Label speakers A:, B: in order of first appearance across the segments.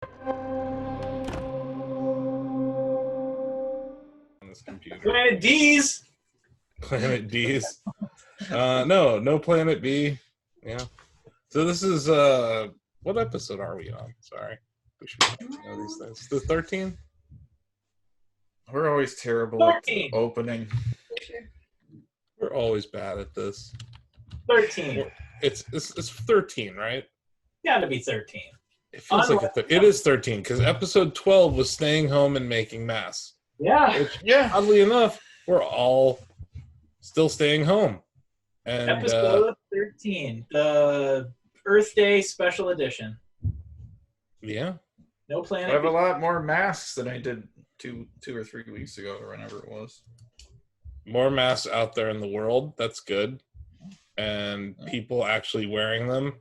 A: On this computer.
B: Planet D's.
A: Planet D's. No Planet B. Yeah. So this is what episode are we on? Sorry. We should know these things. The 13?
C: We're always terrible
B: 13.
C: at opening.
A: We're always bad at this.
B: 13.
A: It's 13, right?
B: Gotta be 13.
A: It feels like it is 13 because episode 12 was staying home and making masks.
B: Yeah.
A: Which, oddly enough, we're all still staying home. And
B: Episode 13, the Earth Day special edition.
A: Yeah.
B: No
C: I
B: Planet
C: have
B: B.
C: a lot more masks than I did two or 3 weeks ago, or whenever it was.
A: More masks out there in the world. That's good. And people actually wearing them.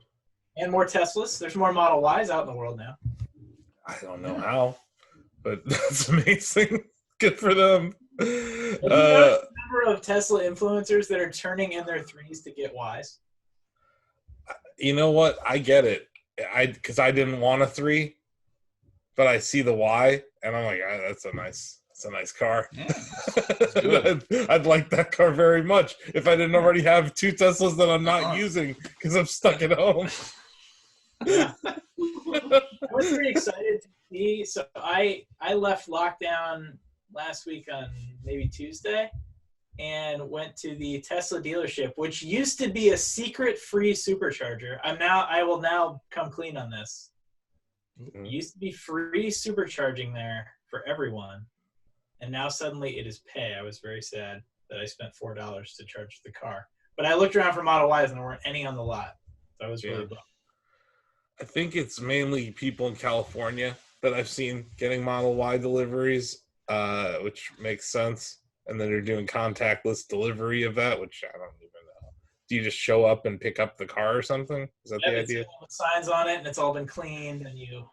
B: And more Teslas. There's more Model Ys out in the world now.
A: I don't know how, but that's amazing. Good for them.
B: Have you noticed the number of Tesla influencers that are turning in their 3s to get Ys?
A: You know what? I get it. Because I didn't want a 3, but I see the Y, and I'm like, that's a nice car.
C: Yeah,
A: I'd like that car very much if I didn't already have 2 Teslas that I'm not using because I'm stuck at home.
B: Yeah. I was pretty excited to see. So I left lockdown last week on maybe Tuesday and went to the Tesla dealership, which used to be a secret free supercharger. I will now come clean on this.
A: Mm-hmm.
B: It used to be free supercharging there for everyone. And now suddenly it is pay. I was very sad that I spent $4 to charge the car. But I looked around for Model Ys and there weren't any on the lot. So I was really bummed.
A: I think it's mainly people in California that I've seen getting Model Y deliveries, which makes sense. And then they're doing contactless delivery of that, which I don't even know. Do you just show up and pick up the car or something? Is that the idea?
B: It signs on it and it's all been cleaned, and you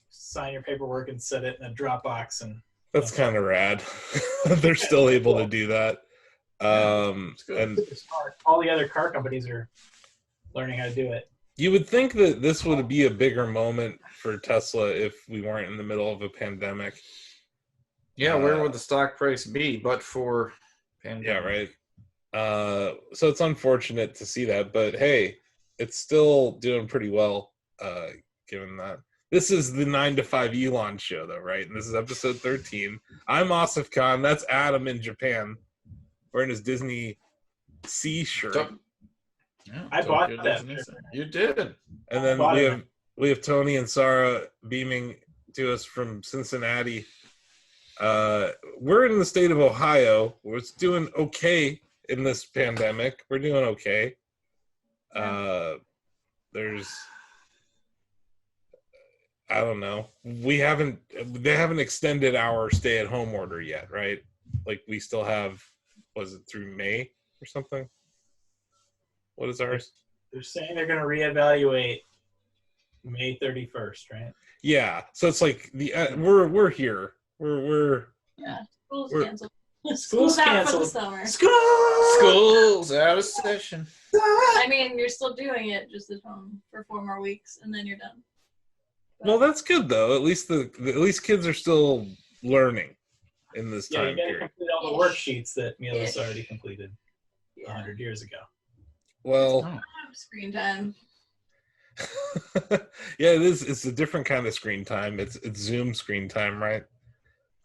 B: sign your paperwork and set it in a Dropbox. And
A: that's kind of rad. They're still able to do that. And
B: all the other car companies are learning how to do it.
A: You would think that this would be a bigger moment for Tesla if we weren't in the middle of a pandemic.
C: Yeah, where would the stock price be but for pandemic?
A: Yeah, right. So it's unfortunate to see that, but hey, it's still doing pretty well, given that. This is the 9to5 Elon show, though, right? And this is episode 13. I'm Asif Khan. That's Adam in Japan, wearing his Disney Sea shirt.
C: Yeah,
B: I bought that.
C: You did.
A: And then we have Tony and Sarah beaming to us from Cincinnati. We're in the state of Ohio. We're doing okay in this pandemic. We're doing okay. There's, I don't know. They haven't extended our stay-at-home order yet, right? Like we still have, was it through May or something? What is ours?
B: They're saying they're going to reevaluate May 31st, right?
A: Yeah. So it's like we're here. We're
D: School's
A: we're-
D: canceled.
B: School's
D: out for the
B: canceled.
D: summer.
C: School's out of session.
D: I mean, you're still doing it just at home for 4 more weeks, and then you're done. But
A: well, that's good though. At least kids are still learning in this
B: Yeah,
A: time
B: you got to
A: period.
B: complete all the worksheets that Mila's already completed 100 years ago.
A: Well,
D: screen time.
A: yeah, it is. It's a different kind of screen time. It's Zoom screen time, right?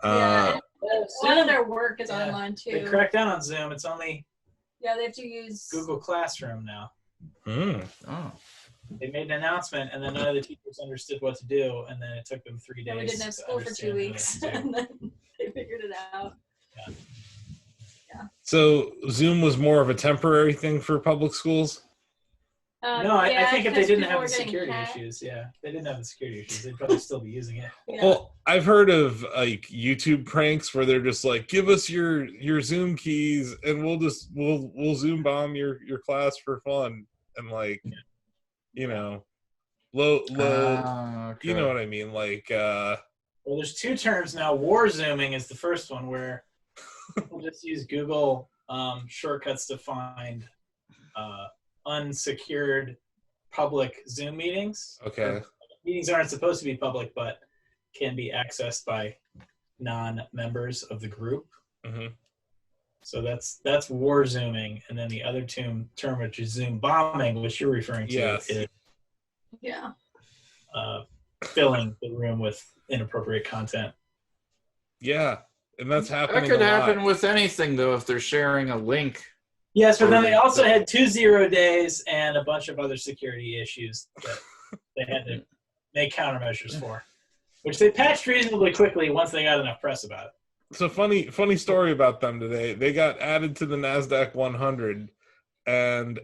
D: Yeah, a lot of their work is online too.
B: They cracked down on Zoom. It's only
D: they have to use
B: Google Classroom now.
C: Oh.
B: They made an announcement, and then none of the teachers understood what to do, and then it took them 3 days.
D: And we didn't have school for 2 weeks, and then they figured it out. Yeah.
A: So Zoom was more of a temporary thing for public schools?
B: No, I think if they didn't have the
D: getting
B: security
D: hacked.
B: issues, they didn't have the security issues, they'd probably still be using it.
D: Yeah.
A: Well, I've heard of like YouTube pranks where they're just like, give us your Zoom keys and we'll Zoom bomb your class for fun, and like, you know, low
C: Okay.
A: you know what I mean? Like
B: Well, there's 2 terms now. War zooming is the first one, where people just use Google shortcuts to find unsecured public Zoom meetings.
A: okay.
B: Meetings aren't supposed to be public, but can be accessed by non-members of the group.
A: Mm-hmm.
B: So that's war zooming, and then the other term which is Zoom bombing, which you're referring to,
A: Yes.
B: is
D: Yeah.
B: filling the room with inappropriate content.
A: Yeah, and that's happening.
C: That could
A: a lot.
C: happen with anything, though, if they're sharing a link.
B: Yes, but then they also had 2 0 days and a bunch of other security issues that they had to make countermeasures for, which they patched reasonably quickly once they got enough press about it.
A: So funny story about them today. They got added to the NASDAQ 100, and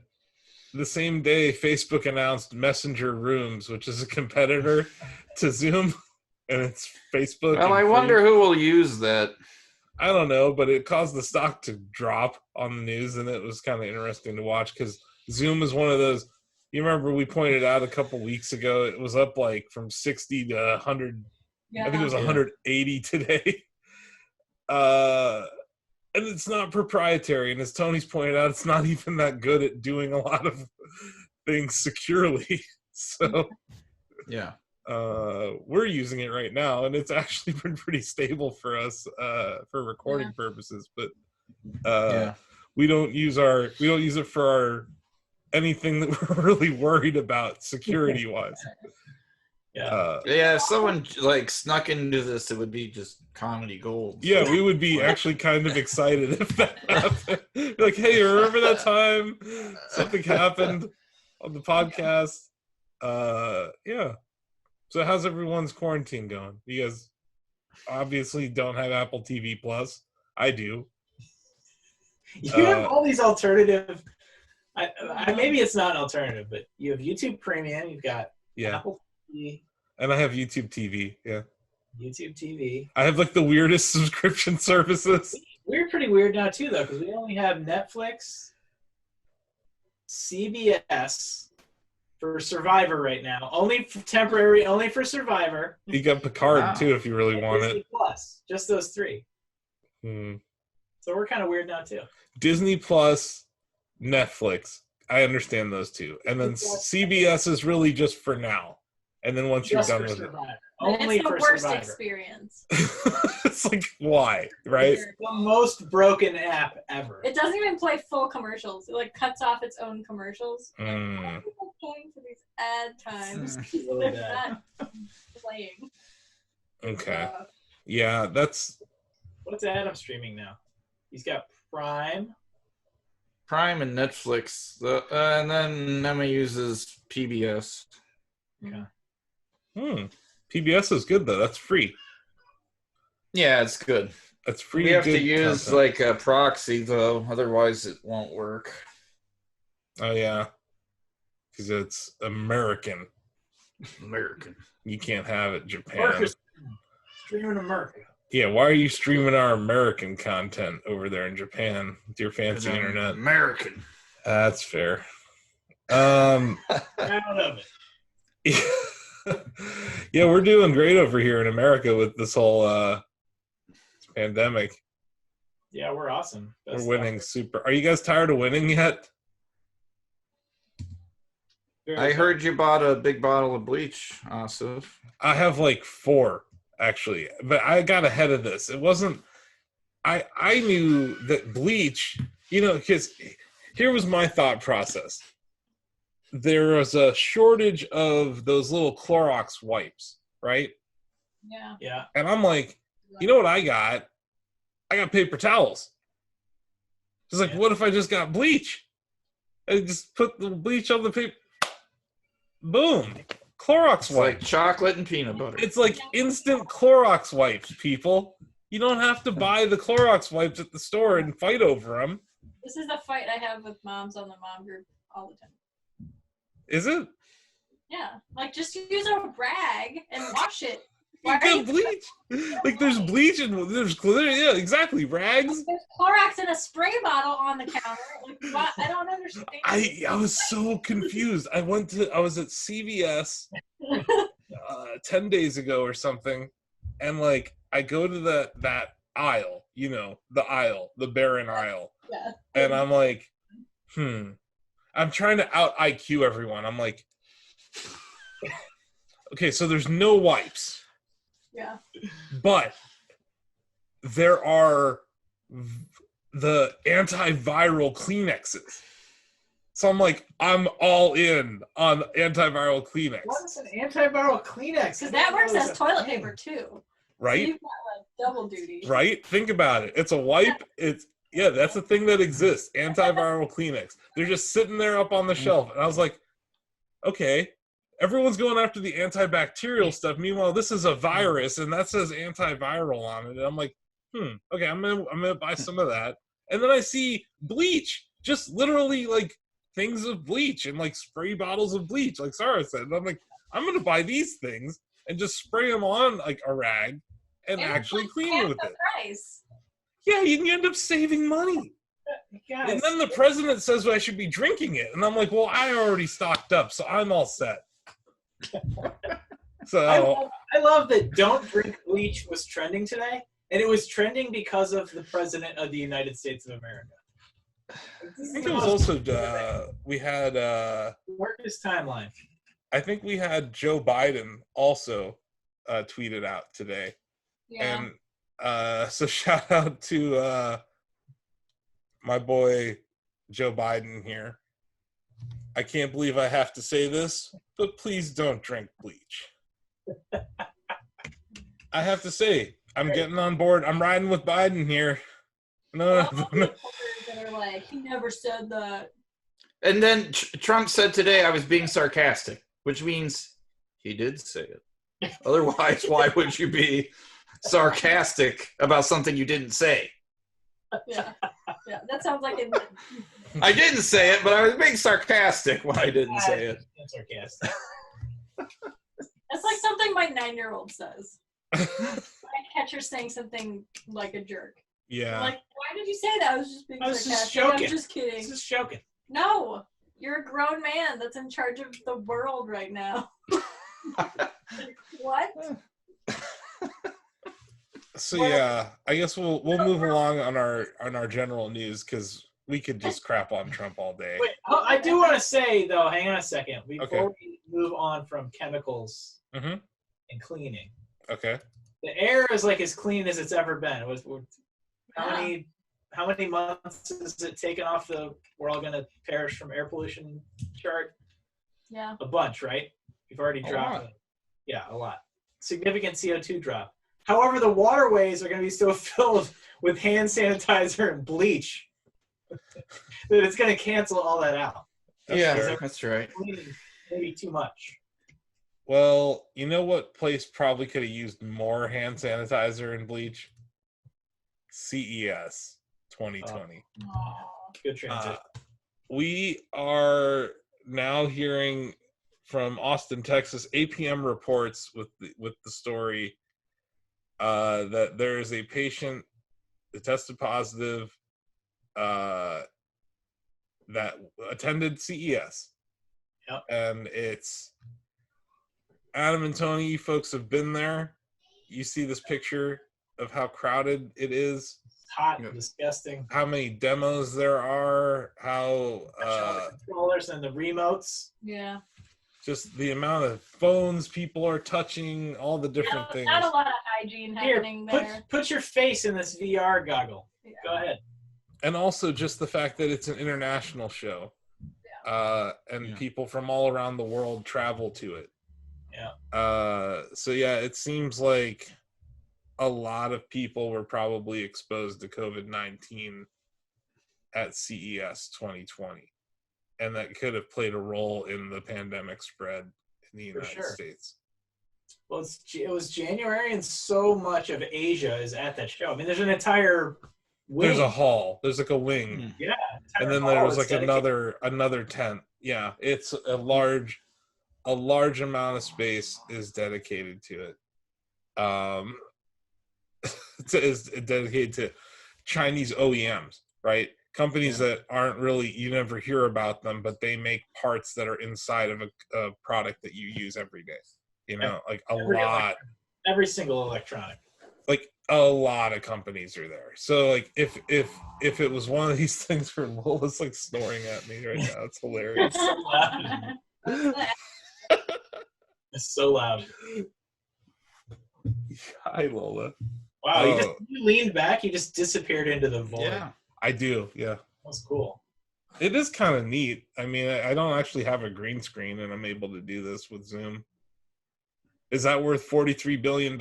A: the same day Facebook announced Messenger Rooms, which is a competitor to Zoom, and it's Facebook.
C: Well, I wonder who will use that.
A: I don't know, but it caused the stock to drop on the news, and it was kind of interesting to watch because Zoom is one of those. You remember we pointed out a couple weeks ago, it was up like from 60 to 100.
D: Yeah.
A: I think it was 180 today. And it's not proprietary, and as Tony's pointed out, it's not even that good at doing a lot of things securely. So
C: Yeah.
A: we're using it right now, and it's actually been pretty stable for us for recording purposes. But we don't use it for our anything that we're really worried about security wise.
C: If someone like snuck into this, it would be just comedy gold.
A: Yeah, we would be actually kind of excited if that happened. Like, hey, remember that time something happened on the podcast? Yeah. So how's everyone's quarantine going? You guys obviously don't have Apple TV Plus. I do.
B: You have all these alternative. Maybe it's not an alternative, but you have YouTube Premium. You've got Apple TV.
A: And I have YouTube TV. Yeah.
B: YouTube TV.
A: I have like the weirdest subscription services.
B: We're pretty weird now too, though, because we only have Netflix, CBS for Survivor right now. Only temporary. Only for Survivor.
A: You got Picard too, if you really want
B: Disney
A: it.
B: Plus. Just those 3. So we're kind of weird now too.
A: Disney Plus, Netflix. I understand those 2, and then CBS is really just for now. And then once you're done with
B: Survivor.
A: it,
B: only
D: it's the
B: for
D: worst
B: Survivor.
D: experience.
A: it's like why, right?
B: It's the most broken app ever.
D: It doesn't even play full commercials. It like cuts off its own commercials. Why are people paying for these ad times?
B: Really
D: They're
B: bad.
D: not playing.
A: Okay. Yeah, that's.
B: What's Adam streaming now? He's got Prime
C: and Netflix, and then Emma uses PBS.
B: Okay.
A: PBS is good though. That's free.
C: Yeah, it's good.
A: That's free.
C: We have to use like a proxy though, otherwise it won't work.
A: Oh yeah, because it's American. You can't have it Japan.
B: Streaming America.
A: Yeah, why are you streaming our American content over there in Japan with your fancy internet?
C: American.
A: That's fair.
B: Proud of it.
A: Yeah, we're doing great over here in America with this whole pandemic.
B: Yeah, we're awesome.
A: We're winning super. Are you guys tired of winning yet?
C: I heard you bought a big bottle of bleach, Asif.
A: I have like 4 actually, but I got ahead of this. It wasn't. I knew that bleach, because here was my thought process. There was a shortage of those little Clorox wipes, right?
D: Yeah.
B: Yeah.
A: And I'm like, you know what I got? I got paper towels. It's like, what if I just got bleach? I just put the bleach on the paper. Boom. Clorox wipes.
C: Like chocolate and peanut butter.
A: It's like instant Clorox wipes, people. You don't have to buy the Clorox wipes at the store and fight over them.
D: This is the fight I have with moms on the mom group all the time.
A: Is it?
D: Yeah. Like, just use a rag and wash it.
A: You got bleach. Like, there's bleach and there's glitter. Yeah, exactly. Rags.
D: There's Clorox in a spray bottle on the counter. Like, what? I don't understand.
A: I was so confused. I was at CVS 10 days ago or something, and like I go to that aisle, the barren aisle,
D: Yeah.
A: and I'm like, I'm trying to out IQ everyone. I'm like, okay, so there's no wipes.
D: Yeah.
A: But there are the antiviral Kleenexes. So I'm like, I'm all in on antiviral Kleenex.
B: What is an antiviral Kleenex?
D: Because that works as toilet paper too.
A: Right?
D: So you've got like double duty.
A: Right? Think about it. It's a wipe. Yeah, that's a thing that exists. Antiviral Kleenex. They're just sitting there up on the shelf. And I was like, okay, everyone's going after the antibacterial stuff. Meanwhile, this is a virus and that says antiviral on it. And I'm like, okay, I'm gonna buy some of that. And then I see bleach, just literally like things of bleach and like spray bottles of bleach, like Sarah said. And I'm like, I'm gonna buy these things and just spray them on like a rag and actually
D: like
A: clean with it.
D: Price.
A: Yeah, you can end up saving money.
B: Guys,
A: And then the president says I should be drinking it. And I'm like, well, I already stocked up, so I'm all set. So
B: I love that don't drink bleach was trending today. And it was trending because of the president of the United States of America.
A: I think it was also we had
B: Marcus timeline.
A: I think we had Joe Biden also tweeted out today.
D: Yeah.
A: And so shout out to my boy Joe Biden here. I can't believe I have to say this, but please don't drink bleach. I have to say, I'm getting on board. I'm riding with Biden here. No.
D: That are like, he never said that.
C: And then Trump said today I was being sarcastic, which means he did say it. Otherwise, why would you be sarcastic about something you didn't say?
D: Yeah, that sounds like it.
C: I didn't say it, but I was being sarcastic when I didn't say it.
B: Sarcastic.
D: That's like something my 9-year-old says. I catch her saying something like a jerk.
A: Yeah.
D: I'm like, why did you say that? I was just being sarcastic.
B: Just joking.
D: I'm just kidding.
B: Just joking.
D: No, you're a grown man that's in charge of the world right now. What?
A: So yeah, I guess we'll move along on our general news because we could just crap on Trump all day.
B: Wait, I do want to say though, hang on a second. Before we move on from chemicals and cleaning.
A: Okay.
B: The air is like as clean as it's ever been. How many months has it taken off we're all gonna perish from air pollution chart?
D: Yeah.
B: A bunch, right? We've already dropped it. Yeah, a lot. Significant CO2 drop. However, the waterways are gonna be so filled with hand sanitizer and bleach that it's gonna cancel all that out.
C: That's right.
B: Maybe too much.
A: Well, you know what place probably could have used more hand sanitizer and bleach? CES 2020.
B: Good transition.
A: We are now hearing from Austin, Texas. APM reports with the story that there is a patient that tested positive that attended CES.
B: Yep.
A: And it's Adam and Tony, you folks have been there. You see this picture of how crowded it is.
B: Hot and disgusting.
A: How many demos there are, how
B: the controllers and the remotes.
D: Yeah.
A: Just the amount of phones people are touching, all the different things.
D: Not a lot of hygiene happening there.
B: Put your face in this VR goggle. Yeah. Go ahead.
A: And also just the fact that it's an international show. Yeah. And people from all around the world travel to it.
B: Yeah.
A: So yeah, it seems like a lot of people were probably exposed to COVID-19 at CES 2020. And that could have played a role in the pandemic spread in the United States.
B: Well, it was January, and so much of Asia is at that show. I mean, there's an entire wing.
A: There's a hall. There's like a wing.
B: Yeah.
A: And then there was like another tent. Yeah, it's a large amount of space is dedicated to it. Is dedicated to Chinese OEMs, right? Companies that aren't really, you never hear about them, but they make parts that are inside of a product that you use every day. You know, like
B: every single electronic.
A: Like a lot of companies are there. So like if it was one of these things where Lola's like snoring at me right now, it's hilarious.
B: It's so loud. It's so loud.
A: Hi, Lola.
B: Wow, you leaned back, you just disappeared into the void.
C: Yeah.
A: I do, yeah.
B: That was cool.
A: It is kind of neat. I mean, I don't actually have a green screen, and I'm able to do this with Zoom. Is that worth $43 billion?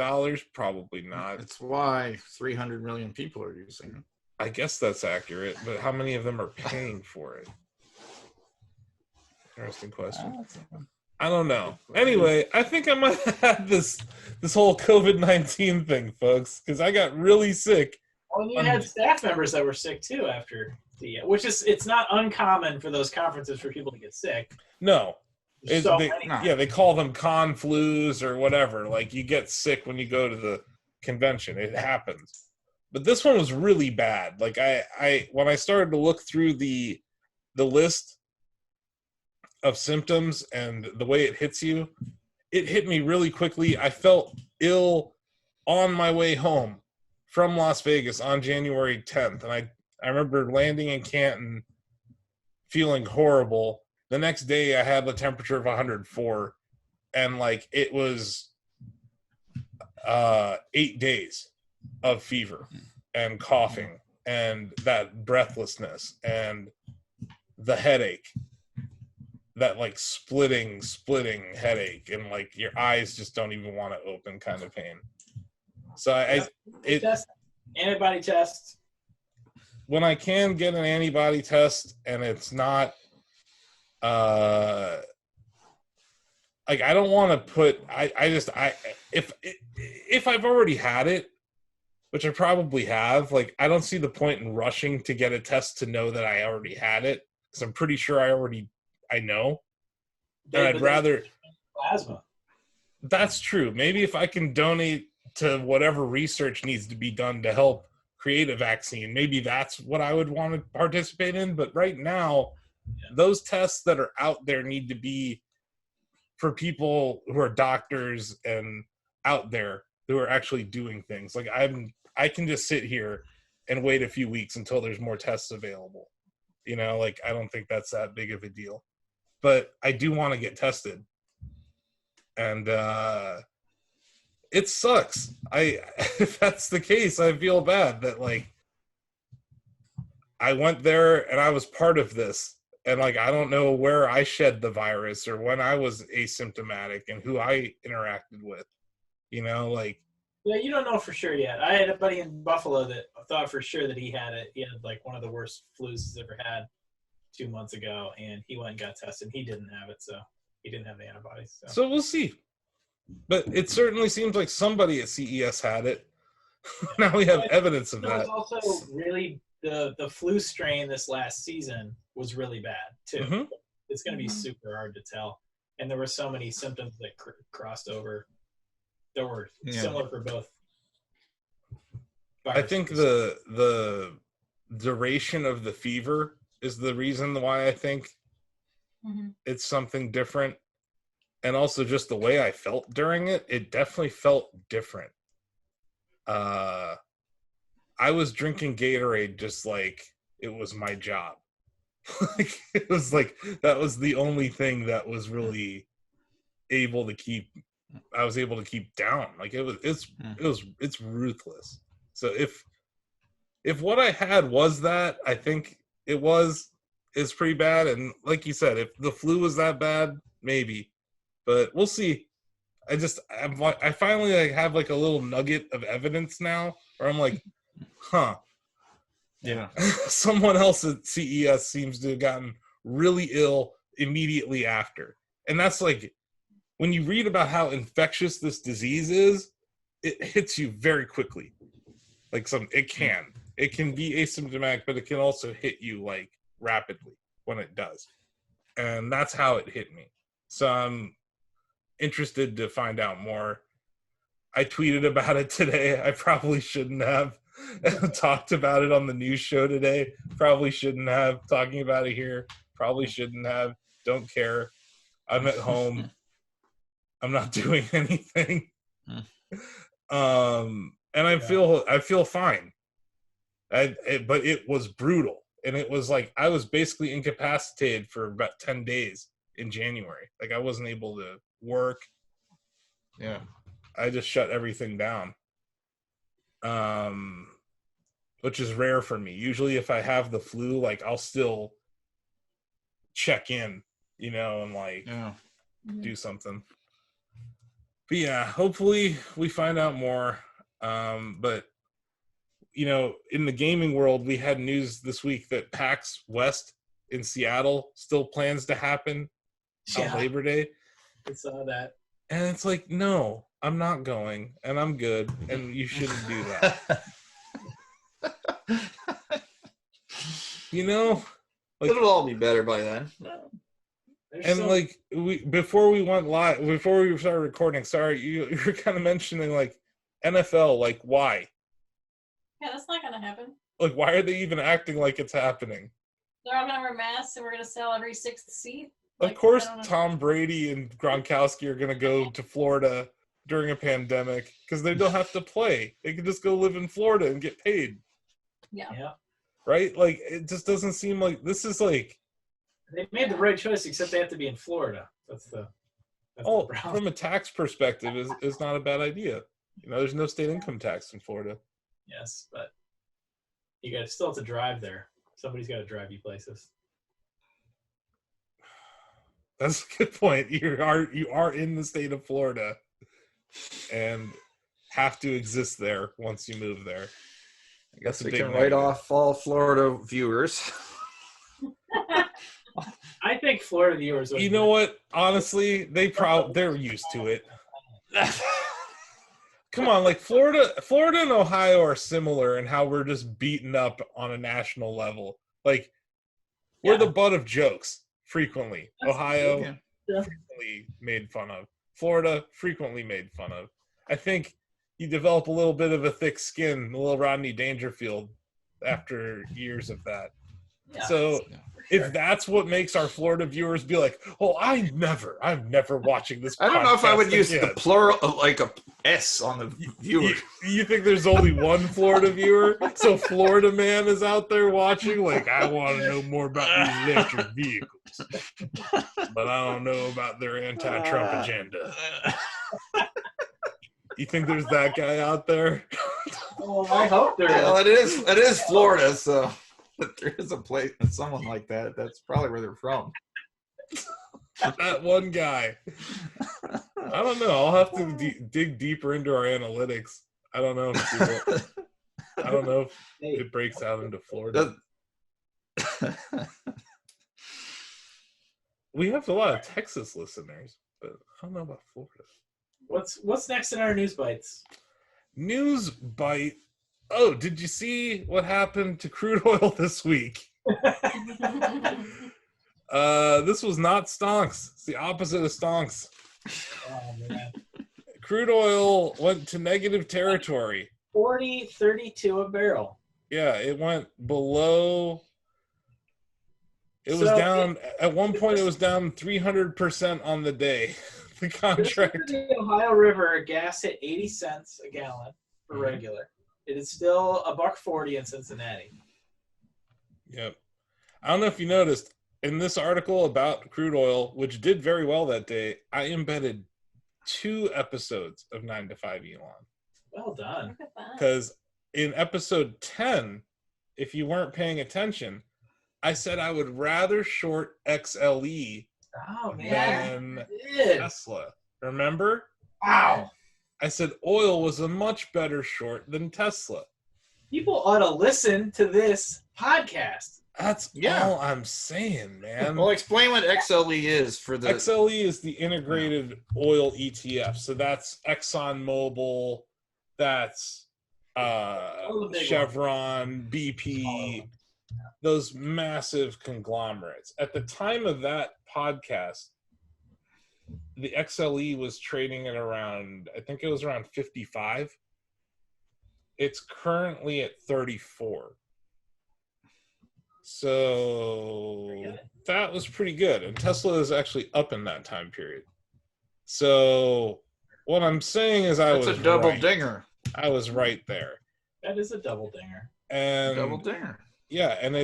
A: Probably not.
C: It's why 300 million people are using it.
A: I guess that's accurate, but how many of them are paying for it? Interesting question. I don't know. Anyway, I think I might have had this whole COVID-19 thing, folks, because I got really sick.
B: Well, you had staff members that were sick too after it's not uncommon for those conferences for people to get sick.
A: No.
B: They
A: call them con flus or whatever. Like, you get sick when you go to the convention. It happens. But this one was really bad. Like, I when I started to look through the list of symptoms and the way it hits you, it hit me really quickly. I felt ill on my way home from Las Vegas on January 10th. And I remember landing in Canton feeling horrible. The next day I had a temperature of 104, and like it was 8 days of fever and coughing and that breathlessness and the headache, that like splitting headache, and like your eyes just don't even want to open kind of pain. So
B: antibody test.
A: When I can get an antibody test and it's not like, I don't want to put, if I've already had it, which I probably have, like, I don't see the point in rushing to get a test to know that I already had it, because I'm pretty sure I know. And I'd rather
B: plasma.
A: That's true. Maybe if I can donate to whatever research needs to be done to help create a vaccine, maybe that's what I would want to participate in. But right now, those tests that are out there need to be for people who are doctors and out there who are actually doing things. Like, I can just sit here and wait a few weeks until there's more tests available. You know, like, I don't think that's that big of a deal. But I do want to get tested. And it sucks. If that's the case, I feel bad that, like, I went there and I was part of this. And, like, I don't know where I shed the virus or when I was asymptomatic and who I interacted with. You know, like...
B: Yeah, you don't know for sure yet. I had a buddy in Buffalo that thought for sure that he had it. He had, like, one of the worst flus he's ever had 2 months ago, and he went and got tested. He didn't have it, so he didn't have the antibodies. So
A: we'll see. But it certainly seems like somebody at CES had it. Now we have evidence of that.
B: It was also really... The flu strain this last season was really bad too. Mm-hmm. It's going to be super hard to tell, and there were so many symptoms that crossed over that were similar for both viruses.
A: I think the duration of the fever is the reason why I think it's something different, and also just the way I felt during it. It definitely felt different. I was drinking Gatorade just like it was my job. Like, it was like that was the only thing that was really able to keep. I was able to keep down. Like, it's ruthless. So if what I had was that, I think it's pretty bad. And like you said, if the flu was that bad, maybe, but we'll see. I finally like have like a little nugget of evidence now where I'm like, huh.
C: Yeah.
A: Someone else at CES seems to have gotten really ill immediately after. And that's like, when you read about how infectious this disease is, it hits you very quickly. Like, it can be asymptomatic, but it can also hit you like rapidly when it does. And that's how it hit me. So I'm interested to find out more. I tweeted about it today. I probably shouldn't have talked about it on the news show today. Probably shouldn't have. Talking about it here. Probably shouldn't have. Don't care. I'm at home. I'm not doing anything. And I feel fine. But it was brutal. And it was like, I was basically incapacitated for about 10 days in January. Like, I wasn't able to work.
C: Yeah.
A: I just shut everything down. which is rare for me. Usually if I have the flu, like I'll still check in, and like do something. But yeah, hopefully we find out more. But in the gaming world, we had news this week that PAX West in Seattle still plans to happen on Labor Day.
B: I saw that.
A: And it's like, no, I'm not going, and I'm good, and you shouldn't do that. Like,
C: it'll all be better by then.
A: Before we went live, before we started recording, sorry, you were kind of mentioning like NFL, like why?
D: Yeah, that's not gonna happen.
A: Like, why are they even acting like it's happening?
D: They're all gonna wear masks, and we're gonna sell every 6th seat.
A: Of course, Tom Brady and Gronkowski are gonna go to Florida during a pandemic because they don't have to play. They can just go live in Florida and get paid.
B: Yeah.
A: Right? Like, it just doesn't seem like this is like.
B: They made the right choice, except they have to be in Florida. That's the problem.
A: From a tax perspective, is not a bad idea. There's no state income tax in Florida.
B: Yes, but you still have to drive there. Somebody's got to drive you places.
A: That's a good point. You are in the state of Florida and have to exist there once you move there.
C: I guess we can write off all Florida viewers.
B: I think Florida viewers.
A: You know what? Honestly, they're used to it. Come on, like Florida and Ohio are similar in how we're just beaten up on a national level. Like we're the butt of jokes frequently. Ohio frequently made fun of. Florida frequently made fun of. I think you develop a little bit of a thick skin, a little Rodney Dangerfield after years of that. Yeah, so if that's what makes our Florida viewers be like, oh, I'm never watching this.
C: I don't know if I would use the plural, like a S on the viewer.
A: You think there's only one Florida viewer? So Florida man is out there watching, like, I want to know more about these electric vehicles, but I don't know about their anti-Trump agenda. You think there's that guy out there?
B: Oh, I hope there is.
C: Well, it is Florida, so. But there is a place, someone like that. That's probably where they're from.
A: That one guy. I don't know. I'll have to dig deeper into our analytics. I don't know if it breaks out into Florida. We have a lot of Texas listeners, but I don't know about Florida.
B: What's next in our news bites?
A: News bite. Oh, did you see what happened to crude oil this week? This was not stonks. It's the opposite of stonks.
B: Oh, man.
A: Crude oil went to negative territory.
B: 40.32 a barrel.
A: Yeah, it went below. It was down. At one point, it was down 300% on the day. The contract.
B: The Ohio River, gas hit 80 cents a gallon for regular. It is still $1.40 in Cincinnati.
A: Yep. I don't know if you noticed, in this article about crude oil, which did very well that day, I embedded 2 episodes of 9to5 Elon.
B: Well done.
A: Because in episode 10, if you weren't paying attention, I said I would rather short XLE than Tesla. Remember?
B: Wow.
A: I said oil was a much better short than Tesla.
B: People ought to listen to this podcast.
A: That's all I'm saying, man.
C: Well, explain what XLE is for the...
A: XLE is the integrated oil ETF. So that's ExxonMobil, that's Chevron, BP, those massive conglomerates. At the time of that podcast, the XLE was trading at around, I think it was around 55. It's currently at 34. So that was pretty good. And Tesla is actually up in that time period. So what I'm saying is
C: That's a double dinger.
A: I was right there.
B: That is a double dinger.
A: And
C: double dinger.
A: Yeah, and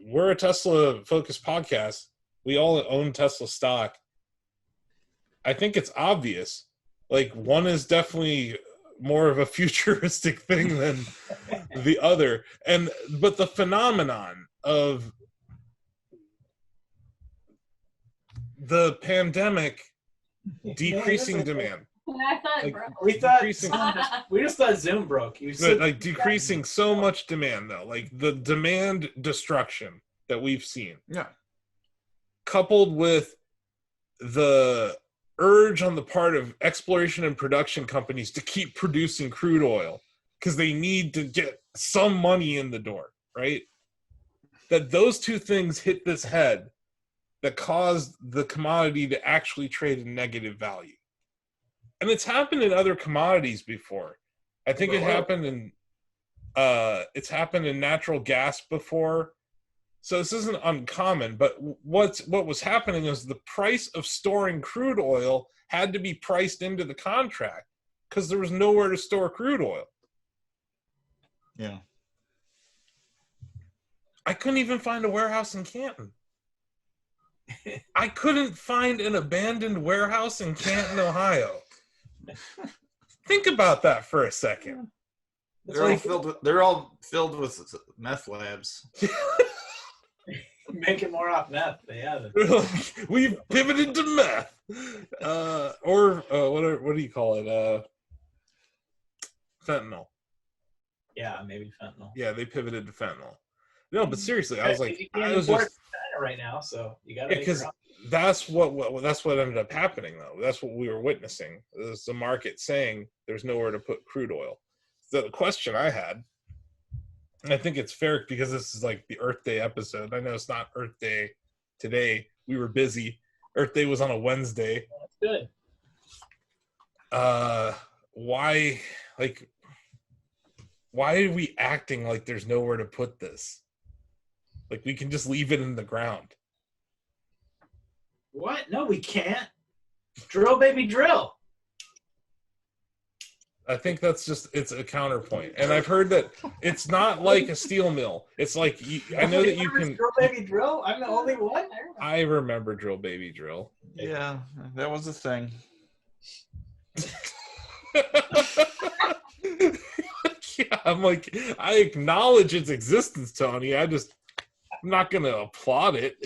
A: we're a Tesla focused podcast. We all own Tesla stock. I think it's obvious. Like, one is definitely more of a futuristic thing than the other. But the phenomenon of the pandemic decreasing demand.
D: I thought it
A: Like,
D: broke.
B: We thought
A: decreasing,
B: we just thought Zoom broke. You
A: but
B: said
A: like decreasing so much demand though, like the demand destruction that we've seen,
C: Yeah.
A: coupled with the urge on the part of exploration and production companies to keep producing crude oil because they need to get some money in the door, right? That those two things hit this head that caused the commodity to actually trade in negative value. And it's happened in other commodities before. I think it happened in it's happened in natural gas before. So this isn't uncommon, but what was happening is the price of storing crude oil had to be priced into the contract because there was nowhere to store crude oil.
C: Yeah.
A: I couldn't even find a warehouse in Canton. I couldn't find an abandoned warehouse in Canton, Ohio. Think about that for a second.
C: They're all filled with meth labs.
B: making more off meth. They haven't.
A: We've pivoted to meth, what do you call it? Fentanyl.
B: Yeah, maybe fentanyl.
A: Yeah, they pivoted to fentanyl. No, but seriously, I was like,
B: you can't
A: I was
B: import
A: just
B: China right now, so you got to make
A: because
B: your own.
A: that's what ended up happening though. That's what we were witnessing. Is the market saying there's nowhere to put crude oil. So the question I had, and I think it's fair because this is like the Earth Day episode. I know it's not Earth Day today. We were busy. Earth Day was on a Wednesday.
B: That's good.
A: Why are we acting like there's nowhere to put this? Like we can just leave it in the ground.
B: What? No, we can't. Drill, baby, drill.
A: I think it's a counterpoint. And I've heard that it's not like a steel mill. It's like, I know that you can.
B: Drill, baby, drill? I'm the only one?
A: I remember drill, baby, drill.
C: Yeah, that was a thing.
A: Yeah, I'm like, I acknowledge its existence, Tony. I'm not gonna applaud it.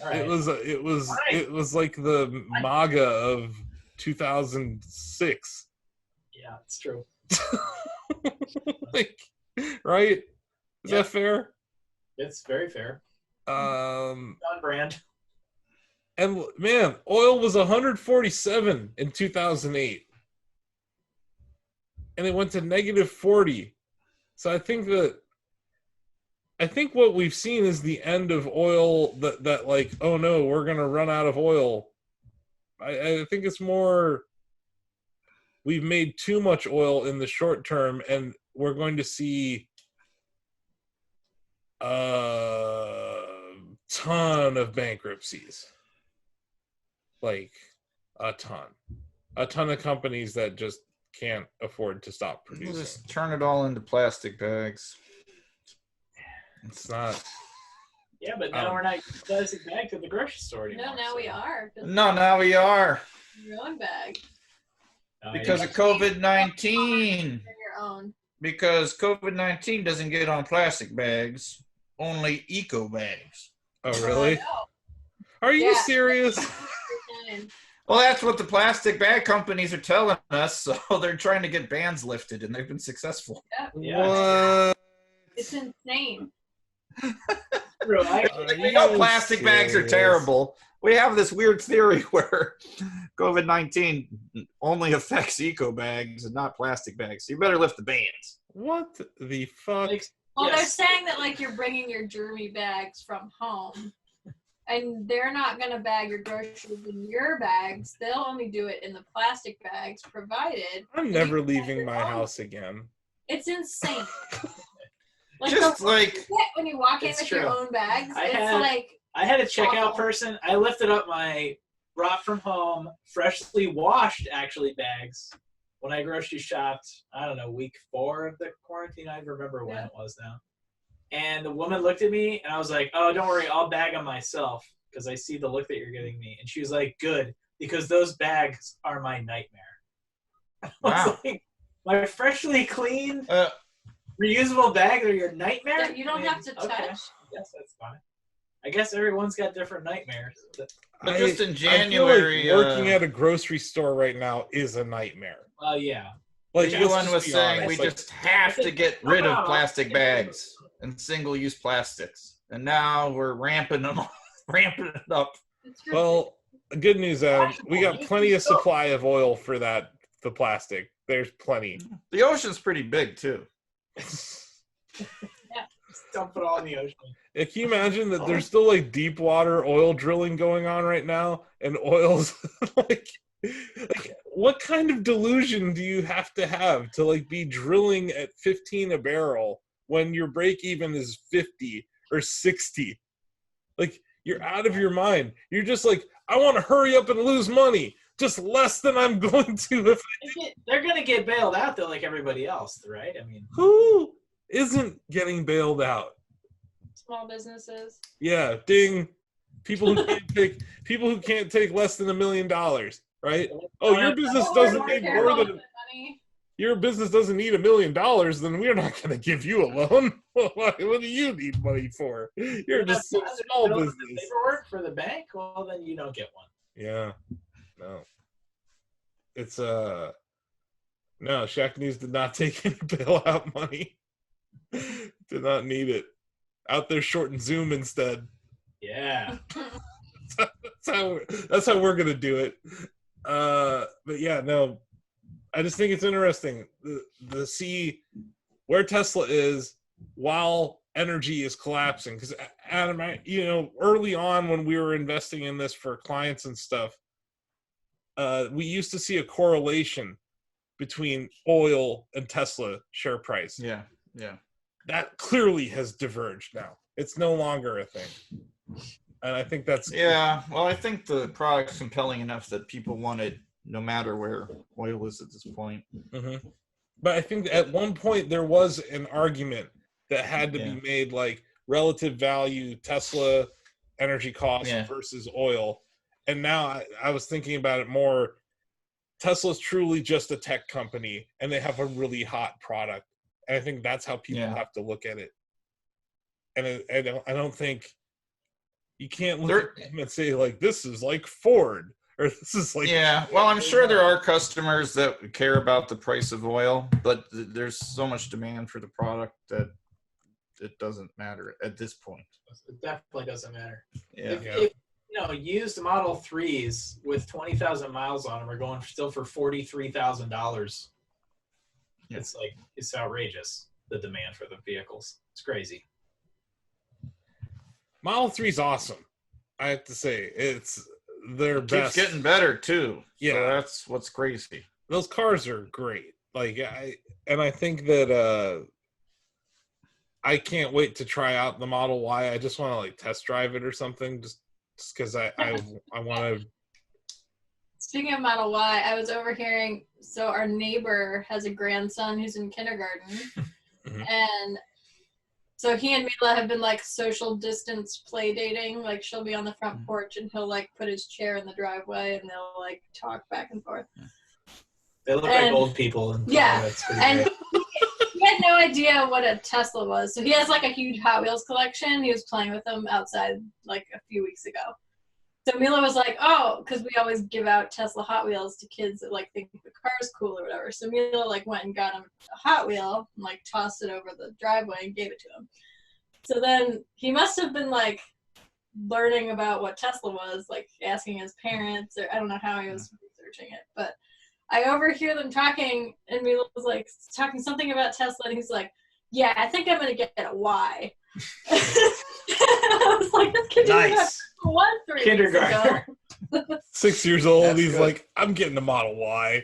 B: Right.
A: It was like the MAGA of 2006.
B: Yeah, it's true.
A: Like, right? Is that fair?
B: It's very fair.
A: On
B: brand.
A: And man, oil was 147 in 2008. And it went to negative 40. So I think what we've seen is the end of oil that like, oh no, we're going to run out of oil. I think it's more, we've made too much oil in the short term and we're going to see a ton of bankruptcies. Like a ton of companies that just can't afford to stop producing.
C: We'll just turn it all into plastic bags.
A: It's not.
B: Yeah, but now we're not plastic bag to the grocery store anymore.
D: No, now we are.
C: No, now we are.
D: Your own bag.
C: Because of COVID-19.
D: Your own.
C: Because COVID-19 doesn't get on plastic bags, only eco bags.
A: Oh, really?
D: Oh,
A: Are you serious?
C: Well, that's what the plastic bag companies are telling us, so they're trying to get bans lifted, and they've been successful.
B: Yeah.
A: What?
D: It's insane.
C: We know plastic bags are terrible. We have this weird theory where COVID-19 only affects eco bags and not plastic bags. So you better lift the bans.
A: What the fuck?
D: Well, they're saying that like you're bringing your germy bags from home, and they're not going to bag your groceries in your bags. They'll only do it in the plastic bags provided.
A: I'm never leaving my house again.
D: It's insane.
C: Just like
D: when you walk in with your own bags,
B: I had a checkout person. I lifted up my brought from home, freshly washed actually bags when I grocery shopped. I don't know, week 4 of the quarantine. I remember when it was now. And the woman looked at me, and I was like, "Oh, don't worry, I'll bag them myself because I see the look that you're giving me." And she was like, "Good, because those bags are my nightmare." I was
C: wow.
B: like, My freshly cleaned reusable bags are your nightmare?
D: That you don't have to touch.
B: Okay. I guess that's fine. I guess everyone's got different nightmares.
C: But just in
A: I
C: January,
A: feel like working at a grocery store right now is a nightmare.
B: Yeah.
A: Like
C: Elon was saying,
A: honest,
C: we just have to get rid of plastic bags and single-use plastics, and now we're ramping it up.
A: Well, good news, Adam. We got plenty of supply of oil for the plastic. There's plenty.
C: The ocean's pretty big too.
B: Dump it all in the ocean.
A: Can you imagine that there's still like deep water oil drilling going on right now, and oil's like what kind of delusion do you have to like be drilling at 15 a barrel when your break even is 50 or 60? Like, you're out of your mind. You're just like, I want to hurry up and lose money, just less than I'm going to if
B: they're going to get bailed out though, like everybody else, right? I mean,
A: who isn't getting bailed out?
D: Small businesses.
A: Yeah, ding. People who can't take less than $1 million, right? Oh, your business doesn't need more than your business doesn't need $1 million, then we're not going to give you a loan. What do you need money for? You're just a small business.
B: Paperwork for the bank? Well, then you don't get one.
A: Yeah, no. It's no. Shacknews did not take any bailout money. Did not need it. Out there shorting Zoom instead.
B: Yeah.
A: That's how we're gonna do it. But yeah, no. I just think it's interesting to see where Tesla is while energy is collapsing. Because Adam, early on when we were investing in this for clients and stuff, we used to see a correlation between oil and Tesla share price.
C: Yeah.
A: That clearly has diverged now. It's no longer a thing. And I think that's...
C: Yeah, well, I think the product's compelling enough that people want it no matter where oil is at this point.
A: Mm-hmm. But I think at one point there was an argument that had to be made, like relative value, Tesla energy cost versus oil. And now I was thinking about it more. Tesla's truly just a tech company, and they have a really hot product. And I think that's how people have to look at it. And I don't think you can't look at them and say, like, this is like Ford. Or this is like...
C: Yeah, well, I'm sure there are customers that care about the price of oil, but there's so much demand for the product that it doesn't matter at this point.
B: It definitely doesn't matter.
C: Yeah.
B: If used Model 3s with 20,000 miles on them are going still for $43,000. It's outrageous, the demand for the vehicles. It's crazy.
A: Model 3's awesome. I have to say, it's their best.
C: Keeps getting better too.
A: Yeah,
C: so that's what's crazy.
A: Those cars are great. Like I think that I can't wait to try out the Model Y. I just want to like test drive it or something, just because I want to.
D: Speaking of Model Y, I was overhearing. So our neighbor has a grandson who's in kindergarten, and so he and Mila have been like social distance play dating. Like she'll be on the front porch and he'll like put his chair in the driveway and they'll like talk back and forth.
B: They look like old people.
D: And he had no idea what a Tesla was. So he has like a huge Hot Wheels collection. He was playing with them outside like a few weeks ago. So Mila was like, oh, because we always give out Tesla Hot Wheels to kids that like think the car's cool or whatever. So Mila like went and got him a Hot Wheel and like tossed it over the driveway and gave it to him. So then he must have been like learning about what Tesla was, like asking his parents, or I don't know how he was researching it. But I overhear them talking, and Mila was like talking something about Tesla, and he's like, yeah, I think I'm going to get a Y. I was like, this kid
C: nice.
D: 3
B: kindergarten.
A: 6 years old.
C: That's
A: he's
C: good.
A: Like, I'm getting a Model Y.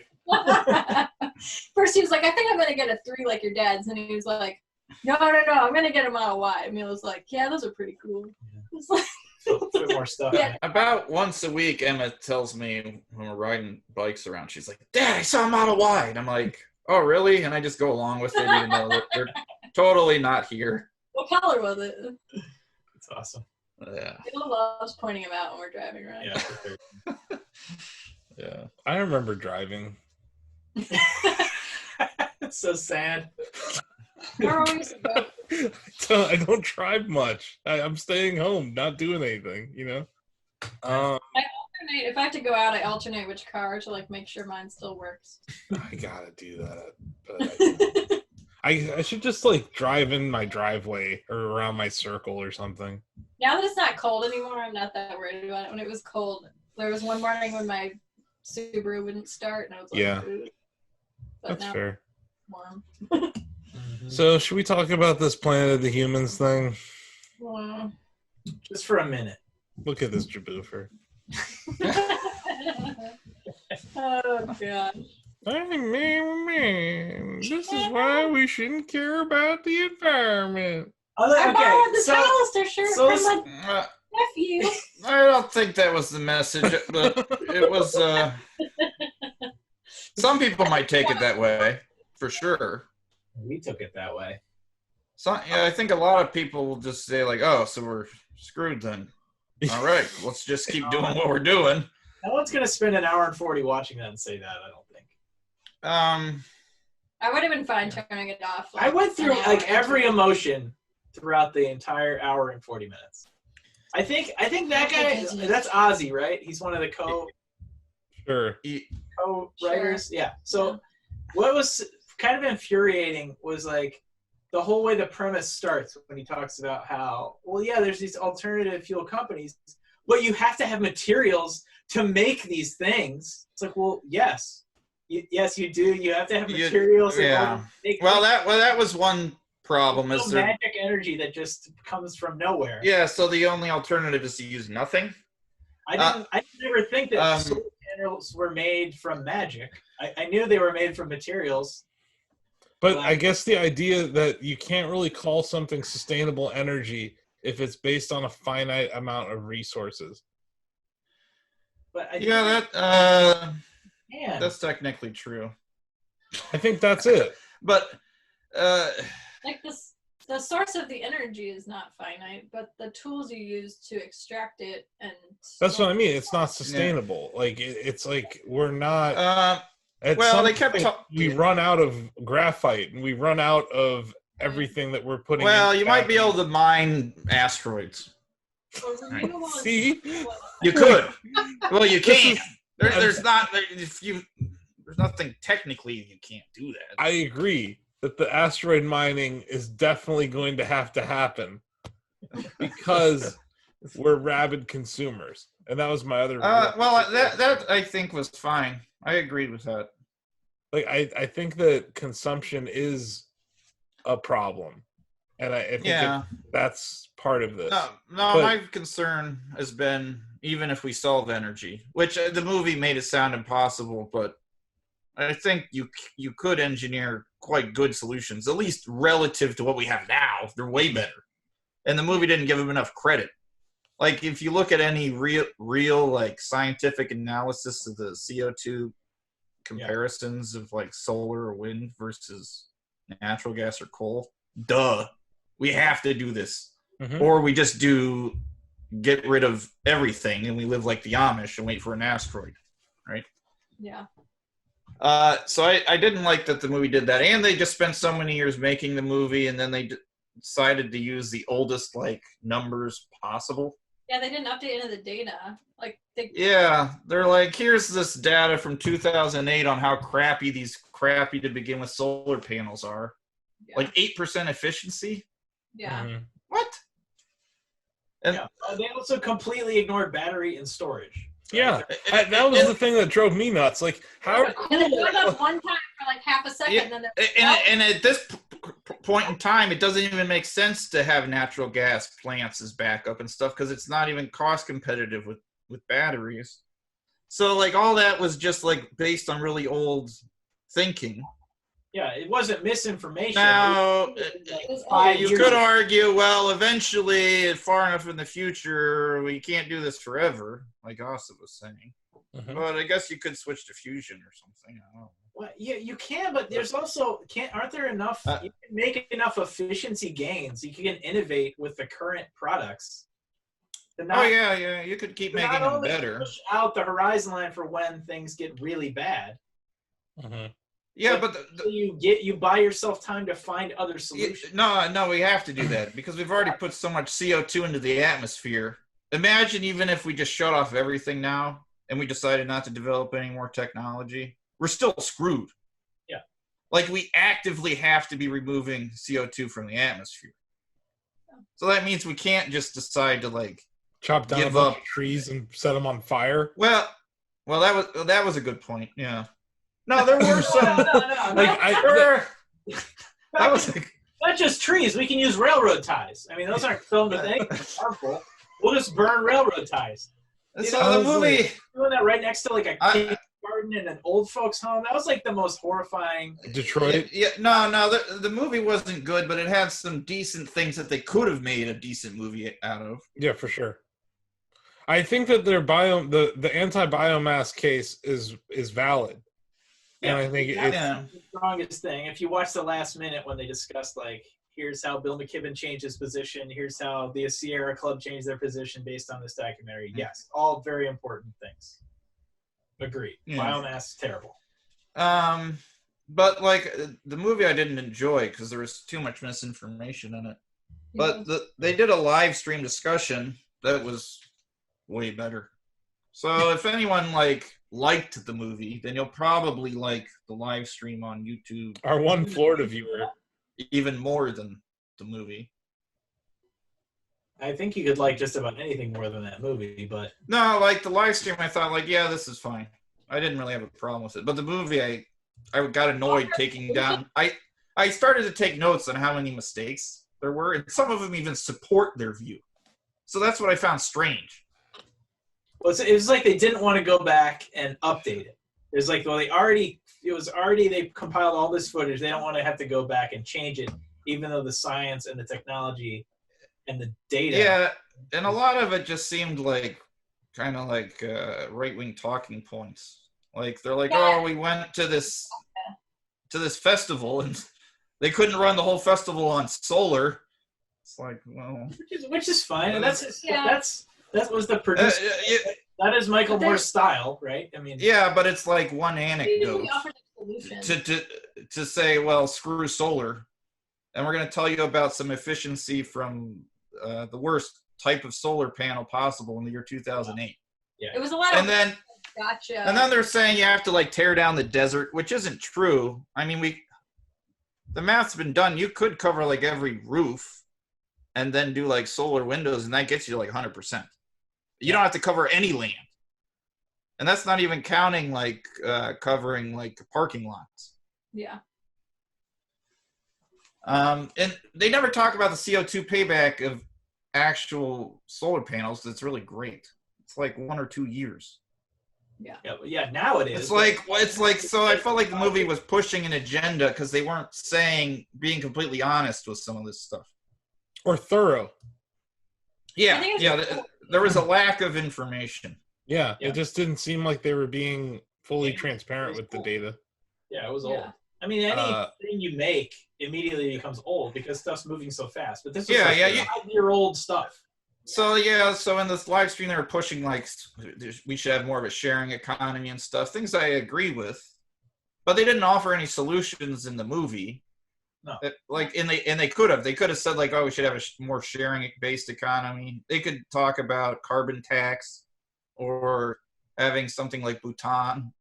D: First he was like, I think I'm going to get a 3 like your dad's. And he was like, no, I'm going to get a Model Y. And Mila was like, yeah, those are pretty cool. It's like,
B: A bit more stuff.
D: Yeah.
C: About once a week, Emma tells me when we're riding bikes around, she's like, Dad, I saw a Model Y. And I'm like, oh, really? And I just go along with it, even though they're totally not here.
D: What color was it?
B: It's awesome.
C: Yeah.
D: Mila loves pointing them out when we're driving around.
B: Yeah. For sure.
C: Yeah.
A: I remember driving.
B: So sad.
D: Where are we supposed
A: I don't drive much. I'm staying home, not doing anything.
D: If I have to go out, I alternate which car to like make sure mine still works.
A: I gotta do that, but I should just like drive in my driveway or around my circle or something.
D: Now that it's not cold anymore, I'm not that worried about it. When it was cold, there was one morning when my Subaru wouldn't start, and I was like,
A: Yeah.
D: "Ooh." But
A: That's
D: now
A: fair.
D: it's warm.
A: So should we talk about this Planet of the Humans thing?
D: Well,
B: Just for a minute.
A: Look at this jaboofer.
D: oh gosh.
A: Hey, man, this is why we shouldn't care about the environment.
D: I borrowed the Hollister shirt from my nephew.
C: I don't think that was the message, but it was. Some people might take it that way, for sure.
B: We took it that way.
C: So, yeah, I think a lot of people will just say like, "Oh, so we're screwed then." All right, let's just keep doing what we're doing.
B: No one's gonna spend an hour and 40 watching that and say that. I don't think.
D: I would have been fine turning it off.
B: I went through like every emotion throughout the entire hour and 40 minutes. I think that guy. That's Ozzy, right? He's one of the co-writers.
D: Sure.
B: Yeah. So, what was kind of infuriating was like the whole way the premise starts when he talks about how, well, yeah, there's these alternative fuel companies, but you have to have materials to make these things. It's like, well, yes, yes, you do. You have to have materials.
C: Yeah. Well, that was one problem.
B: There's
C: Is
B: no
C: there
B: magic energy that just comes from nowhere.
C: Yeah, so the only alternative is to use nothing.
B: I didn't ever think that solar panels were made from magic. I knew they were made from materials.
A: But I guess the idea that you can't really call something sustainable energy if it's based on a finite amount of resources.
B: But
C: that's technically true.
A: I think that's it.
C: But
D: like the source of the energy is not finite, but the tools you use to extract it and
A: that's what I mean. It's not sustainable. Yeah. Like it's like we're not.
C: They kept
A: we run out of graphite and we run out of everything that we're putting.
C: Well, you might be able to mine asteroids.
A: See,
C: you could. Well, you can't. There's nothing technically you can't do that.
A: I agree that the asteroid mining is definitely going to happen because we're rabid consumers, and that was my other.
C: Well, that I think was fine. I agreed with that.
A: Like I think that consumption is a problem, and I think that's part of this.
C: My concern has been even if we solve energy, which the movie made it sound impossible, but I think you could engineer quite good solutions, at least relative to what we have now. They're way better, and the movie didn't give them enough credit. Like if you look at any real like scientific analysis of the CO2 comparisons of like solar or wind versus natural gas or coal, we have to do this, or we just get rid of everything and we live like the Amish and wait for an asteroid, right?
D: Yeah.
C: So I didn't like that the movie did that, and they just spent so many years making the movie, and then they decided to use the oldest like numbers possible.
D: Yeah, they didn't update any of the data.
C: They're like, here's this data from 2008 on how crappy to begin with solar panels are. Yeah. Like 8% efficiency.
D: Yeah.
C: What? And
B: they also completely ignored battery and storage.
A: Yeah, that was the thing that drove me nuts. Like, how?
D: And it goes up one time for like half a second,
C: and at this point in time, it doesn't even make sense to have natural gas plants as backup and stuff because it's not even cost competitive with batteries. So, like, all that was just like based on really old thinking.
B: Yeah, it wasn't misinformation.
C: Now, you could argue, well, eventually, far enough in the future, we can't do this forever, like Asa was saying. But I guess you could switch to fusion or something. I don't know.
B: Well, yeah, you can, but there's also aren't there enough? You can make enough efficiency gains. You can innovate with the current products.
C: You could keep making them better.
B: Push out the horizon line for when things get really bad.
C: Yeah,
B: But
C: but
B: you buy yourself time to find other solutions.
C: no, we have to do that because we've already put so much CO2 into the atmosphere. Imagine even if we just shut off everything now and we decided not to develop any more technology, we're still screwed.
B: Yeah.
C: Like we actively have to be removing CO2 from the atmosphere. So that means we can't just decide to like
A: Chop down
C: give
A: a bunch
C: up
A: of trees and set them on fire.
C: Well, that was a good point. Yeah. No, there were some.
B: No.
A: Like
C: That was like,
B: Not just trees. We can use railroad ties. I mean, those aren't filmed with anything harmful. We'll just burn railroad ties.
C: so the movie.
B: Doing that right next to like a kindergarten in an old folks' home. That was like the most horrifying.
A: Detroit.
C: No. The movie wasn't good, but it had some decent things that they could have made a decent movie out of.
A: Yeah, for sure. I think that their the anti-biomass case is valid.
B: Yeah,
A: And I think
B: that's
A: it's
B: the strongest thing. If you watch the last minute when they discussed like, here's how Bill McKibben changed his position, here's how the Sierra Club changed their position based on this documentary. Yes, all very important things. Agreed.
C: Yeah.
B: Biomass, terrible.
C: But like the movie, I didn't enjoy because there was too much misinformation in it. But they did a live stream discussion that was way better. So if anyone liked the movie, then you'll probably like the live stream on YouTube
A: our one Florida viewer.
C: even more than the movie.
B: I think you could like just about anything more than that movie, but
C: No, like the live stream, I thought like, yeah, this is fine. I didn't really have a problem with it. But the movie, I got annoyed taking down. I started to take notes on how many mistakes there were, and some of them even support their view. So that's what I found strange.
B: well, it was like they didn't want to go back and update it. It's like, well, they compiled all this footage. They don't want to have to go back and change it, even though the science and the technology and the data.
C: Yeah, and a lot of it just seemed like kind of like right-wing talking points. Like they're like, oh, we went to this festival and they couldn't run the whole festival on solar. It's like, well,
B: which is fine, and that was the producer. That is Michael Moore's style, right? I mean,
C: yeah, but it's like one anecdote
D: We offered a solution.
C: to say, well, screw solar, and we're going to tell you about some efficiency from the worst type of solar panel possible in the year 2008.
B: Yeah.
D: It was a lot of.
C: And then,
D: Gotcha.
C: and then they're saying you have to like tear down the desert, which isn't true. I mean, the math's been done. You could cover like every roof and then do like solar windows, and that gets you like 100%. You don't have to cover any land. And that's not even counting like covering like parking lots.
D: Yeah.
C: And they never talk about the CO2 payback of actual solar panels. That's really great. It's like 1 or 2 years.
B: Yeah. Now it is.
C: It's like so. I felt like the movie was pushing an agenda because they weren't being completely honest with some of this stuff.
A: Or thorough.
C: Yeah. There was a lack of information.
A: Yeah, it just didn't seem like they were being fully transparent with the data.
B: Yeah, it was old. I mean, anything you make immediately becomes old because stuff's moving so fast. But this is 5-year-old stuff.
C: So in this live stream, they were pushing like we should have more of a sharing economy and stuff. Things I agree with, but they didn't offer any solutions in the movie.
B: No.
C: They could have said like, oh, we should have a more sharing based economy. They could talk about carbon tax or having something like Bhutan,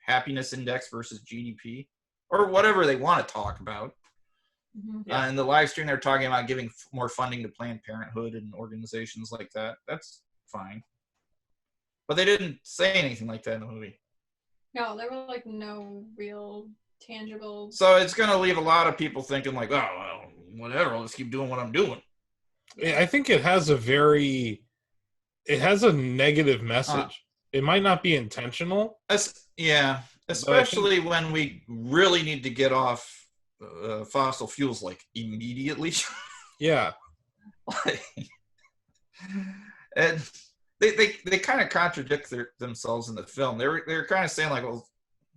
C: happiness index versus GDP or whatever they want to talk about.
D: Mm-hmm.
C: In the live stream, they're talking about giving more funding to Planned Parenthood and organizations like that. That's fine. But they didn't say anything like that in the movie.
D: No, there were like no real tangible.
C: So it's going to leave a lot of people thinking like, oh, well, whatever, I'll just keep doing what I'm doing.
A: I think it has a negative message. It might not be intentional.
C: Especially when we really need to get off fossil fuels like immediately.
A: Yeah.
C: And they kind of contradict themselves in the film. They were kind of saying like, well,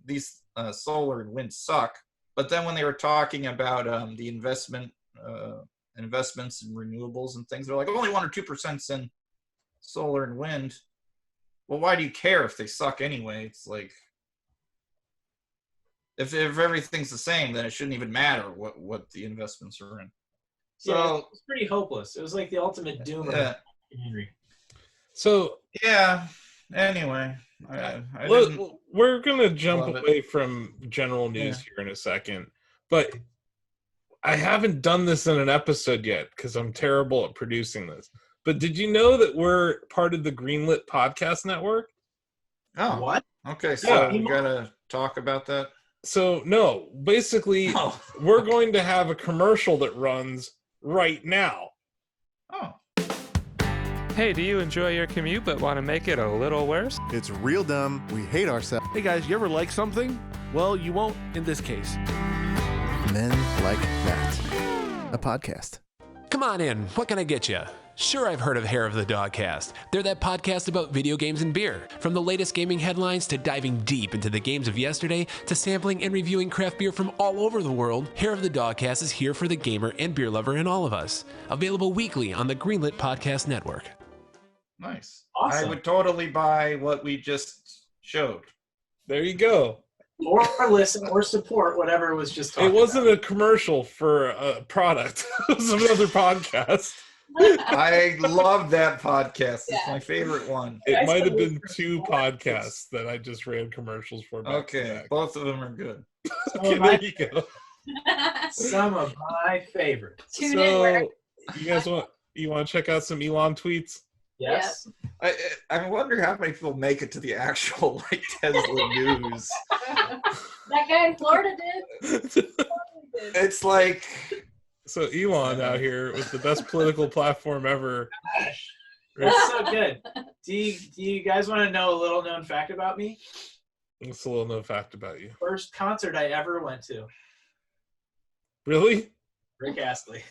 C: these solar and wind suck, but then when they were talking about the investments in renewables and things, they're like only 1 or 2% in solar and wind. Well, why do you care if they suck anyway? It's like If everything's the same, then it shouldn't even matter what the investments are in. So
B: yeah, it was pretty hopeless. It was like the ultimate doomer.
C: Yeah.
B: Henry.
A: So
C: yeah. Anyway, I
A: look,
C: didn't
A: we're gonna jump
C: love it.
A: away from general news
C: Yeah.
A: here in a second, but I haven't done this in an episode yet because I'm terrible at producing this. But did you know that we're part of the Greenlit Podcast Network?
C: Oh,
B: What?
C: okay. So
A: Yeah.
C: you gotta talk about that.
A: So no, basically,
C: Oh,
A: we're going to have a commercial that runs right now.
C: oh.
E: Hey, do you enjoy your commute but want to make it a little worse?
F: It's real dumb. We hate ourselves.
G: Hey guys, you ever like something? Well, you won't in this case.
F: Men Like That. A podcast.
H: Come on in. What can I get you? Sure, I've heard of Hair of the Dogcast. They're that podcast about video games and beer. From the latest gaming headlines to diving deep into the games of yesterday to sampling and reviewing craft beer from all over the world, Hair of the Dogcast is here for the gamer and beer lover in all of us. Available weekly on the Greenlit Podcast Network.
C: Nice.
B: Awesome.
C: I would totally buy what we just showed.
A: There you go.
B: Or listen or support whatever was just talked
A: It wasn't a commercial for a product. It was another podcast.
C: I love that podcast. It's
D: Yeah.
C: my favorite one.
A: It
B: I
A: might have
B: said
A: been
B: it was
A: 2
B: for
A: podcasts that I just ran commercials for. Back to
C: Okay,
A: back.
C: both of them are good.
A: Okay, there you go.
B: Some of my favorites.
D: Tune in where
A: So, you guys want to check out some Elon tweets?
B: Yes.
C: I wonder how many people make it to the actual like Tesla news.
D: that guy in Florida did.
C: It's like
A: So Elon out here with the best political platform ever.
B: That's so good. Do you guys want to know a little known fact about me?
A: What's a little known fact about you?
B: First concert I ever went to,
A: Really?
B: Rick Astley.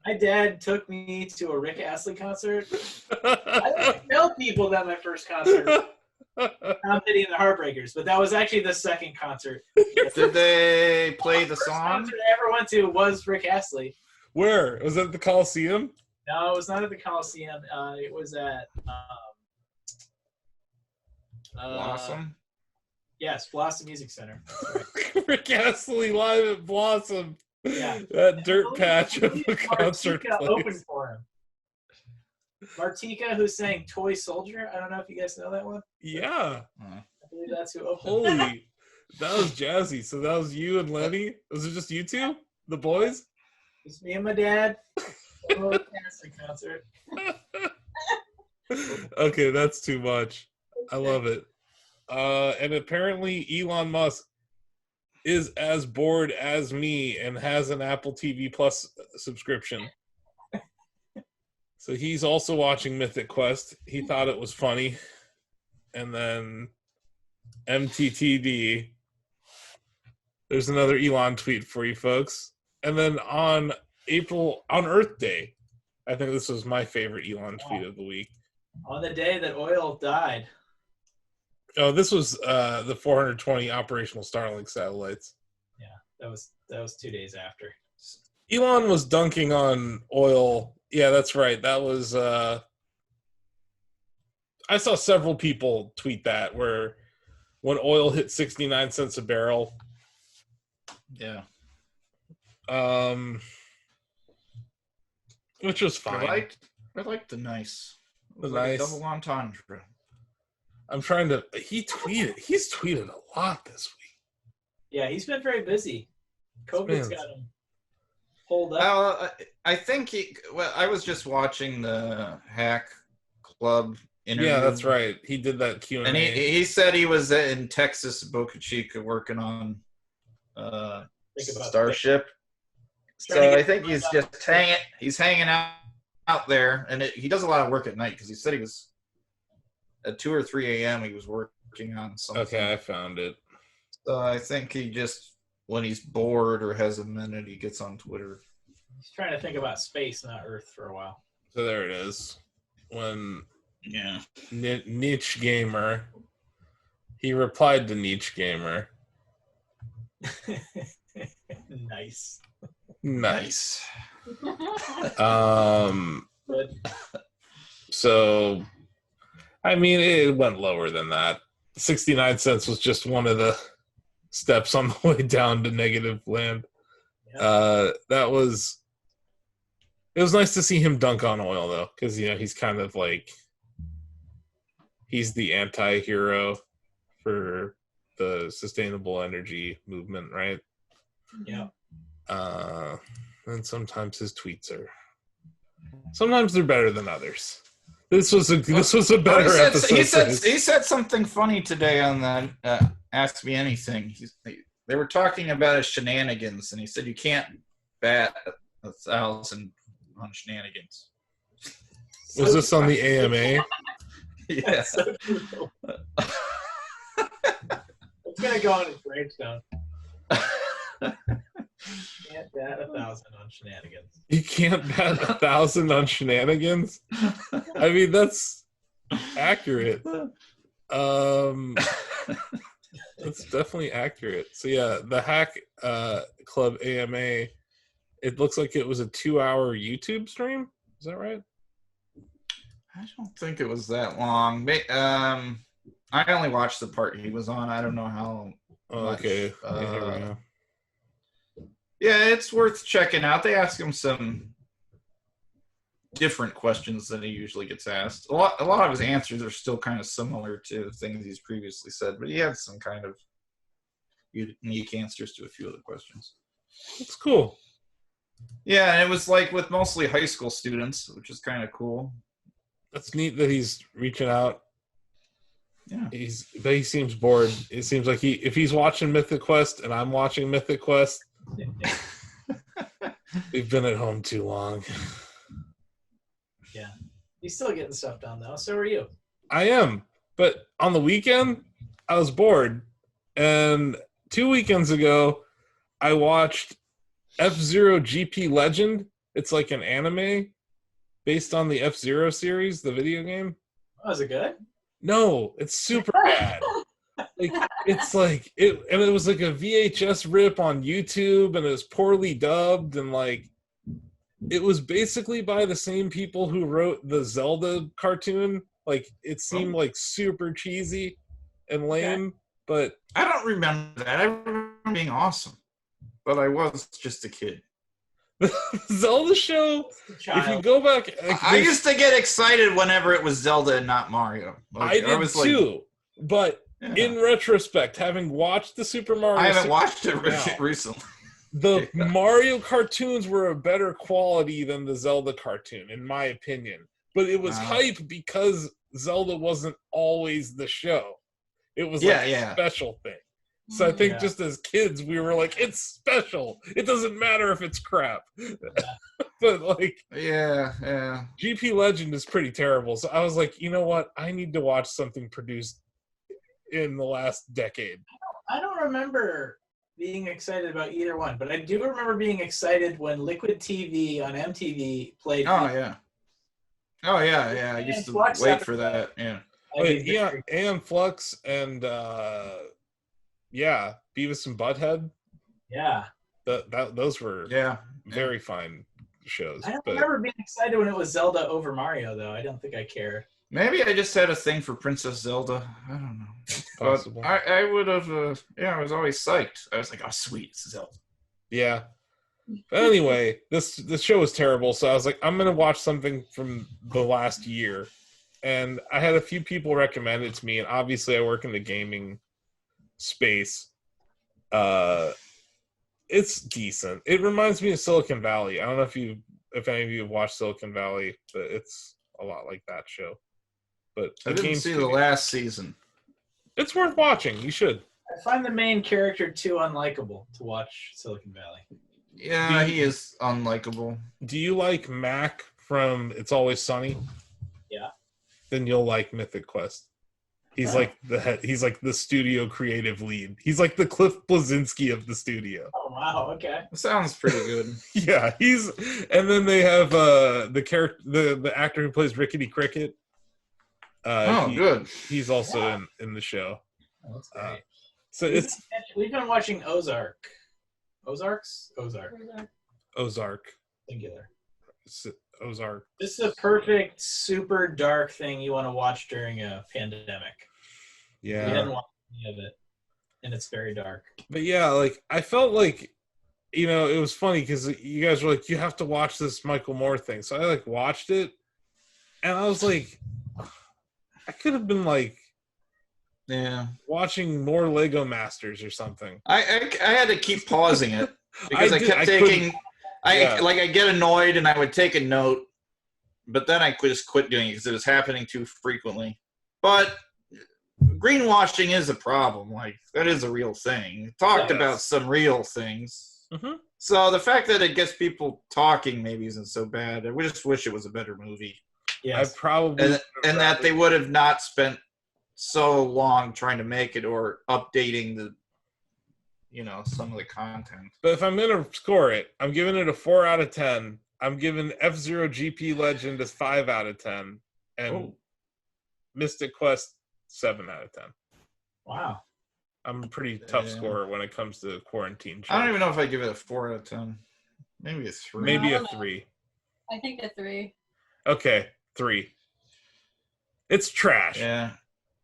B: My dad took me to a Rick Astley concert. I don't tell people that my first concert was Tom Petty and the Heartbreakers, but that was actually the second concert.
C: did they play the
B: First
C: song?
B: concert I ever went to was Rick Astley.
A: Where? Was that the Coliseum?
B: No, it was not at the Coliseum. It was at
C: Blossom?
B: Yes, Blossom Music Center.
A: Rick Astley live at Blossom.
B: Yeah.
A: That dirt patch of a concert
B: Martika
A: place.
B: opened for him. Martika, who sang Toy Soldier. I don't know if you guys know that one.
A: Yeah.
B: I believe that's who opened.
A: Holy. That was jazzy. So that was you and Lenny? Was it just you two? The boys?
B: It's me and my dad. Rick Astley concert.
A: Okay, that's too much. I love it. And apparently Elon Musk is as bored as me and has an Apple TV Plus subscription. So he's also watching Mythic Quest. He thought it was funny. And then MTTD. There's another Elon tweet for you folks. And then on Earth Day, I think this was my favorite Elon tweet of the week.
B: On the day that oil died.
A: Oh, this was the 420 operational Starlink satellites.
B: Yeah, that was 2 days after.
A: Elon was dunking on oil. Yeah, that's right. That was I saw several people tweet that where when oil hit 69 cents a barrel.
C: Yeah.
A: Which was fine.
C: I liked the nice. It was
A: The
C: like a
A: nice.
C: double entendre.
A: I'm trying to he's tweeted a lot this week.
B: Yeah, he's been very busy. COVID's
A: man's-
B: got him pulled up.
C: Well, I think I was just watching the Hack Club interview.
A: Yeah, that's right. He did that Q&A.
C: And he said he was in Texas, Boca Chica, working on
B: Think about
C: Starship.
B: Trying to
C: So
B: get
C: I think he's just hanging out there, and he does a lot of work at night because he said he was at 2 or 3 a.m. he was working on something.
A: Okay, I found it.
C: So I think he just, when he's bored or has a minute, he gets on Twitter.
B: He's trying to think about space, not Earth, for a while.
A: So there it is. When
C: Yeah.
A: Niche Gamer, he replied to Niche Gamer.
B: Nice.
A: Nice.
B: Good.
A: So, I mean, it went lower than that. 69 cents was just one of the steps on the way down to negative land. It was nice to see him dunk on oil though, because he's kind of like he's the anti-hero for the sustainable energy movement, right?
B: Yeah.
A: And sometimes his tweets sometimes they're better than others. This was a better episode.
C: He said something funny today on that Ask Me Anything. They were talking about his shenanigans, and he said you can't bat 1,000 on shenanigans.
A: Was this on the AMA?
C: Yeah.
B: It's gonna go on his gravestone. Can't bat 1,000 on shenanigans.
A: You can't bat 1,000 on shenanigans? I mean, that's accurate. That's definitely accurate. So yeah, the Hack Club AMA, it looks like it was a 2-hour YouTube stream. Is that right?
C: I don't think it was that long. I only watched the part he was on. I don't know how much.
A: Okay.
C: Yeah, it's worth checking out. They ask him some different questions than he usually gets asked. A lot of his answers are still kind of similar to things he's previously said, but he had some kind of unique answers to a few of the questions.
A: That's cool.
C: Yeah, and it was like with mostly high school students, which is kind of cool.
A: That's neat that he's reaching out.
C: Yeah.
A: But he seems bored. It seems like if he's watching Mythic Quest and I'm watching Mythic Quest, we've been at home too long.
B: Yeah. He's still getting stuff done though. So are you.
A: I am. But on the weekend, I was bored. And 2 weekends ago, I watched F-Zero GP Legend. It's like an anime based on the F-Zero series, the video game.
B: Oh, is it good?
A: No, it's super bad. Like it was like a VHS rip on YouTube, and it was poorly dubbed, and like it was basically by the same people who wrote the Zelda cartoon. Like it seemed like super cheesy and lame, but
C: I don't remember that. I remember being awesome, but I was just a kid.
A: The Zelda show, if you go back,
C: I used to get excited whenever it was Zelda and not Mario.
A: I did too, but in retrospect, having watched the Super Mario,
C: I haven't watched it recently.
A: The Mario cartoons were a better quality than the Zelda cartoon, in my opinion. But it was hype because Zelda wasn't always the show. It was a special thing. So I think just as kids, we were like, it's special. It doesn't matter if it's crap. But like, GP Legend is pretty terrible. So I was like, you know what? I need to watch something produced in the last decade.
B: I don't remember being excited about either one, but I do remember being excited when Liquid TV on MTV played.
C: I used to wait for that. Yeah.
A: Aeon Flux and Beavis and Butthead.
B: Yeah.
A: Those were very fine shows.
B: I don't remember being excited when it was Zelda over Mario, though. I don't think I cared.
C: Maybe I just had a thing for Princess Zelda. I don't know.
A: Possible.
C: But I would have, I was always psyched. I was like, oh, sweet, it's Zelda.
A: Yeah. But anyway, this show was terrible, so I was like, I'm going to watch something from the last year. And I had a few people recommend it to me, and obviously I work in the gaming space. It's decent. It reminds me of Silicon Valley. I don't know if any of you have watched Silicon Valley, but it's a lot like that show. But
C: I didn't see the last season.
A: It's worth watching. You should.
B: I find the main character too unlikable to watch Silicon Valley.
C: Yeah, he is unlikable.
A: Do you like Mac from It's Always Sunny?
B: Yeah.
A: Then you'll like Mythic Quest. He's like the studio creative lead. He's like the Cliff Bleszinski of the studio.
B: Oh wow, okay.
C: Sounds pretty good.
A: Yeah, and then they have the actor who plays Rickety Cricket.
C: Good.
A: He's also in the show.
B: Oh, that's great.
A: So
B: we've been watching Ozark. Ozark. Singular.
A: Ozark.
B: This is a perfect, super dark thing you want to watch during a pandemic.
A: Yeah.
B: We didn't watch any of it. and it's very dark.
A: But yeah, like I felt like, it was funny because you guys were like, you have to watch this Michael Moore thing. So I like watched it, and I was like, I could have been like, watching more Lego Masters or something.
C: I had to keep pausing it because I get annoyed and I would take a note, but then I just quit doing it because it was happening too frequently. But greenwashing is a problem. Like, that is a real thing. Talked about some real things.
A: Mm-hmm.
C: So the fact that it gets people talking maybe isn't so bad. I just wish it was a better movie.
B: Yes.
A: I probably
C: and that they would have not spent so long trying to make it or updating the, some of the content.
A: But if I'm gonna score it, I'm giving it a 4 out of 10. I'm giving F-Zero GP Legend a 5 out of 10, and Mystic Quest 7 out of 10.
B: Wow.
A: I'm a pretty tough scorer when it comes to quarantine shows.
C: I don't even know if I give it a 4 out of 10. Maybe a 3.
A: Maybe a 3.
D: I think a 3.
A: Okay, 3. It's trash.
C: Yeah.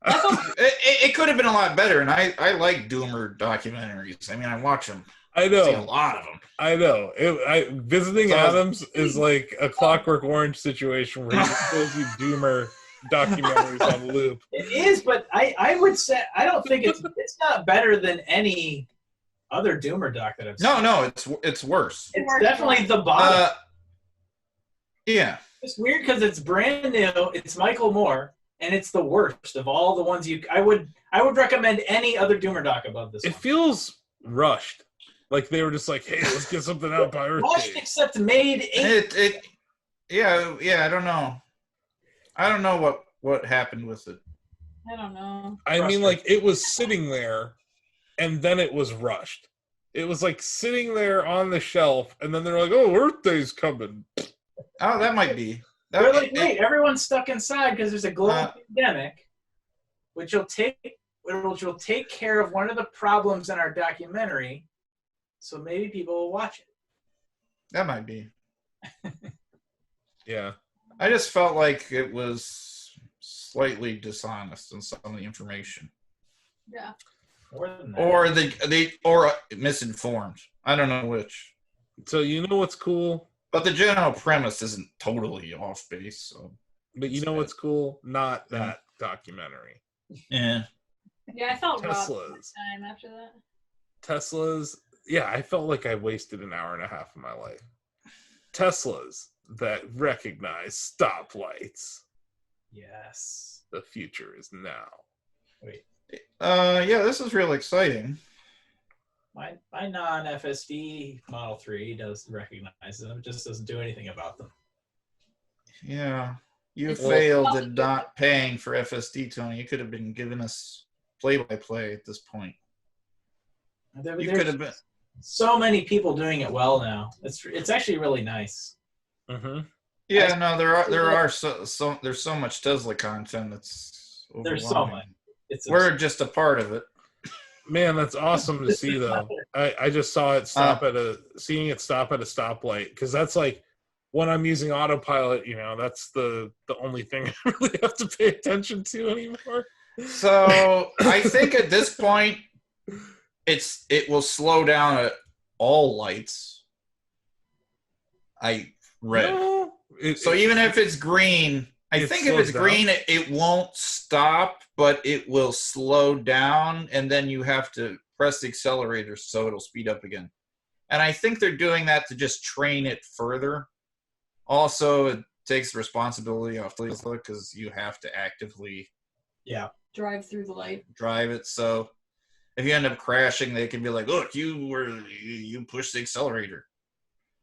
C: It could have been a lot better, and I like Doomer documentaries. I mean, I watch them.
A: I know.
C: I've seen a lot of them.
A: I know. Visiting Adams is like a Clockwork Orange situation where he shows you Doomer documentaries on loop.
B: It is, but I would say I don't think it's not better than any other Doomer doc that I've seen.
C: No, it's worse.
B: It's definitely the bottom.
C: Yeah.
B: It's weird because it's brand new. It's Michael Moore, and it's the worst of all the ones I would recommend any other Doomer doc above this.
A: It feels rushed. Like they were just like, hey, let's get something out by Earth
B: Rushed
A: Day.
B: except made.
C: Yeah. I don't know. I don't know what happened with it.
D: I don't know.
A: I mean, like, it was sitting there, and then it was rushed. It was like sitting there on the shelf, and then they're like, "Oh, Earth Day's coming."
C: Oh, that might be.
B: They're like, "Wait, everyone's stuck inside because there's a global pandemic, which will take care of one of the problems in our documentary. So maybe people will watch it."
C: That might be.
A: Yeah.
C: I just felt like it was slightly dishonest in some of the information.
D: Yeah.
C: Or or misinformed. I don't know which.
A: So you know what's cool?
C: But the general premise isn't totally off base. So.
A: But you know what's cool? Not that documentary.
C: Yeah.
D: Yeah, I felt robbed
A: Teslas.
D: time after that.
A: Teslas. Yeah, I felt like I wasted an hour and a half of my life. Teslas that recognize stoplights.
B: Yes.
A: The future is now.
B: Wait.
C: Yeah, this is real exciting.
B: My non-FSD Model 3 does recognize them. It just doesn't do anything about them.
C: Yeah. You failed at not paying for FSD, Tony. You could have been giving us play-by-play at this point. You could have been.
B: So many people doing it well now. It's actually really nice.
A: Mm-hmm.
C: Yeah, no, there's so much Tesla content that's
B: there's so much.
C: We're just a part of it.
A: Man, that's awesome to see though. I just saw it seeing it stop at a stoplight, because that's like when I'm using autopilot, that's the only thing I really have to pay attention to anymore.
C: So I think at this point it will slow down at all lights. I read.
A: No,
C: so even if it's green, I think if it's green, it won't stop, but it will slow down, and then you have to press the accelerator so it'll speed up again. And I think they're doing that to just train it further. Also, it takes the responsibility off Tesla because you have to actively
D: drive through the light.
C: Drive it. So if you end up crashing, they can be like, "Look, you pushed the accelerator."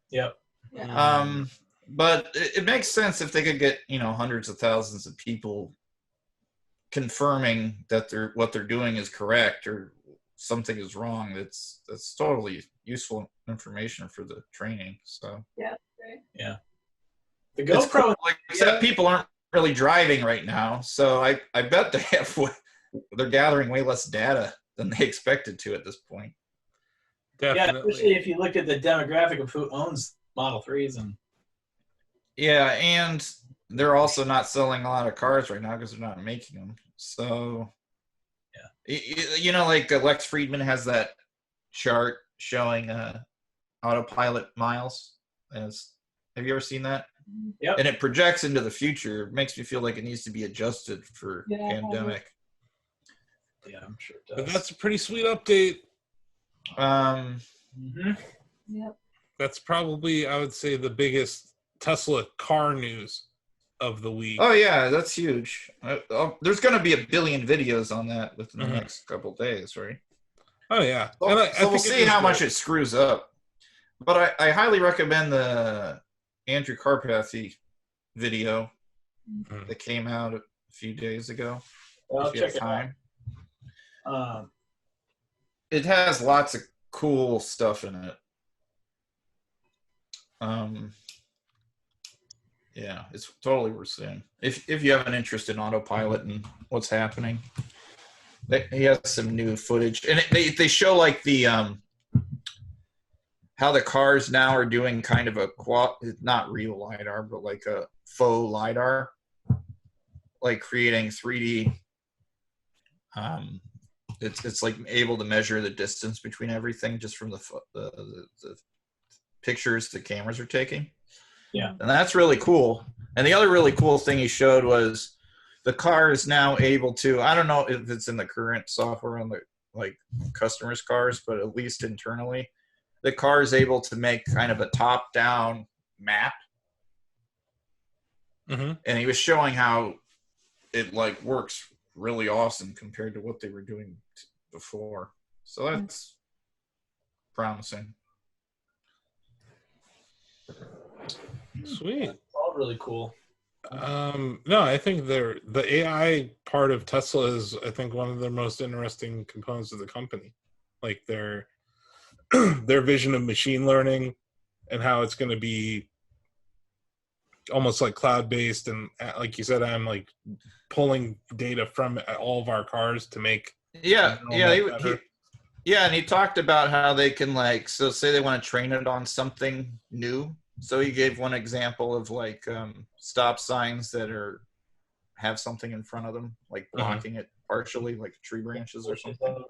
B: Yep.
D: Yeah.
C: But it makes sense if they could get, hundreds of thousands of people confirming that what they're doing is correct or something is wrong. That's totally useful information for the training. So
D: Yeah. Right.
B: Yeah. The GoPro,
C: except people aren't really driving right now, so I bet they're gathering way less data than they expected to at this point.
A: Definitely.
B: Yeah, especially if you look at the demographic of who owns Model 3s and.
C: Yeah, and they're also not selling a lot of cars right now because they're not making them. So, You know, like Lex Friedman has that chart showing autopilot miles. Have you ever seen that?
B: Yep.
C: And it projects into the future. It makes me feel like it needs to be adjusted for pandemic.
B: Yeah, I'm sure it
A: But
B: does.
A: that's a pretty sweet update.
D: Yep.
A: That's probably, I would say, the biggest Tesla car news of the week.
C: Oh yeah, that's huge. There's going to be a billion videos on that within the next couple days, right?
A: Oh yeah.
C: So,
A: And I
C: we'll
A: think
C: see how much it screws up. But I highly recommend the Andrew Carpathy video that came out a few days ago.
B: I'll check it out.
C: It has lots of cool stuff in it. Yeah, it's totally worth seeing. If you have an interest in autopilot and what's happening, he has some new footage, and they show like the how the cars now are doing kind of a not real lidar, but like a faux lidar, like creating 3D. It's like able to measure the distance between everything just from the pictures the cameras are taking.
B: Yeah.
C: And that's really cool. And the other really cool thing he showed was the car is now able to, I don't know if it's in the current software on the like customers' cars, but at least internally, the car is able to make kind of a top-down map. And he was showing how it like works really awesome compared to what they were doing before. So that's promising.
A: Sweet.
B: All really cool.
A: No, I think the AI part of Tesla is, I think, one of the most interesting components of the company. Like their vision of machine learning and how it's going to be almost like cloud-based, and like you said, I'm like pulling data from all of our cars to make
C: and he talked about how they can like, so say they want to train it on something new. So he gave one example of like stop signs that have something in front of them, like blocking it partially, like tree branches or something.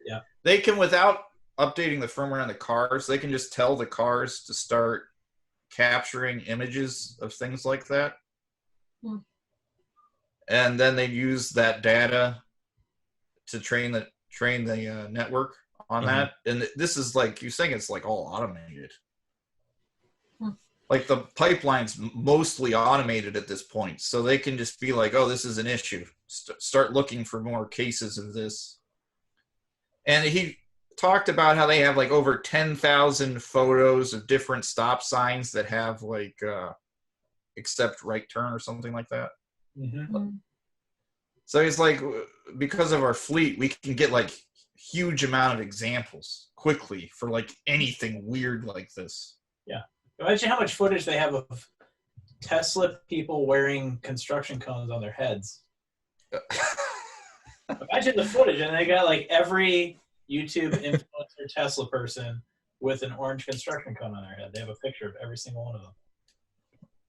B: Yeah.
C: They can, without updating the firmware on the cars, they can just tell the cars to start capturing images of things like that. And then they use that data to train the network on that. And this is like, you're saying it's like all automated. Like the pipeline's mostly automated at this point, so they can just be like, oh, this is an issue. Start looking for more cases of this. And he talked about how they have like over 10,000 photos of different stop signs that have like accept right turn or something like that. So he's like, because of our fleet, we can get like huge amount of examples quickly for like anything weird like this.
B: Yeah. Imagine how much footage they have of Tesla people wearing construction cones on their heads. Imagine the footage, and they got like every YouTube influencer Tesla person with an orange construction cone on their head. They have a picture of every single one of them.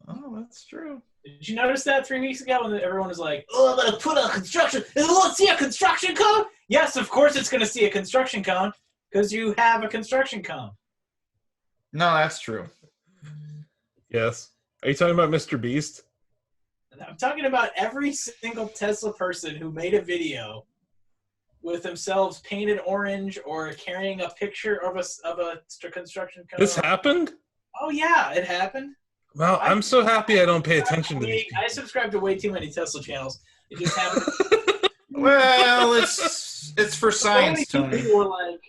C: Oh, that's true.
B: Did you notice that 3 weeks ago when everyone was like, oh, I'm going to put a construction, it won't see a construction cone? Yes, of course it's going to see a construction cone because you have a construction cone.
C: No, that's true.
A: Yes. Are you talking about Mr. Beast?
B: I'm talking about every single Tesla person who made a video with themselves painted orange or carrying a picture of a construction cone.
A: This happened?
B: Oh, yeah, it happened.
A: Wow, I'm so happy I don't pay attention to these.
B: I subscribe to way too many Tesla channels. It just happened.
C: Well, it's for science, Tony.
B: People were like,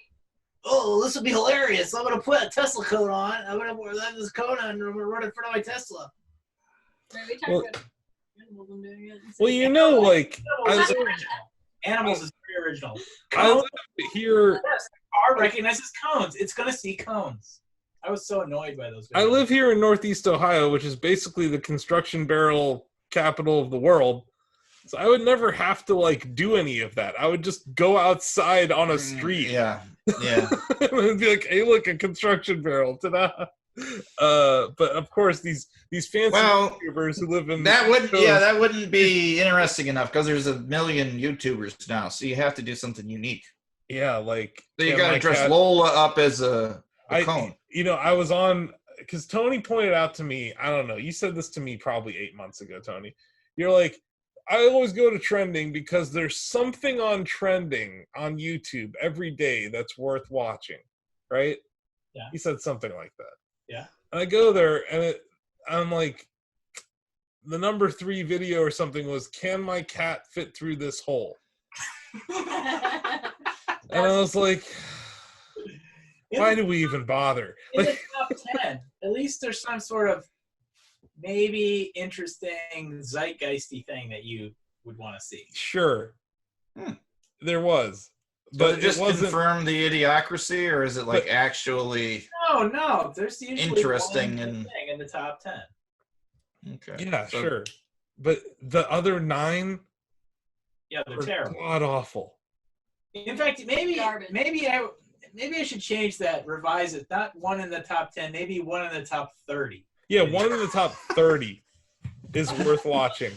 B: oh, this would be hilarious. I'm going to put a Tesla cone on. I'm going to wear this cone on and I'm going to run in front of my Tesla.
D: We talked about animals and doing it.
A: Well, you know, like...
B: Animals is very original.
A: I live here...
B: Car recognizes cones. It's going to see cones. I was so annoyed by those videos.
A: I live here in Northeast Ohio, which is basically the construction barrel capital of the world. So I would never have to, like, do any of that. I would just go outside on a street.
C: Yeah.
A: And be like, hey, look, a construction barrel. Ta-da. But of course, these fancy
C: Well,
A: YouTubers who live in
C: that wouldn't be interesting enough because there's a million YouTubers now, so you have to do something unique.
A: Yeah, like
C: So you
A: Can
C: got to
A: My
C: dress
A: Cat-
C: Lola up as a cone.
A: I was on because Tony pointed out to me. I don't know. You said this to me probably 8 months ago, Tony. You're like, I always go to trending because there's something on trending on YouTube every day that's worth watching, right?
B: Yeah.
A: He said something like that.
B: Yeah.
A: And I go there and I'm like, the number 3 video or something was, can my cat fit through this hole? And I was like, why do we even bother?
B: In the top 10, at least there's some sort of maybe interesting zeitgeisty thing that you would want to see.
A: Sure. There was.
C: But
A: But
C: it just
A: it wasn't
C: confirm the idiocracy, or is it like actually
B: No, there's usually
C: interesting
B: one
C: and
B: thing in the top 10.
C: okay?
A: Yeah,
C: So-
A: sure. But the other 9
B: Yeah, they're
A: were
B: terrible.
A: god awful.
B: In fact, maybe
D: Garbage.
B: I should change that, revise it. Not one in the top 10, maybe one in the top 30.
A: Yeah, one in the top 30 is worth watching.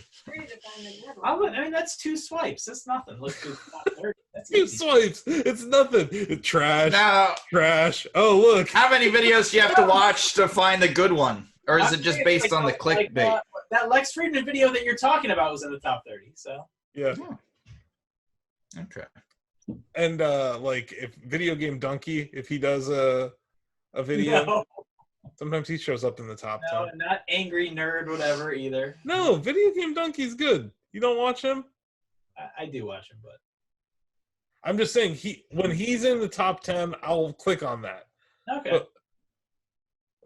B: I mean, that's 2 swipes. That's nothing. Look to the top 30. That's
A: 2
B: easy.
A: swipes. It's nothing. Trash.
C: Now,
A: Trash. Oh, look.
C: how many videos do you have to watch to find the good one, or is it just based on the clickbait?
B: That Lex Friedman video that you're talking about was in the top 30. So
A: Yeah.
C: Okay.
A: And like if Video Game Donkey, if he does a video,
B: no,
A: sometimes he shows up in the top 10.
B: not Angry Nerd, whatever either.
A: No, Video Game Donkey's good. You don't watch him?
B: I do watch him, but
A: I'm just saying when he's in the top 10, I'll click on that.
B: okay.
A: But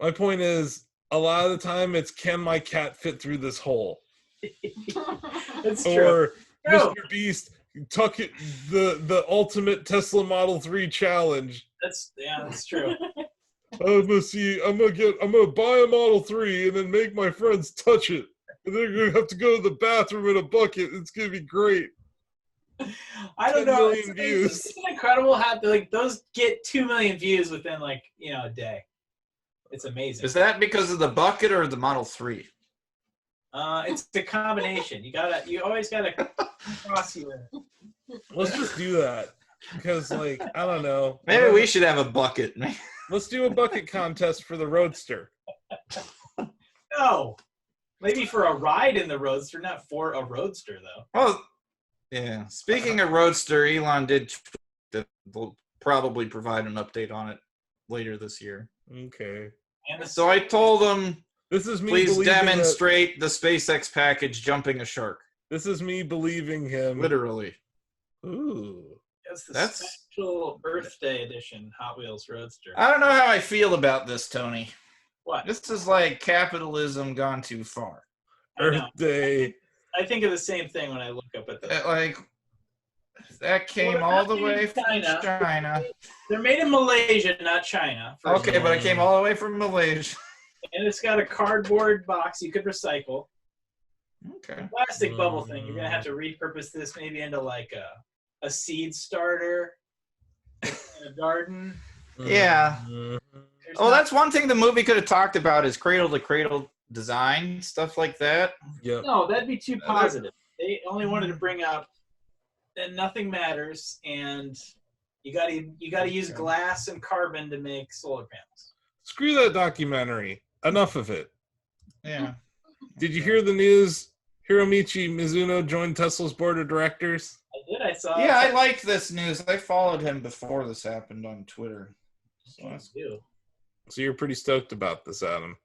A: my point is, a lot of the time it's, can my cat fit through this hole?
B: It's true.
A: Or
B: True.
A: Mr. Beast, tuck it, the ultimate Tesla Model 3 challenge.
B: That's true.
A: I'm gonna buy a Model 3 and then make my friends touch it. And they're gonna have to go to the bathroom in a bucket. It's gonna be great.
B: I don't
A: 10
B: know.
A: million views.
B: It's incredible how those get 2 million views within a day. It's amazing.
C: Is that because of the bucket or the Model 3?
B: It's the combination. You always gotta cross your.
A: Let's just do that. Because I don't know.
C: Maybe we should have a bucket.
A: Let's do a bucket contest for the Roadster.
B: No, maybe for a ride in the Roadster, not for a Roadster though.
C: Well, yeah. Speaking of Roadster, Elon did tweet that they'll probably provide an update on it later this year.
A: Okay.
B: And
C: So I told him,
A: This is me
C: please
A: believing
C: demonstrate the SpaceX package jumping a shark.
A: This is me believing him.
C: Literally.
A: Ooh.
B: it's the
C: That's-
B: special Earth Day edition Hot Wheels Roadster.
C: I don't know how I feel about this, Tony.
B: What?
C: This is like capitalism gone too far.
B: I know.
A: Earth Day.
B: I think of the same thing when I look up at the.
C: Like, that came
B: Well,
C: all the
B: they're
C: way
B: made in
C: from
B: China.
C: China.
B: They're made in Malaysia, not China. first
C: Okay,
B: of
C: but
B: all.
C: it came all the way from Malaysia.
B: And it's got a cardboard box you could recycle.
C: Okay.
B: Plastic bubble thing. You're gonna have to repurpose this maybe into a seed starter in a garden.
C: Yeah.
A: Mhm.
B: There's
C: Oh,
B: not-
C: that's one thing the movie could have talked about is cradle to cradle design, stuff like that.
A: Yep.
B: no, that'd be too positive. They only wanted to bring up that nothing matters, and you gotta use glass and carbon to make solar panels.
A: Screw that documentary. Enough of it.
C: Yeah.
A: Did you hear the news? Hiromichi Mizuno joined Tesla's board of directors.
B: I did. I saw.
C: Yeah, I liked this news. I followed him before this happened on Twitter. So that's,
B: do.
A: So you're pretty stoked about this, Adam.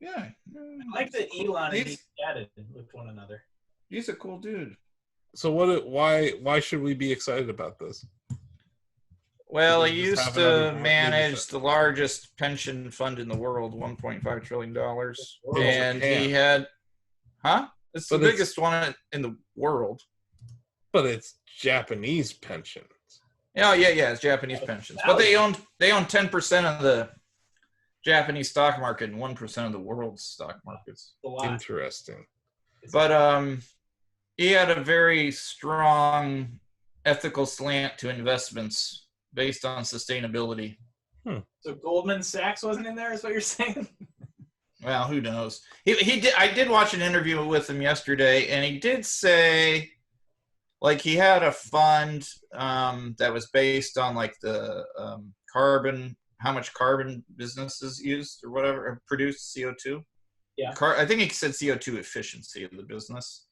C: yeah.
B: I like that Elon and he
C: He's-
B: chatted with one another.
C: He's a cool dude.
A: So why should we be excited about this?
C: Well,
A: Does
C: he
A: he just
C: used
A: have another
C: to
A: board
C: manage
A: leadership?
C: the largest pension fund in the world, $1.5 trillion.
A: Oh,
C: And
A: yeah.
C: he had, It's the
A: But it's-
C: biggest one in the world.
A: But it's Japanese pensions.
C: Oh, yeah, it's Japanese pensions. But they own 10% of the Japanese stock market and 1% of the world's stock markets.
B: A lot.
A: Interesting.
C: But he had a very strong ethical slant to investments based on sustainability.
B: So Goldman Sachs wasn't in there, is what you're saying?
C: Well, who knows? He did. I did watch an interview with him yesterday, and he did say, like, he had a fund that was based on like the carbon, how much carbon businesses used or whatever, or produced CO2.
B: Yeah.
C: I think he said CO2 efficiency of the business,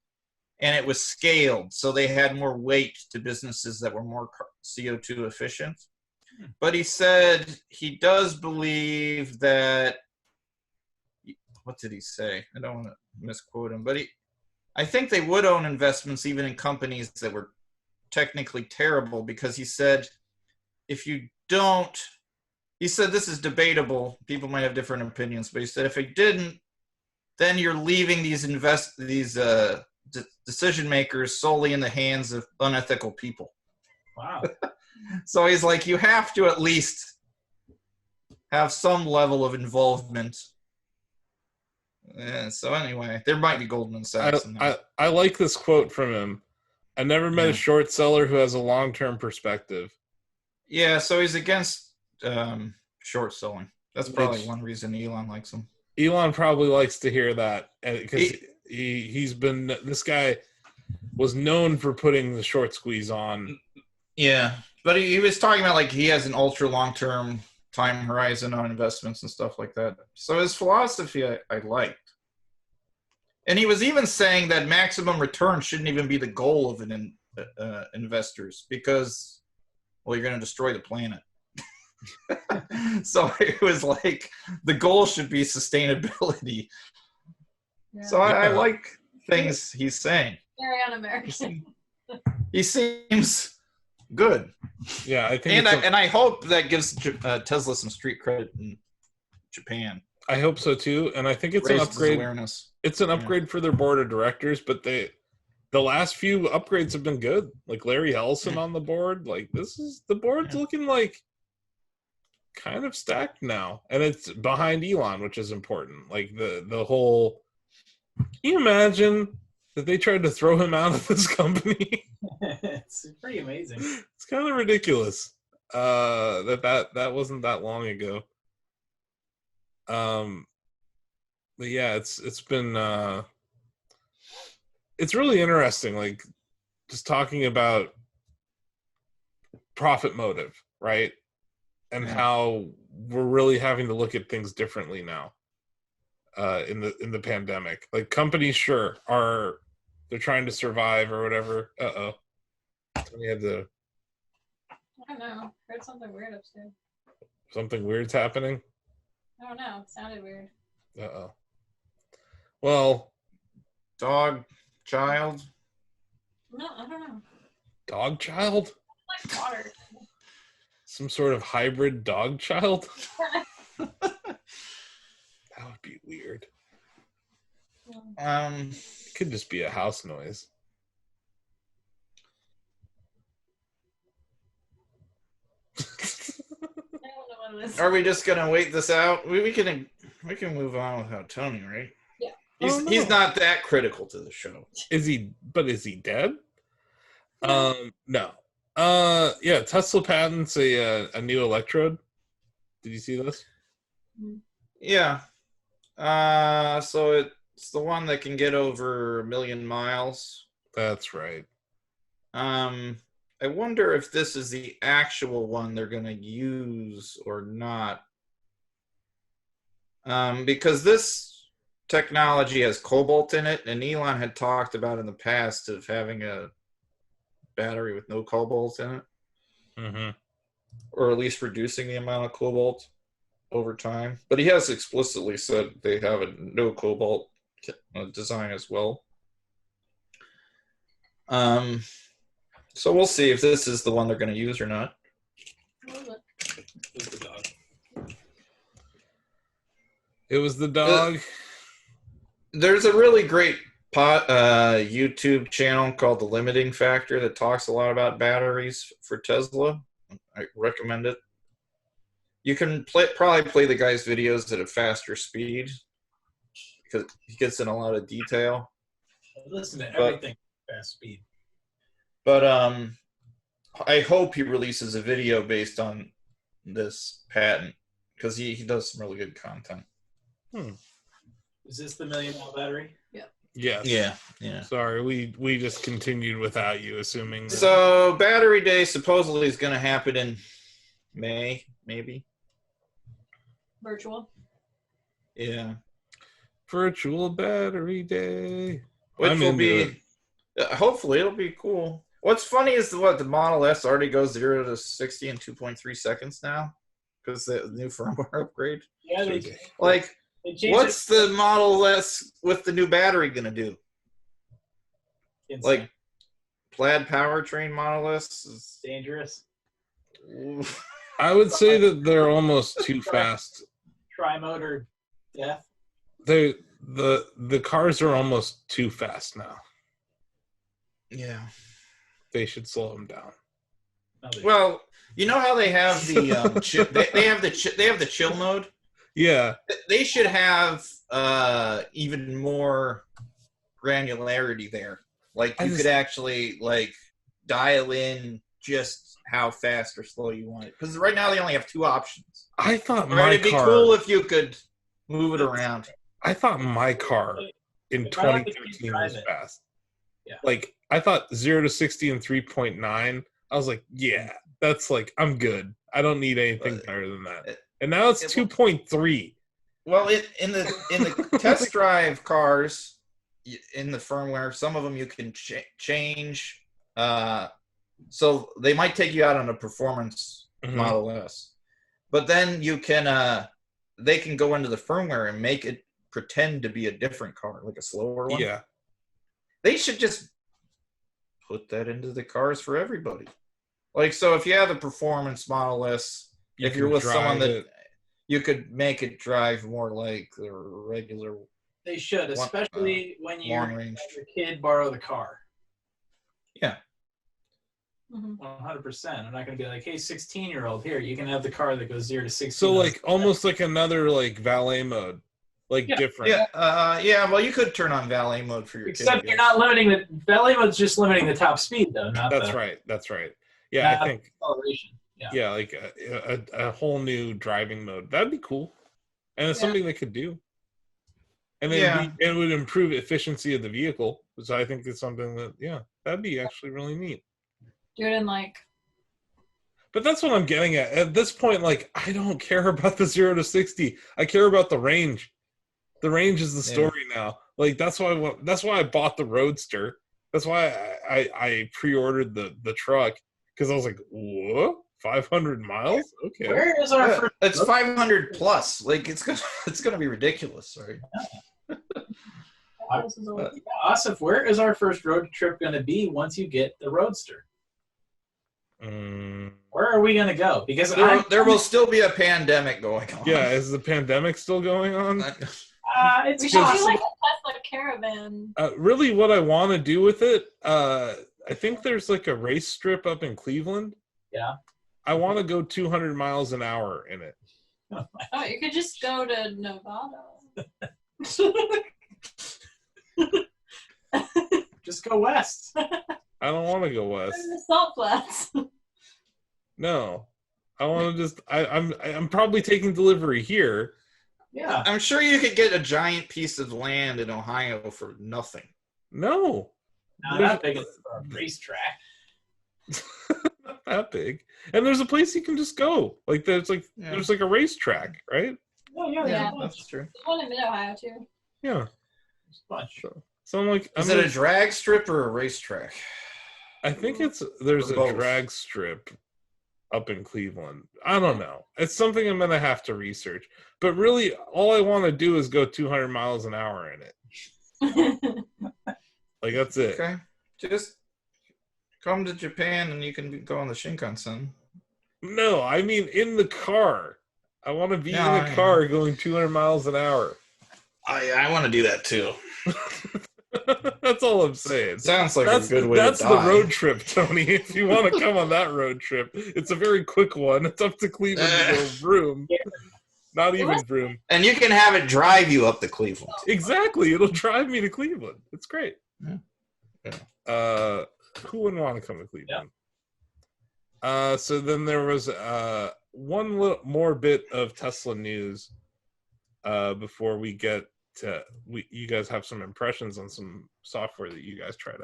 C: and it was scaled, so they had more weight to businesses that were more CO2 efficient. But he said he does believe that. What did he say? I don't want to misquote him, but I think they would own investments even in companies that were technically terrible, because he said if you don't, he said this is debatable. People might have different opinions, but he said if he didn't, then you're leaving these decision makers solely in the hands of unethical people.
B: Wow.
C: So he's like, you have to at least have some level of involvement. Yeah, so anyway, there might be Goldman Sachs in there.
A: I like this quote from him. I never met a short seller who has a long-term perspective.
C: Yeah, so he's against short selling. That's probably one reason Elon likes him.
A: Elon probably likes to hear that, because he's been, this guy was known for putting the short squeeze on.
C: Yeah, but he was talking about like he has an ultra long-term time horizon on investments and stuff like that. So his philosophy I liked. And he was even saying that maximum return shouldn't even be the goal of an investors, because, well, you're going to destroy the planet. So it was like the goal should be sustainability. Yeah. So I like things he's saying.
D: Very un-American.
C: He seems good.
A: Yeah, I think,
C: and I hope that gives Tesla some street credit in Japan.
A: I hope so too, and I think it's an upgrade.
C: Awareness.
A: It's an upgrade for their board of directors, but the last few upgrades have been good. Like Larry Ellison on the board. Like the board's looking like kind of stacked now, and it's behind Elon, which is important. Like the whole. Can you imagine that they tried to throw him out of this company?
B: It's pretty amazing.
A: It's kind of ridiculous that wasn't that long ago. But yeah, it's been it's really interesting, like just talking about profit motive, right? And how we're really having to look at things differently now in the pandemic. Like companies sure they're trying to survive or whatever. We had to.
D: I don't know. Heard something weird upstairs.
A: Something weird's happening?
D: I don't know. It sounded weird.
A: Well,
C: dog child?
D: No, I don't know.
A: Dog child?
D: Like water.
A: Some sort of hybrid dog child? That would be weird. It could just be a house noise.
C: Are we just gonna wait this out? We can move on without Tony, right?
D: Yeah.
C: He's not that critical to the show.
A: Is he? But is he dead? No. Yeah. Tesla patents a new Electrode. Did you see this?
C: Yeah. So it's the one that can get over 1 million miles.
A: That's right.
C: I wonder if this is the actual one they're going to use or not. Because this technology has cobalt in it, and Elon had talked about in the past of having a battery with no cobalt in it.
A: Mm-hmm.
C: Or at least reducing the amount of cobalt over time. But he has explicitly said they have a no cobalt design as well. So we'll see if this is the one they're going to use or not.
A: It was the dog. It was the dog.
C: There's a really great YouTube channel called The Limiting Factor that talks a lot about batteries for Tesla. I recommend it. You can probably play the guy's videos at a faster speed because he gets in a lot of detail.
B: Listen to everything at fast speed.
C: But I hope he releases a video based on this patent because he does some really good content.
B: Is this the $1 million battery?
A: Yes.
C: Yeah.
A: Sorry, we just continued without you, assuming.
C: So Battery Day supposedly is going to happen in May, maybe.
D: Virtual.
C: Yeah.
A: Virtual Battery Day.
C: Which
A: I'm
C: will
A: into
C: be, hopefully it'll be cool. What's funny is the Model S already goes 0 to 60 in 2.3 seconds now because the new firmware upgrade.
B: Yeah, they changed
C: What's the Model S with the new battery going to do?
B: Insane.
C: Like, plaid powertrain Model S is
B: dangerous.
A: I would say that they're almost too fast.
B: Tri-motor death.
A: The cars are almost too fast now.
C: Yeah.
A: They should slow them down.
C: Well, you know how they have the they have the chill mode.
A: Yeah.
C: They should have even more granularity there. Like you could actually like dial in just how fast or slow you want it. Because right now they only have 2 options.
A: I thought
C: it'd be cool if you could move it around.
A: I thought my car in 2013 was fast.
B: Yeah.
A: Like I thought 0 to 60 in 3.9. I was like, yeah, that's like I'm good. I don't need anything better than that. And now it's 2.3.
C: Well, in the test drive cars, in the firmware, some of them you can change. So they might take you out on a performance Model S, but then you can they can go into the firmware and make it pretend to be a different car, like a slower one.
A: Yeah,
C: they should just put that into the cars for everybody. Like, so if you have a performance Model S, if you're with someone that you could make it drive more like the regular.
B: They should, especially when you have
C: range.
B: your kid borrow the car.
C: Yeah.
B: 100%. I'm not going to be like, hey, 16-year-old, here, you can have the car that goes 0 to 60.
A: So like almost like another like valet mode, like different.
C: Yeah. Well, you could turn on valet mode for your kid.
B: Except you're not limiting the valet mode's just limiting the top speed though.
A: That's right. Yeah, I think
B: acceleration. Yeah,
A: like a whole new driving mode. That'd be cool, and it's something they could do. And then it would improve efficiency of the vehicle, which I think is something that that'd be actually really neat.
D: Do it in like.
A: But that's what I'm getting at this point. Like, I don't care about the 0 to 60. I care about the range. The range is the story now. Like that's why I bought the Roadster. That's why I pre-ordered the truck. Because I was like, what? 500 miles? Okay.
B: Where is our first?
C: It's 500 plus. Like it's gonna be ridiculous. Sorry.
B: Asif, where is our first road trip going to be once you get the Roadster? Where are we going to go? Because
C: there will still be a pandemic going on.
A: Yeah, is the pandemic still going on?
B: It's
D: we should do like a Tesla Caravan.
A: Really, what I want to do with it, I think there's like a race strip up in Cleveland.
B: Yeah.
A: I want to go 200 miles an hour in it.
D: Oh, you could just go to Nevada.
B: Just go west.
A: I don't want to go west.
D: The Salt Flats.
A: No, I want to just. I'm probably taking delivery here.
B: Yeah,
C: I'm sure you could get a giant piece of land in Ohio for nothing.
A: No,
B: not that big. It's a racetrack.
A: Not that big, and there's a place you can just go. Like there's like a racetrack, right?
B: Oh yeah,
C: that's true.
D: There's one in Mid-Ohio too.
A: Yeah,
B: bunch.
A: So I'm like,
C: is it a drag strip or a racetrack?
A: I think there's a drag strip up in Cleveland. I don't know. It's something I'm gonna have to research. But really, all I want to do is go 200 miles an hour in it. Like that's it.
C: Okay, just come to Japan and you can go on the Shinkansen.
A: No, I mean in the car. I want to be in a car going 200 miles an hour.
C: I want to do that too.
A: That's all I'm saying.
C: Sounds like a good way to die.
A: That's the road trip, Tony. If you want to come on that road trip, it's a very quick one. It's up to Cleveland to go vroom. Not even vroom.
C: And you can have it drive you up to Cleveland.
A: Exactly. It'll drive me to Cleveland. It's great.
C: Yeah.
A: Who wouldn't want to come to Cleveland? So then there was one more bit of Tesla news before we get to you guys have some impressions on some software that you guys tried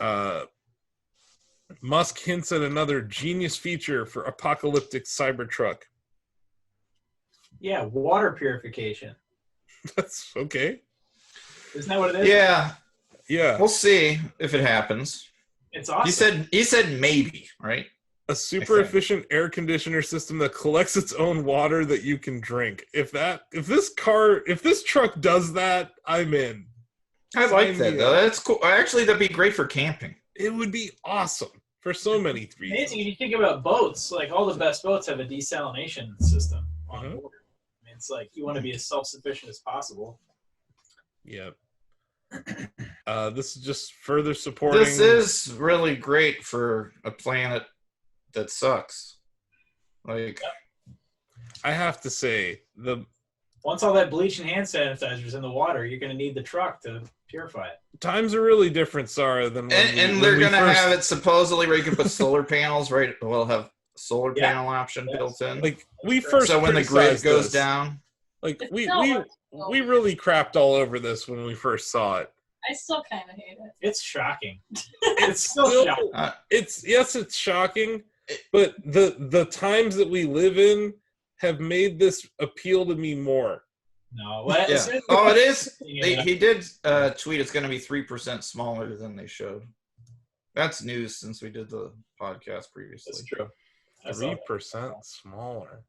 A: out. Musk hints at another genius feature for apocalyptic Cybertruck.
B: Yeah, water purification.
A: That's okay.
B: Isn't that what it is?
C: Yeah.
A: Yeah.
C: We'll see if it happens.
B: It's awesome.
C: He said maybe, right?
A: A super efficient air conditioner system that collects its own water that you can drink. If this truck does that, I'm in.
C: I like that though. That's cool. Actually, that'd be great for camping.
A: It would be awesome for so many reasons.
B: Amazing. If you think about boats, like all the best boats have a desalination system on board. I mean, it's like you want to be as self-sufficient as possible.
A: Yeah. This is just further supporting.
C: This is really great for a planet that sucks. Like,
A: I have to say,
B: once all that bleach and hand sanitizer's in the water, you're going to need the truck to purify it.
A: Times are really different, Sarah, than
C: when they're going to have it supposedly where you can put solar panels, right? We'll have solar panel option built in.
A: Like we first,
C: so when the grid goes down,
A: like we really crapped all over this when we first saw it.
D: I still kind of hate it.
B: It's shocking. It's still shocking.
A: It's shocking, but the times that we live in have made this appeal to me more.
B: No,
C: it is. He did tweet it's going to be 3% smaller than they showed. That's news since we did the podcast previously.
B: That's true.
A: 3% smaller.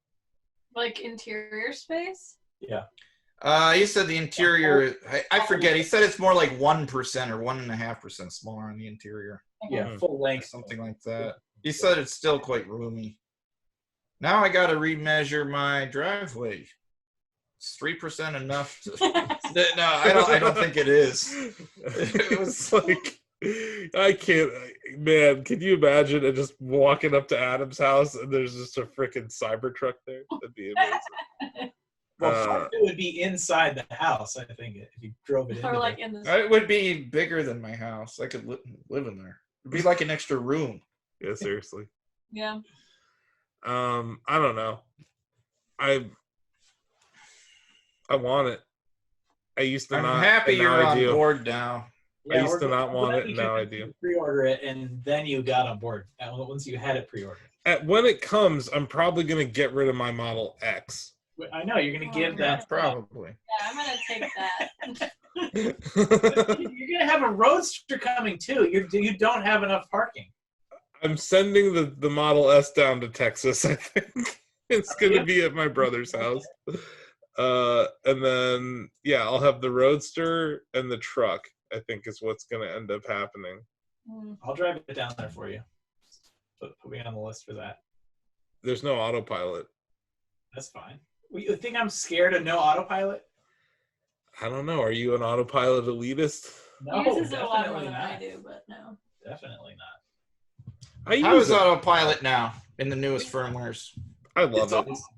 D: Like interior space?
B: Yeah.
C: He said the interior. I forget. He said it's more like 1% or 1.5% smaller on the interior.
B: Yeah, full length,
C: something like that. He said it's still quite roomy. Now I got to remeasure my driveway. Is 3% enough? No, I don't think it is.
A: It was like I can't, man. Can you imagine it just walking up to Adam's house and there's just a freaking Cybertruck there? That'd be amazing.
B: Well, it would be inside the house, I think, if you drove it in.
D: Or like in the.
C: It would be bigger than my house. I could live in there. It'd be like an extra room.
A: Yeah, seriously.
D: Yeah.
A: I don't know. I want it. I used to
C: I'm
A: not.
C: happy you're on
A: do.
C: board now.
A: Yeah, I used to not want it, and now I do.
B: Pre-order it, and then you got on board. Once you had it pre-ordered.
A: When it comes, I'm probably going to get rid of my Model X.
B: I know you're going to give that.
C: Probably.
D: Yeah, I'm going to take
B: that. You're going to have a Roadster coming too. You don't have enough parking.
A: I'm sending the Model S down to Texas. I think it's going to be at my brother's house. And then, yeah, I'll have the Roadster and the truck, I think is what's going to end up happening.
B: I'll drive it down there for you. Put me on the list for that.
A: There's no autopilot.
B: That's fine. You think I'm scared of no autopilot?
A: I don't know. Are you an autopilot elitist?
B: No,
D: he uses it a lot more
B: definitely
D: than
B: not.
D: I do, but no.
B: Definitely not.
C: How is autopilot now in the newest firmwares?
A: I love it.
B: Awesome.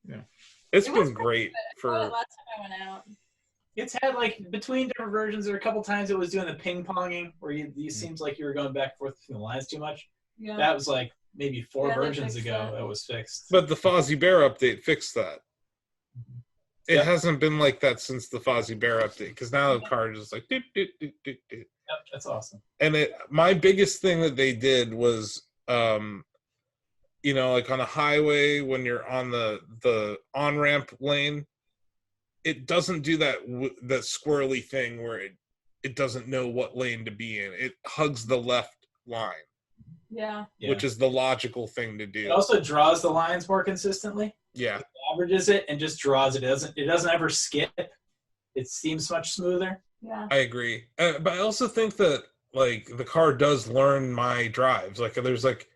C: Yeah.
A: It's been great for.
D: Last time I went out.
B: It's had like between different versions. There were a couple times it was doing the ping ponging where you seems like you were going back and forth between the lines too much.
D: Yeah.
B: That was like maybe 4
D: Yeah,
B: versions ago that was fixed.
A: But the Fozzie Bear update fixed that. It hasn't been like that since the Fozzie Bear update because now the car is just like. Doot, doot, doot, doot, doot.
B: Yep, that's awesome.
A: And my biggest thing that they did was, like on a highway when you're on the on-ramp lane, it doesn't do that squirrely thing where it doesn't know what lane to be in. It hugs the left line.
D: Yeah.
A: Which is the logical thing to do.
B: It also draws the lines more consistently.
A: Yeah.
B: It averages it and just draws it. It doesn't ever skip. It seems much smoother.
D: Yeah.
A: I agree. But I also think that like the car does learn my drives. Like there's like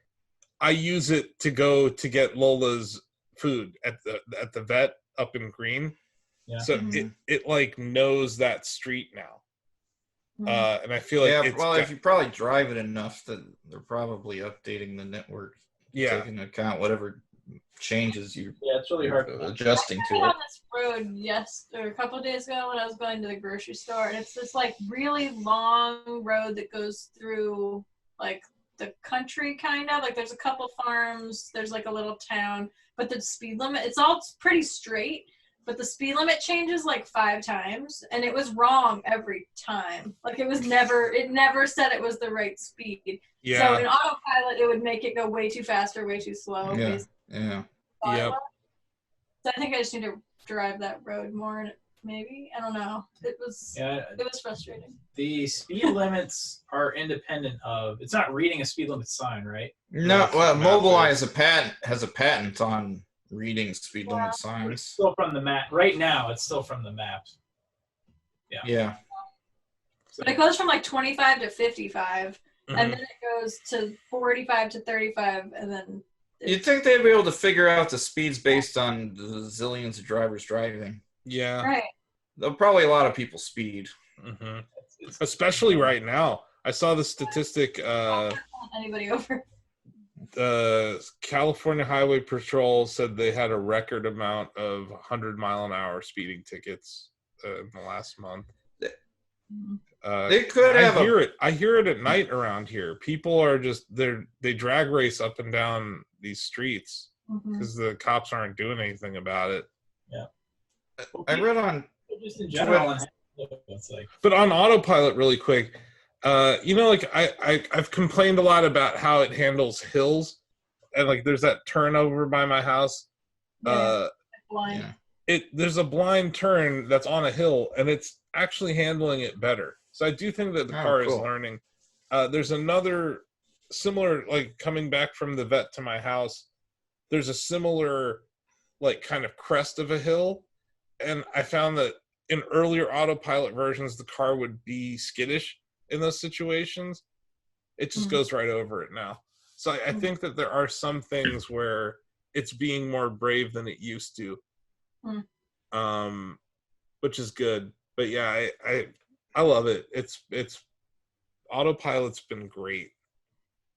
A: I use it to go to get Lola's food at the vet up in Green.
B: Yeah.
A: So it like knows that street now. And I feel like
C: if you probably drive it enough, that they're probably updating the network, taking into account whatever changes
B: it's really hard
C: adjusting to it.
D: On this road a couple of days ago when I was going to the grocery store, and it's this like really long road that goes through like the country, kind of. Like, there's a couple farms, there's like a little town, but the speed limit, it's all pretty straight, but the speed limit changes like 5 times, and it was wrong every time. Like, it never said it was the right speed.
A: Yeah.
D: So in autopilot, it would make it go way too fast or way too slow.
C: Yeah. Yeah.
A: Yep.
D: So I think I just need to drive that road more, maybe. I don't know. It was frustrating.
B: The speed limits are independent of. It's not reading a speed limit sign, right?
C: No, well, Mobileye has a patent on reading speed limit
B: It's
C: signs.
B: still from the map. Right now, it's still from the maps. Yeah.
C: Yeah.
B: So,
D: But it goes from like 25 to 55,
A: Mhm.
D: and then it goes to 45 to 35, and then.
C: You'd think they'd be able to figure out the speeds based on the zillions of drivers driving.
A: Yeah.
D: Right.
C: Though probably a lot of people speed.
A: Hmm. Especially right now. I saw the statistic.
D: Anybody over?
A: The California Highway Patrol said they had a record amount of 100-mile-an-hour speeding tickets in the last month.
C: They could have.
A: I hear it at night around here. People are just they drag race up and down these streets because the cops aren't doing anything about it.
B: Yeah.
C: I read on.
B: Just in general, it's like.
A: But on autopilot, really quick, like I've complained a lot about how it handles hills, and like there's that turnover by my house.
D: Blind.
A: There's a blind turn that's on a hill, and it's actually handling it better. So I do think that the car is learning. There's another similar, like coming back from the vet to my house, there's a similar like kind of crest of a hill, and I found that in earlier autopilot versions the car would be skittish in those situations. It just goes right over it now. So I think that there are some things where it's being more brave than it used to, which is good. But yeah, I love it. It's autopilot's been great,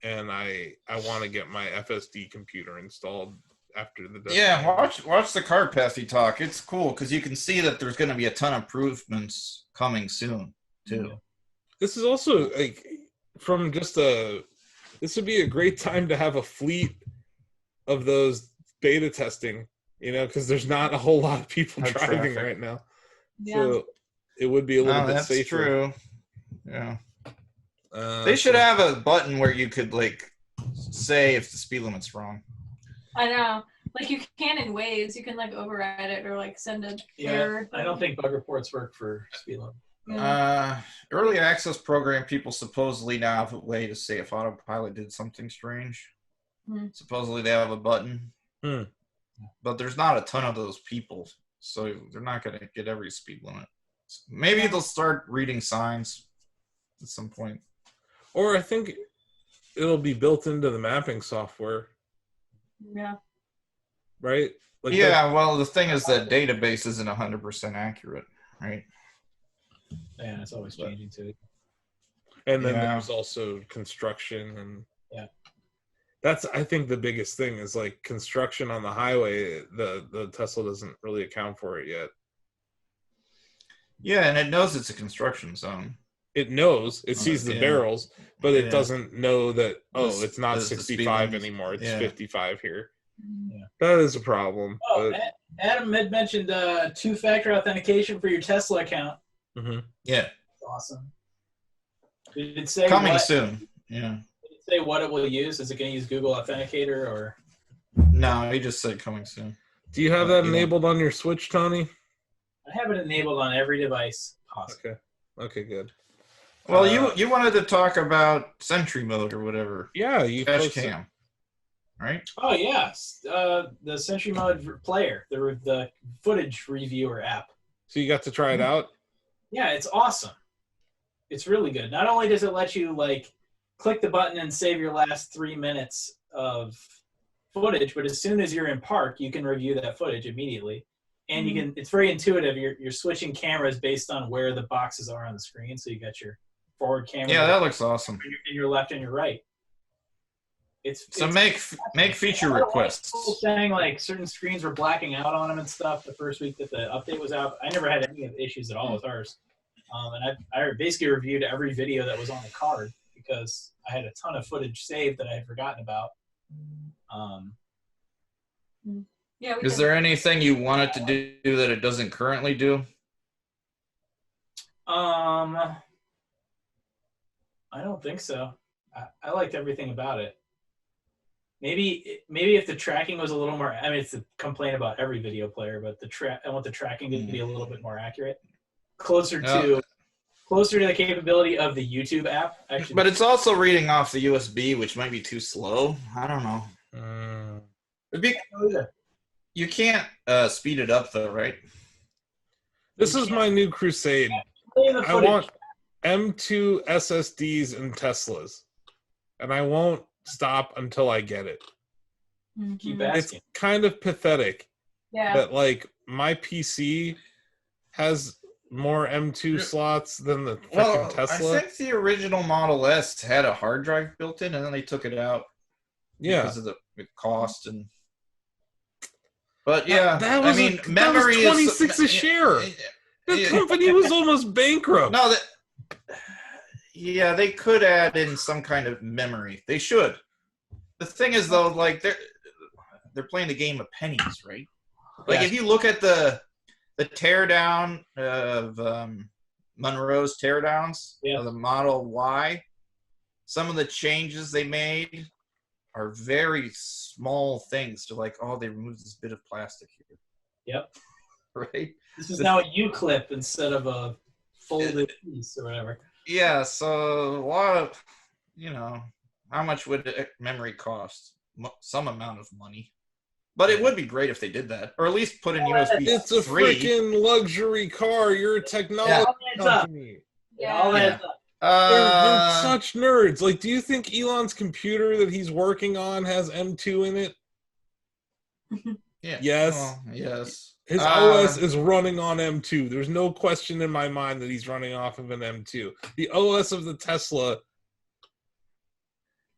A: and I want to get my FSD computer installed after the day.
C: Yeah, watch the car path you talk. It's cool because you can see that there's going to be a ton of improvements coming soon too.
A: This is also like from just this would be a great time to have a fleet of those beta testing, because there's not a whole lot of people driving right now.
D: Yeah.
A: So it would be a little bit safer.
C: True. Yeah. They should have a button where you could like say if the speed limit's wrong.
D: I know. Like you can in Waze, you can like override it or like send a error.
B: I don't think bug reports work for speed limit.
C: Early access program people supposedly now have a way to say if autopilot did something strange. Supposedly they have a button. But there's not a ton of those people, so they're not going to get every speed limit. Maybe they'll start reading signs at some point.
A: Or I think it'll be built into the mapping software.
D: Yeah.
A: Right? Like
C: well, the thing is that database isn't 100% accurate, right?
B: Yeah, it's always changing too.
A: And then there's also construction and that's I think the biggest thing is like construction on the highway. The Tesla doesn't really account for it yet.
C: Yeah, and it knows it's a construction zone.
A: It knows, it sees the barrels, but it doesn't know that it's not 65 anymore. It's 55 here.
B: Yeah.
A: That is a problem.
B: Oh, Adam had mentioned 2-factor authentication for your Tesla account.
C: Yeah.
B: That's awesome. Did it say
C: coming soon? Yeah.
B: Did it say what it will use? Is it going to use Google Authenticator or?
C: No, he just said coming soon.
A: Do you have that enabled on your Switch, Tony?
B: I have it enabled on every device possible.
A: Okay, good.
C: Well, you wanted to talk about Sentry Mode or whatever.
A: Yeah, you
C: dash cam, right?
B: Oh yes, the Sentry Mode player, the footage reviewer app.
A: So you got to try it out?
B: Yeah, it's awesome. It's really good. Not only does it let you like click the button and save your last 3 minutes of footage, but as soon as you're in park, you can review that footage immediately. And you can. It's very intuitive. You're switching cameras based on where the boxes are on the screen. So you got your forward camera.
C: Yeah, that looks awesome.
B: And your left and your right.
C: Make feature requests.
B: People saying like certain screens were blacking out on them and stuff the first week that the update was out. I never had any issues at all with ours. And I basically reviewed every video that was on the card because I had a ton of footage saved that I had forgotten about.
D: Yeah.
C: Is there anything you want it to do that it doesn't currently do?
B: I don't think so. I liked everything about it. Maybe if the tracking was a little more. I mean, it's a complaint about every video player, but I want the tracking to be a little bit more accurate, closer to the capability of the YouTube app. Actually,
C: But it's also reading off the USB, which might be too slow. I don't know. You can't speed it up though, right?
A: This is my new crusade. I want M2 SSDs and Teslas, and I won't stop until I get it.
B: Keep
A: It's
B: asking.
A: kind of pathetic
D: Yeah.
A: that like my PC has more M2 slots than the freaking Tesla.
C: I think the original Model S had a hard drive built in, and then they took it out because of the cost and. But yeah,
A: that was
C: memory
A: that was 26 a share. The company was almost bankrupt.
C: No, they could add in some kind of memory. They should. The thing is, though, like they're playing the game of pennies, right? Like if you look at the teardown of Monroe's teardowns of the Model Y, some of the changes they made are very small things to like, they removed this bit of plastic here.
B: Yep.
C: Right?
B: This is now a U-clip instead of a folded piece or whatever.
C: Yeah, so a lot of, how much would memory cost? Some amount of money. But it would be great if they did that. Or at least put in USB 3.
A: It's a freaking luxury car. You're a technology company.
B: Yeah.
A: They're such nerds. Like, do you think Elon's computer that he's working on has M2 in it?
C: Yeah.
A: Yes.
C: Yes.
A: His OS is running on M2. There's no question in my mind that he's running off of an M2. The OS of the Tesla,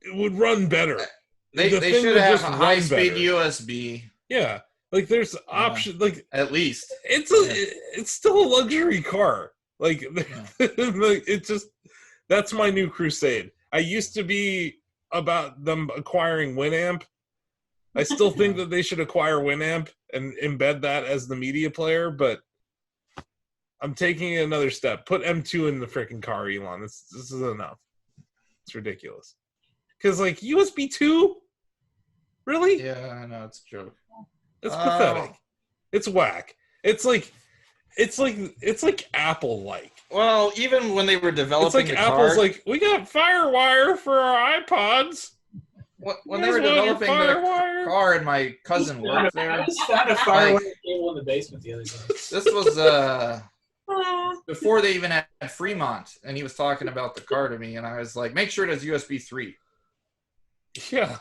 A: it would run better.
C: They should have high-speed USB.
A: Yeah. Like, there's option. Like,
C: at least.
A: It's still a luxury car. Like, it just... That's my new crusade. I used to be about them acquiring Winamp. I still think that they should acquire Winamp and embed that as the media player, but I'm taking it another step. Put M2 in the freaking car, Elon. This is enough. It's ridiculous. Because, like, USB 2? Really?
C: Yeah, I know. It's a joke.
A: It's pathetic. It's whack. It's like Apple-like.
C: Well, even when they were developing the
A: Apple's
C: car,
A: like, we got FireWire for our iPods.
C: When they were developing the car and my cousin worked there.
B: I just found a FireWire cable in the basement the other day.
C: This was before they even had Fremont, and he was talking about the car to me, and I was like, make sure it has USB 3.
A: Yeah.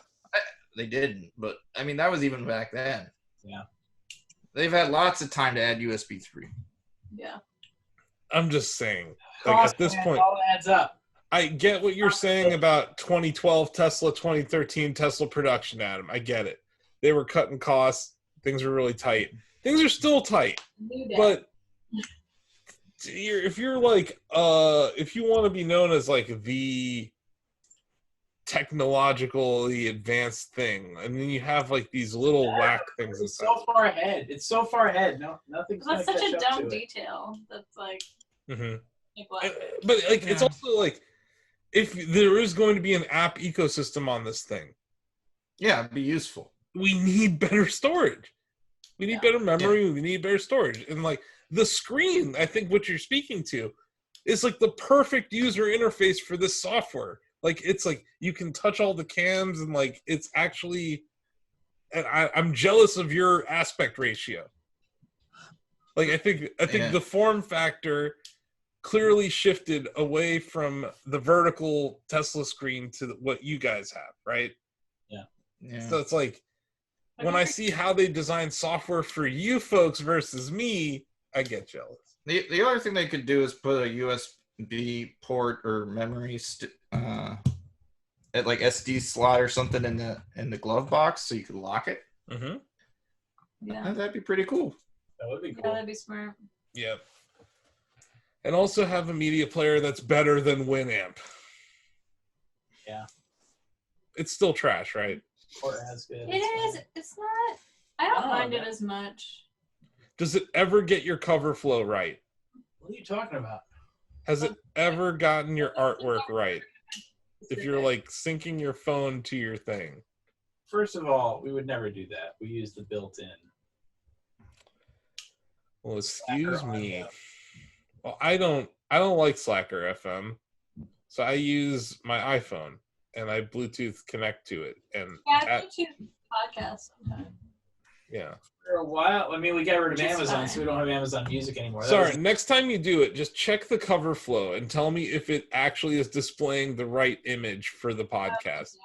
C: They didn't, but, I mean, that was even back then.
B: Yeah.
C: They've had lots of time to add USB 3.
D: Yeah.
A: I'm just saying, like, at this point,
B: all adds up.
A: I get what you're saying about 2012 Tesla, 2013 Tesla production, Adam. I get it. They were cutting costs. Things were really tight. Things are still tight. But if you're like, if you want to be known as like the technologically advanced thing, and then you have like these little whack things.
B: It's so far ahead. It's so far ahead. No, nothing's.
D: That's such a dumb
B: to
D: detail. That's like.
A: But like, it's also like, if there is going to be an app ecosystem on this thing,
C: it'd be useful.
A: We need better storage. We need better memory. We need better storage. And like the screen, I think what you're speaking to is like the perfect user interface for this software. Like, it's like you can touch all the cams, and like it's actually, and I'm jealous of your aspect ratio. Like, I think the form factor clearly shifted away from the vertical Tesla screen to what you guys have, right?
C: Yeah.
A: So it's like, when I see how they design software for you folks versus me, I get jealous.
C: The other thing they could do is put a USB port or memory at like SD slot or something in the glove box, so you could lock it.
A: Mm-hmm.
D: Yeah,
C: that'd be pretty cool.
B: That would be cool.
D: Yeah, that'd be smart.
A: Yeah. And also have a media player that's better than Winamp.
B: Yeah.
A: It's still trash, right?
B: Or as good.
D: It is. It's not. I don't
B: Oh,
D: mind it
B: that-
D: as much.
A: Does it ever get your cover flow right?
B: What are you talking about?
A: Has it ever gotten your artwork right? If you're like syncing your phone to your thing.
B: First of all, we would never do that. We use the built-in.
A: Well, excuse
B: Slacker
A: me.
B: audio.
A: Well, I don't like Slacker FM. So I use my iPhone and I Bluetooth connect to it. And
D: Yeah, I do too. Podcast sometimes.
A: yeah.
B: For a while, I mean, we got rid of
D: Which is
B: Amazon,
D: fine.
B: so we don't have Amazon Music anymore. That
A: Sorry,
B: was-
A: next time you do it, just check the cover flow and tell me if it actually is displaying the right image for the podcast.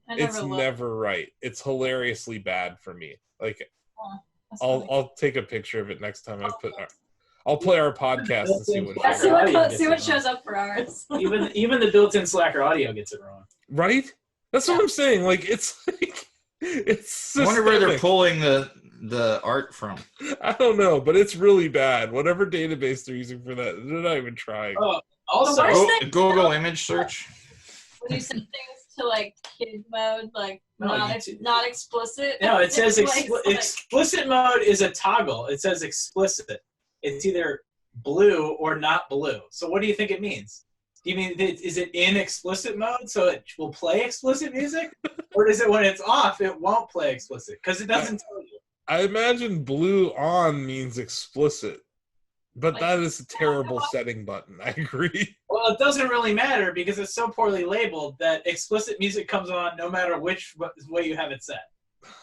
A: It's
D: looked.
A: never right. It's hilariously bad for me. Like
D: That's funny.
A: I'll take a picture of it next time I put I'll play our podcast and see what
D: Yeah,
A: shows
D: see
A: up.
D: what,
B: Audio
D: see
B: gets
D: what
B: it
D: shows up for ours.
B: even the built-in Slacker audio gets it wrong.
A: Right? That's what I'm saying. Like it's like it's
C: I wonder where they're
A: systemic.
C: pulling the art from.
A: I don't know, but it's really bad. Whatever database they're using for that, they're not even trying.
B: Oh, also,
D: The worst thing-
C: Google image search.
D: When you set things to like kid mode, like
B: No,
D: not explicit.
B: no, it says
D: It's like-
B: explicit mode is a toggle. It says explicit. It's either blue or not blue. So what do you think it means? Do you mean is it in explicit mode so it will play explicit music, or does it when it's off it won't play explicit because it doesn't tell you?
A: I imagine blue on means explicit, but
D: Like-
A: that is a terrible setting button. I agree.
B: Well, it doesn't really matter because it's so poorly labeled that explicit music comes on no matter which way you have it set.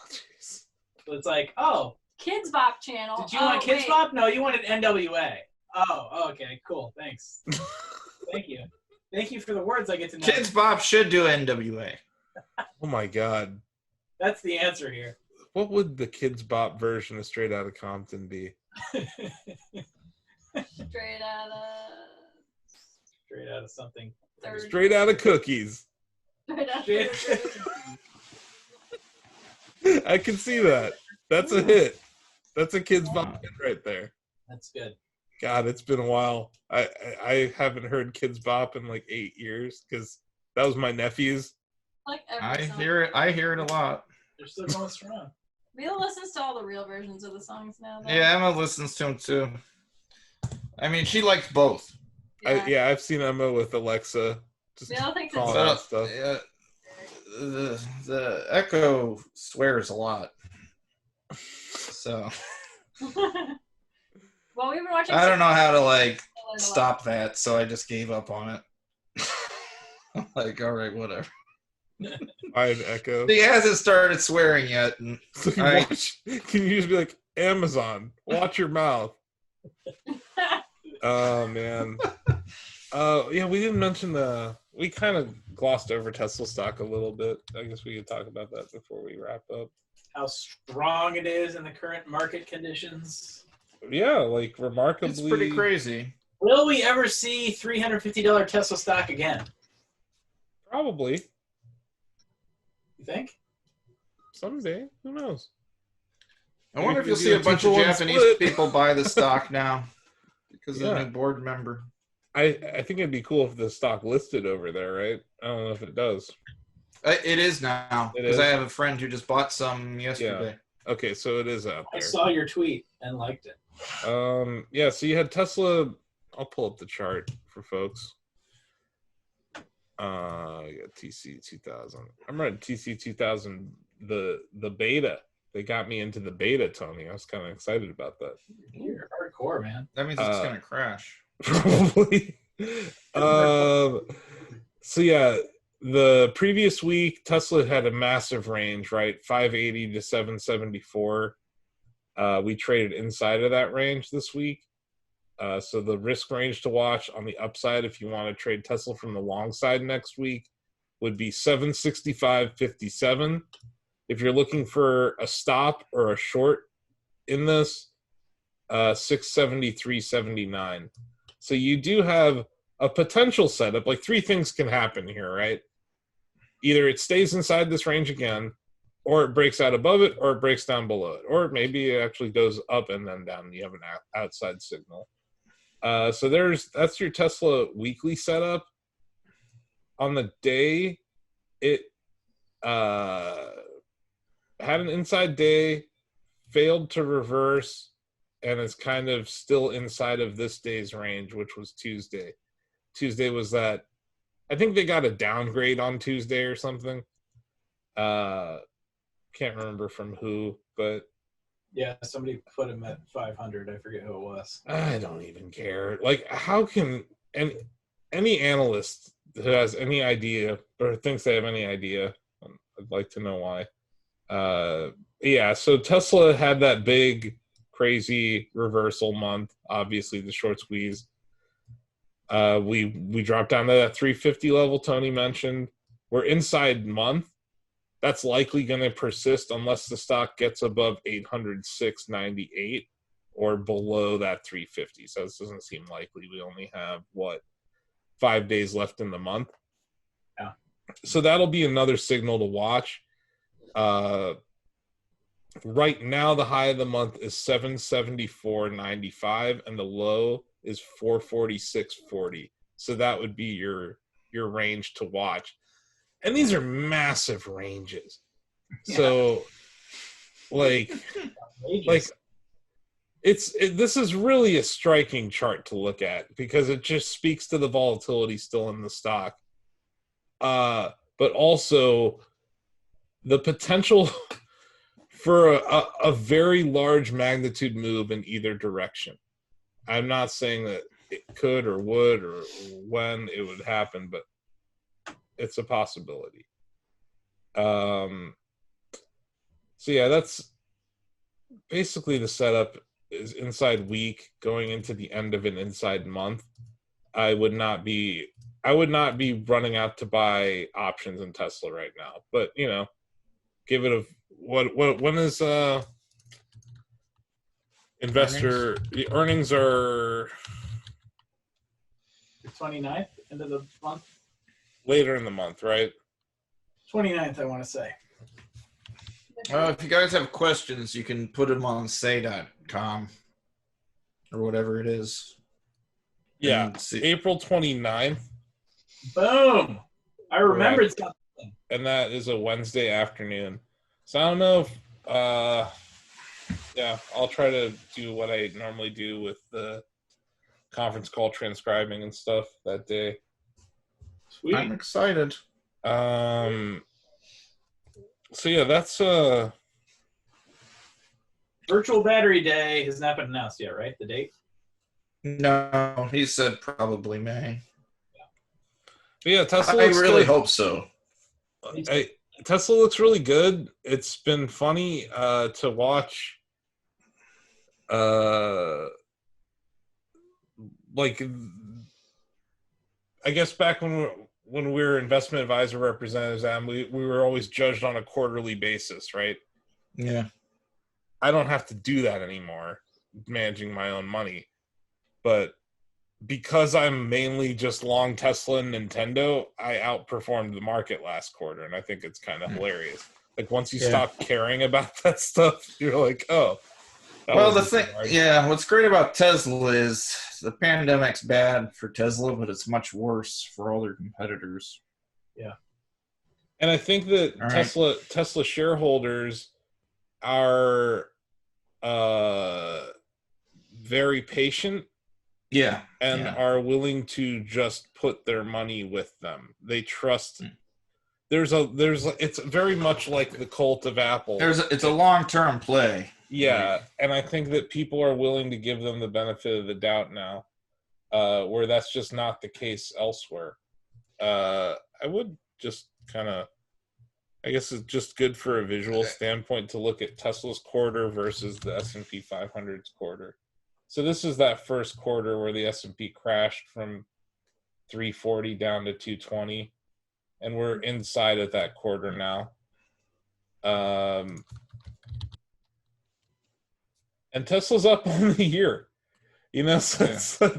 A: Jeez.
B: So it's like, oh,
D: Kids Bop channel.
B: did you want Kids
D: wait.
B: Bop? No, you wanted NWA. Oh, okay, cool, thanks. Thank you. Thank you for the words I get to know.
C: Kids Bop should do NWA.
A: Oh my god.
B: That's the answer here.
A: What would the Kids Bop version of Straight Outta Compton be?
D: Straight out of.
B: Straight out of something.
D: Third.
A: Straight Outta Cookies.
D: Straight out
B: Straight-
A: I can see that. That's a hit. That's a Kids Bop hit right there.
B: That's good.
A: God, it's been a while. I haven't heard Kids Bop in like 8 years because that was my nephew's.
D: like
C: I
D: every song.
C: hear it a lot.
B: They're still going strong.
D: Mila listens to all the real versions of the songs now. Though.
C: Yeah, Emma listens to them too. I mean, she likes both.
D: Yeah.
A: I've seen Emma with Alexa. Just
D: Mila thinks
A: calling
D: it's
A: out stuff.
C: The Echo swears a lot. So
D: well, we've been watching.
C: I don't know how to like
D: Learn a lot.
C: stop that, so I just gave up on it. I'm like, all right, whatever.
A: Fine, Echo.
C: He hasn't started swearing yet. And
A: So you
C: I-
A: watch, can you just be like, Amazon, watch your mouth? Oh, man. Yeah, we didn't mention we kind of glossed over Tesla stock a little bit. I guess we could talk about that before we wrap up.
B: How strong it is in the current market conditions.
A: Yeah, like remarkably.
C: it's pretty crazy.
B: Will we ever see $350 Tesla stock again?
A: Probably.
B: You think?
A: Someday. Who knows?
C: I wonder if
A: We
C: you'll
A: could
C: see
A: do
C: a
A: a
C: bunch of
A: 2-for-1
C: Japanese
A: split.
C: people buy the stock now because of
A: Yeah.
C: the new board member.
A: I think it'd be cool if the stock listed over there, right? I don't know if it does.
C: It is now
A: It
C: because
A: is?
C: I have a friend who just bought some yesterday.
A: Okay, so it is out
B: I
A: there.
B: saw your tweet and liked it.
A: Yeah, so you had Tesla. I'll pull up the chart for folks. You got TC 2000. I'm running TC 2000, the beta. They got me into the beta, Tony. I was kind of excited about that.
B: You're hardcore, man.
C: That means it's gonna crash.
A: Probably. So yeah, the previous week Tesla had a massive range, right? 580 to 774. We traded inside of that range this week. So the risk range to watch on the upside, if you want to trade Tesla from the long side next week, would be 765.57. If you're looking for a stop or a short in this, 673.79. So you do have a potential setup. Like 3 things can happen here, right? Either it stays inside this range again, or it breaks out above it, or it breaks down below it, or maybe it actually goes up and then down. And you have an outside signal. So that's your Tesla weekly setup. on the day it had an inside day, failed to reverse, and is kind of still inside of this day's range, which was Tuesday. Tuesday was that, I think they got a downgrade on Tuesday or something. Can't remember from who, but
B: Yeah, somebody put him at 500. I forget who it was.
A: I don't even care. Like, how can any analyst who has any idea or thinks they have any idea, I'd like to know why. Yeah, so Tesla had that big, crazy reversal month. Obviously, the short squeeze. We dropped down to that 350 level Tony mentioned. We're inside month. That's likely going to persist unless the stock gets above 806.98 or below that 350. So this doesn't seem likely. We only have 5 days left in the month.
B: Yeah.
A: So that'll be another signal to watch. Right now, the high of the month is 774.95, and the low is 446.40. So that would be your range to watch. And these are massive ranges.
B: Yeah.
A: So, this is really a striking chart to look at because it just speaks to the volatility still in the stock. But also the potential for a very large magnitude move in either direction. I'm not saying that it could or would or when it would happen, but it's a possibility. So yeah, that's basically the setup. Is inside week going into the end of an inside month. I would not be running out to buy options in Tesla right now. But give it a when is investor the earnings are
B: The 29th, end of the month.
A: Later in the month, right?
B: 29th, I want to say.
C: If you guys have questions, you can put them on say.com or whatever it is.
A: Yeah, April 29th.
B: Boom! I remembered something.
A: And that is a Wednesday afternoon. So I don't know if, I'll try to do what I normally do with the conference call transcribing and stuff that day.
B: Sweet.
C: I'm excited.
A: So yeah, that's
B: Virtual Battery Day has not been announced yet, right? The date?
C: No, he said probably May.
A: Yeah, Tesla.
C: I really hope so.
A: Tesla looks really good. It's been funny to watch. I guess back when we were investment advisor representatives, and we were always judged on a quarterly basis, right?
C: Yeah.
A: I don't have to do that anymore, managing my own money. But because I'm mainly just long Tesla and Nintendo, I outperformed the market last quarter, and I think it's kind of hilarious. Like, once you stop caring about that stuff, you're like, oh.
C: Well, what's great about Tesla is the pandemic's bad for Tesla, but it's much worse for all their competitors.
B: Yeah.
A: And I think that Tesla shareholders are very patient.
C: Yeah.
A: And are willing to just put their money with them. They trust. It's very much like the cult of Apple.
C: It's a long-term play.
A: Yeah, and I think that people are willing to give them the benefit of the doubt now, where that's just not the case elsewhere. I would just I guess it's just good for a visual standpoint to look at Tesla's quarter versus the S&P 500's quarter. So this is that first quarter where the S&P crashed from 340 down to 220, and we're inside of that quarter now. And Tesla's up on the year, so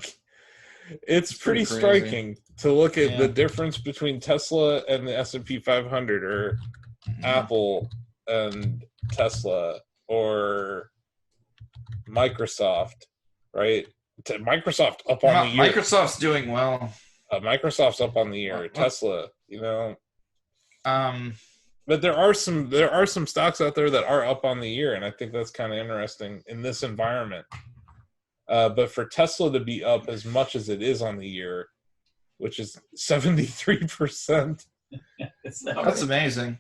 A: it's pretty striking to look at the difference between Tesla and the S&P 500, or Apple and Tesla, or Microsoft, right? Microsoft up on the year.
C: Microsoft's doing well.
A: Microsoft's up on the year. Tesla,
C: Um,
A: but there are some stocks out there that are up on the year, and I think that's kind of interesting in this environment. But for Tesla to be up as much as it is on the year, which is 73%,
C: that's amazing.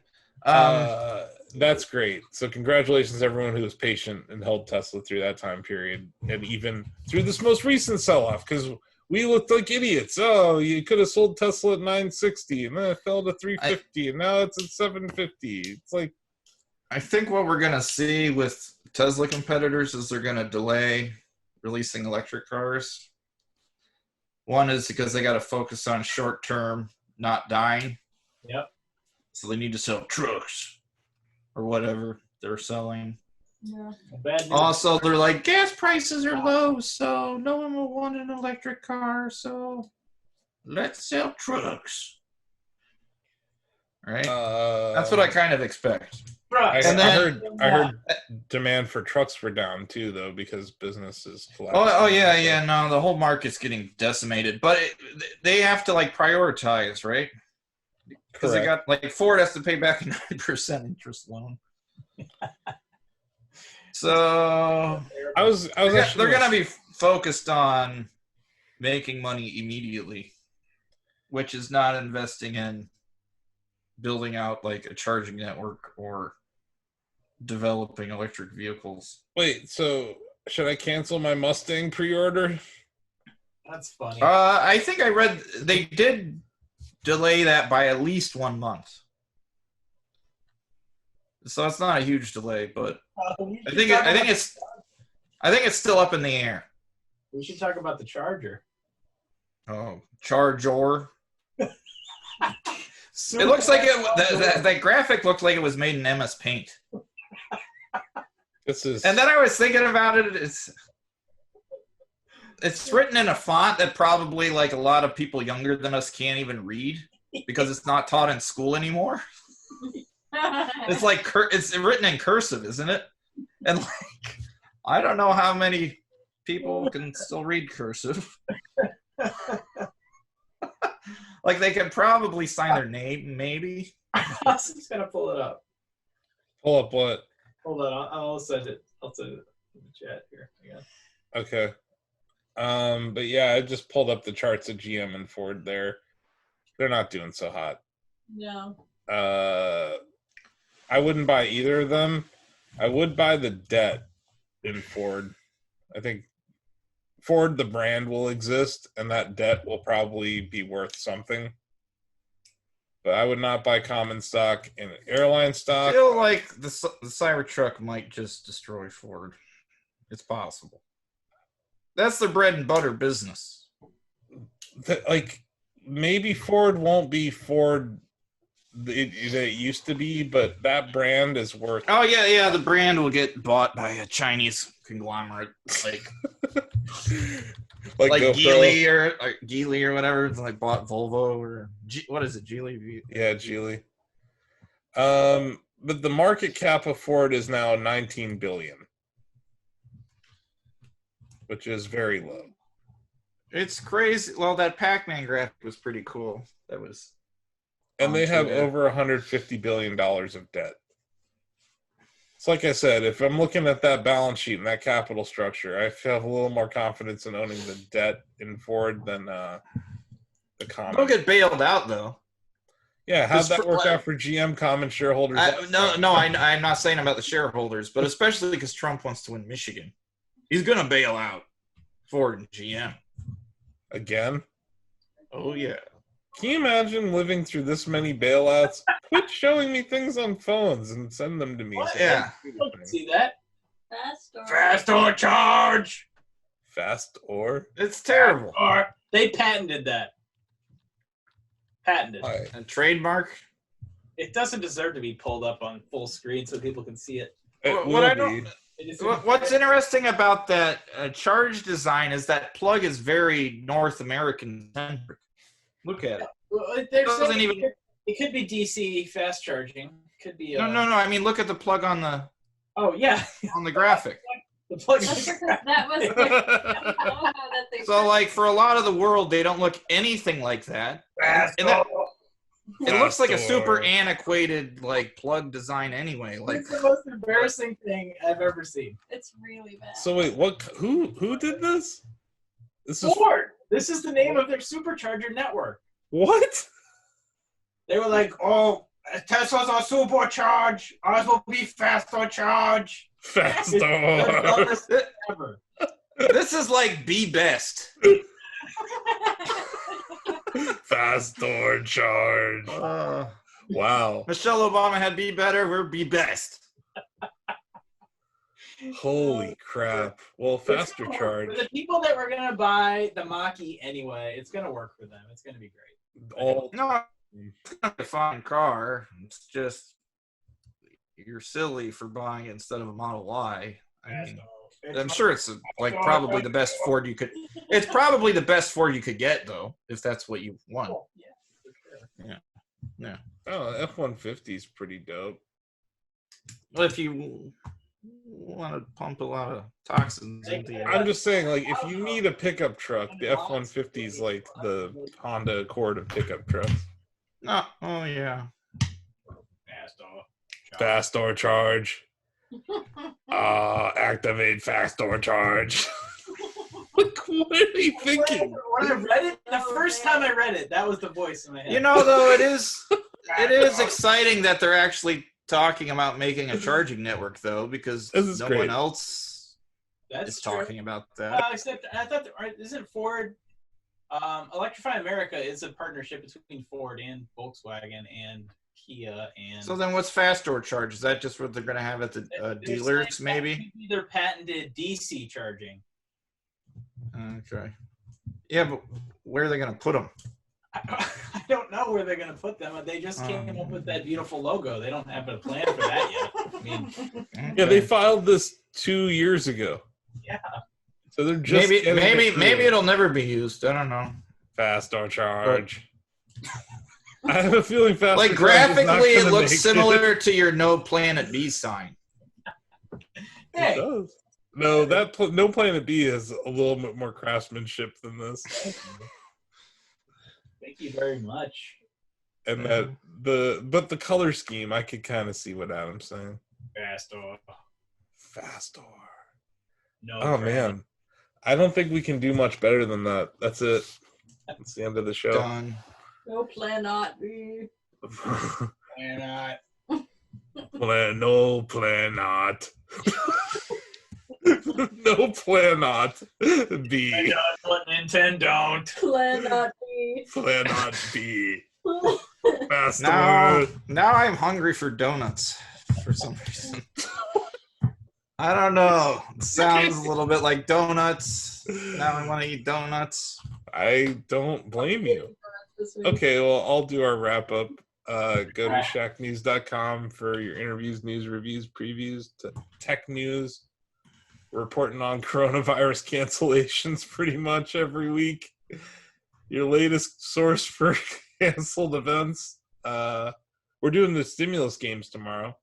A: that's great. So congratulations everyone who was patient and held Tesla through that time period, and even through this most recent sell-off, because we looked like idiots. Oh, you could have sold Tesla at 960, and then it fell to 350, and now it's at 750. It's like,
C: I think what we're gonna see with Tesla competitors is they're gonna delay releasing electric cars. One is because they got to focus on short term, not dying.
B: Yep.
C: So they need to sell trucks or whatever they're selling.
D: Yeah.
C: Also, they're like, gas prices are low, so no one will want an electric car, so let's sell trucks. Right? That's what I kind of expect.
A: I
C: And then-
A: heard demand for trucks were down too, though, because business is collapsing.
C: Oh yeah. No, the whole market's getting decimated, but they have to like prioritize, right? Because they got like Ford has to pay back a 9% interest loan. So they're gonna be focused on making money immediately, which is not investing in building out like a charging network or developing electric vehicles.
A: Wait, so should I cancel my Mustang pre-order?
B: That's funny.
C: I think I read they did delay that by at least 1 month. So it's not a huge delay, but I think it's still up in the air.
B: We should talk about the Charger.
C: Oh, Charger. It looks like that graphic looked like it was made in MS Paint. And then I was thinking about it. It's written in a font that probably like a lot of people younger than us can't even read because it's not taught in school anymore. It's like it's written in cursive, isn't it? And like I don't know how many people can still read cursive. Like they could probably sign their name, maybe.
B: I'm just gonna pull it up.
A: Pull up what?
B: Hold on, I'll send it. I'll send it in the chat here.
A: Okay. But yeah, I just pulled up the charts of GM and Ford there. They're not doing so hot.
D: No.
A: I wouldn't buy either of them. I would buy the debt in Ford. I think Ford, the brand, will exist, and that debt will probably be worth something. But I would not buy common stock in airline stock.
C: I feel like the Cybertruck might just destroy Ford. It's possible. That's their bread and butter business.
A: Like, maybe Ford won't be Ford that it used to be, but that brand is worth.
C: Oh yeah. The brand will get bought by a Chinese conglomerate, like Geely or whatever. It's like bought Volvo or what is it, Geely?
A: Yeah, Geely. But the market cap of Ford is now 19 billion, which is very low.
C: It's crazy. Well, that Pac-Man graphic was pretty cool. That was.
A: And they have over $150 billion of debt. So like I said, if I'm looking at that balance sheet and that capital structure, I have a little more confidence in owning the debt in Ford than the common.
C: They'll get bailed out, though.
A: Yeah, how'd that work out for GM common shareholders?
C: I'm not saying about the shareholders, but especially because Trump wants to win Michigan. He's going to bail out Ford and GM.
A: Again?
C: Oh, yeah.
A: Can you imagine living through this many bailouts? Quit showing me things on phones and send them to me.
B: What?
A: So
C: Yeah.
B: I can see that.
D: Fast
C: or charge.
A: Fast or?
C: It's terrible.
B: Or they patented that. Patented.
C: A trademark.
B: It doesn't deserve to be pulled up on full screen so people can see it.
C: What's interesting about that charge design is that plug is very North American centric. Look at it.
B: Well, it could be DC fast charging. Could be.
C: No. I mean, look at the plug on the.
B: Oh yeah.
C: On the graphic.
B: The plug
D: That was like, I don't know that they
C: So, like, for a lot of the world, they don't look anything like that. And that, it looks like a super antiquated, like, plug design anyway. Like,
B: It's the most embarrassing thing I've ever seen.
D: it's really bad.
A: So wait, what? Who did this? This is
B: Ford. This is the name of their supercharger network.
A: what?
B: They were like, "Oh, Tesla's a supercharge. Ours will be faster charge."
A: Faster.
B: The dumbest thing ever.
C: this is like Be Best.
A: Faster charge. Wow.
C: Michelle Obama had Be Better, we're Be Best.
A: Holy crap. Well, faster charge.
B: For the people that were gonna buy the Mach-E anyway, it's gonna work for them. It's gonna be great.
A: All
C: No, it's not a fine car. It's just you're silly for buying it instead of a Model Y. I mean, I'm sure it's like probably the best Ford you could. It's probably the best Ford you could get though, if that's what you want.
B: Yeah, for sure.
C: Yeah.
A: Oh, F-150 is pretty dope.
C: Well, if you want to pump a lot of toxins into your,
A: I'm just saying, like, if you need a pickup truck, the F-150 is like the Honda Accord of pickup trucks.
C: oh yeah.
A: Faster charge. Activate faster charge. Like, what are you thinking?
B: When I read it, the first time I read it, that was the voice in my head.
C: You know, though, it is exciting that they're actually talking about making a charging network, though, because no
A: great.
C: one else
B: That's
C: is
B: true.
C: talking about that.
B: Well, except I thought, isn't Ford? Electrify America is a partnership between Ford and Volkswagen and Kia and.
C: So then, what's fast door charge? Is that just what they're going to have at the
B: They're
C: dealers,
B: saying
C: maybe?
B: Either patented DC charging.
C: Okay. Yeah, but where are they going to put them?
B: I don't know where they're going to put them. They just came up with that beautiful logo. They don't have a plan for that yet. I mean,
A: Yeah, they filed this 2 years ago.
B: yeah.
A: So they're just
C: maybe it'll never be used. I don't know.
A: faster charge. I have a feeling faster
C: Like
A: charge
C: graphically,
A: is
C: it
A: not
C: looks
A: make
C: similar to your No Planet B sign.
B: Hey,
A: It does. No, No Planet B has a little bit more craftsmanship than this,
B: thank you very much.
A: and that but the color scheme, I could kind of see what Adam's saying. Faster.
B: No.
A: Oh man, I don't think we can do much better than that. That's it. That's the end of the show.
C: Done.
D: No plan not be.
B: And
A: No plan not. No plan not. B.
B: what Nintendo don't.
D: Plan not be.
A: Plan not B. Faster.
C: Now I'm hungry for donuts for some reason. I don't know. It sounds a little bit like donuts. Now I want to eat donuts.
A: I don't blame you. Okay, well, I'll do our wrap up. Go to shacknews.com for your interviews, news, reviews, previews, to tech news. We're reporting on coronavirus cancellations pretty much every week. Your latest source for canceled events. We're doing the stimulus games tomorrow,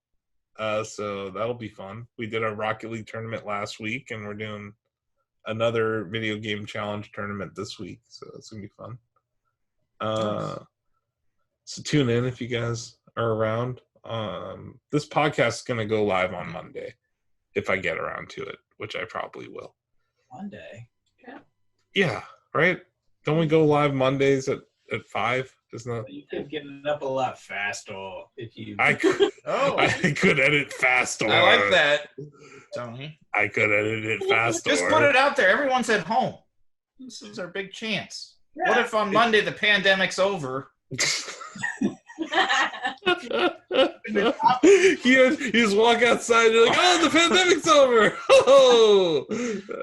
A: so that'll be fun. We did a Rocket League tournament last week, and we're doing another video game challenge tournament this week, so it's gonna be fun.
C: Nice.
A: So tune in if you guys are around. This podcast is gonna go live on Monday if I get around to it, which I probably will.
B: Monday.
A: Yeah, right? Don't we go live Mondays at 5? Isn't that?
B: You could get it up a lot faster if you.
A: I could,
C: Oh,
A: I could edit faster.
C: I like that, Tony.
A: I could edit it faster.
C: Just put it out there. Everyone's at home. This is our big chance. What if on Monday the pandemic's over?
A: You just walk outside and you're like, oh, the pandemic's over. Oh,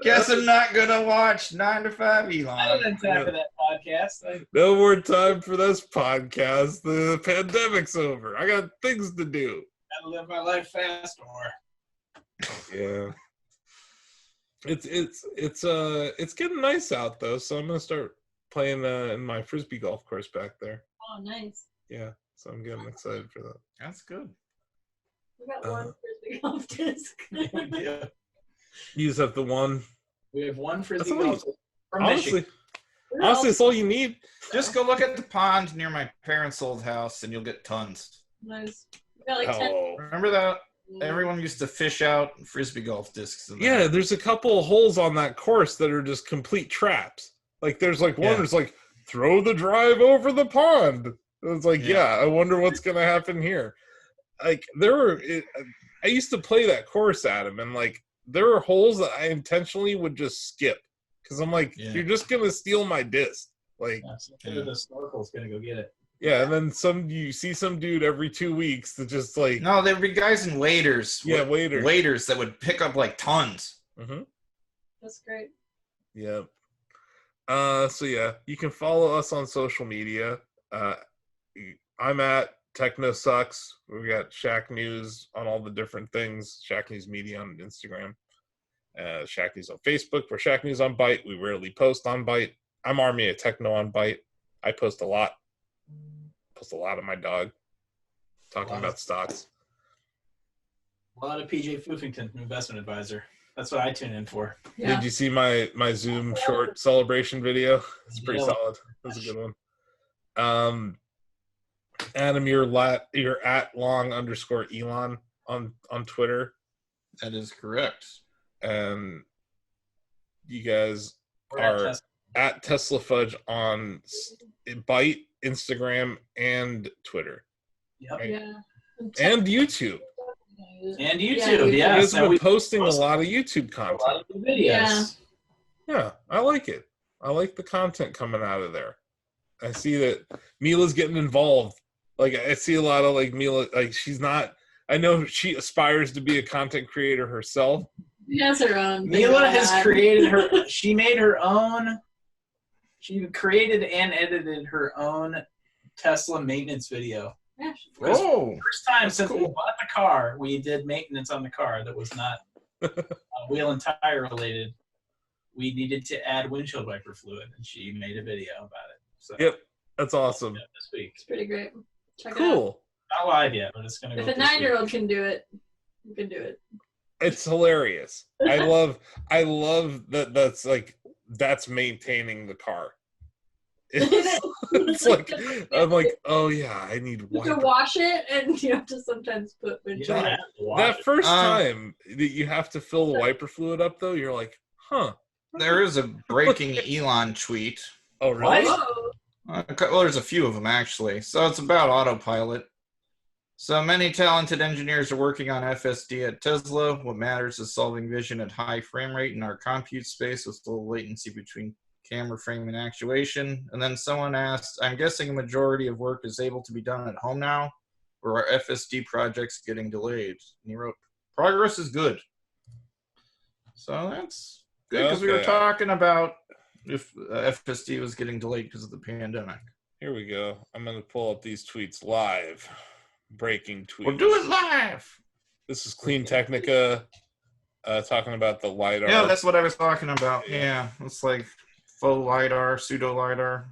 C: Guess I'm not gonna watch 9to5
B: I
C: Elon.
B: didn't time for that podcast.
A: no more time for this podcast. The pandemic's over. I got things to do.
B: Gotta live my life faster.
A: Yeah. It's getting nice out though, so I'm gonna start playing in my frisbee golf course back there.
D: Oh, nice.
A: Yeah, so I'm getting excited for that.
C: That's good.
D: We got one frisbee golf disc.
B: Yeah.
A: You just have the one.
B: We have one frisbee
A: That's all
B: golf from Michigan.
A: Honestly, it's all you need.
C: Just go look at the pond near my parents' old house, and you'll get tons.
D: Nice. We got like 10.
A: Oh.
C: Remember that? Everyone used to fish out frisbee golf discs. In
A: Yeah,
C: there.
A: there's a couple of holes on that course that are just complete traps. Like there's like one that's like throw the drive over the pond. It's like I wonder what's gonna happen here. Like I used to play that course, Adam, and like there were holes that I intentionally would just skip because I'm like, you're just gonna steal my disc. Like
B: the snorkel's gonna go get it.
A: Yeah, and then you see some dude every 2 weeks that just like
C: no, there'd be guys in waders.
A: Yeah,
C: waders that would pick up like tons.
A: Mm-hmm.
D: That's great.
A: Yeah. So yeah, you can follow us on social media. I'm at Techno Sucks. We got Shacknews on all the different things. Shacknews Media on Instagram. Shacknews on Facebook. We're Shacknews on Byte. We rarely post on Byte. I'm Army of Techno on Byte. I post a lot. Post a lot of my dog talking about stocks.
B: A lot of PJ Foofington, investment advisor. That's what I tune in for.
A: Yeah. Did you see my Zoom short celebration video? It's pretty solid. That's a good one. Adam, you're at long_Elon on Twitter.
C: That is correct.
A: And you guys are at Tesla Fudge on Byte, Instagram, and Twitter.
B: Yep.
A: Right?
D: Yeah.
A: And YouTube.
B: And YouTube,
A: You guys have been posting a lot of YouTube content.
B: A lot of videos.
A: Yeah, I like it. I like the content coming out of there. I see that Mila's getting involved. Like I see a lot of like Mila, like she's not. I know she aspires to be a content creator herself.
D: She has her own.
B: Mila has created her. She made her own. She created and edited her own Tesla maintenance video.
D: Yeah.
B: First time since we bought the car, we did maintenance on the car that was not wheel and tire related. We needed to add windshield wiper fluid, and she made a video about it. So
A: yep, that's awesome.
B: This week,
D: it's pretty great. Check it out.
A: Cool.
B: Not live yet, but it's gonna go.
D: If a 9-year-old can do it, you can do it.
A: It's hilarious. I love that. That's maintaining the car. It's like I'm like, oh yeah, I need
D: to wash it, and you have to sometimes put windshield.
A: That first time that you have to fill the wiper fluid up, though, you're like, huh.
C: There is a breaking Elon tweet.
A: Oh really?
C: Well, there's a few of them actually. So it's about autopilot. So many talented engineers are working on FSD at Tesla. What matters is solving vision at high frame rate in our compute space with low latency between camera frame and actuation. And then someone asked, I'm guessing a majority of work is able to be done at home now, or are FSD projects getting delayed? And he wrote, progress is good. So that's good because we were talking about if FSD was getting delayed because of the pandemic.
A: Here we go. I'm going to pull up these tweets live. Breaking tweets.
C: We'll do it live.
A: This is Clean Technica talking about the LiDAR.
C: Yeah, that's what I was talking about. Yeah, it's like faux LiDAR, pseudo LiDAR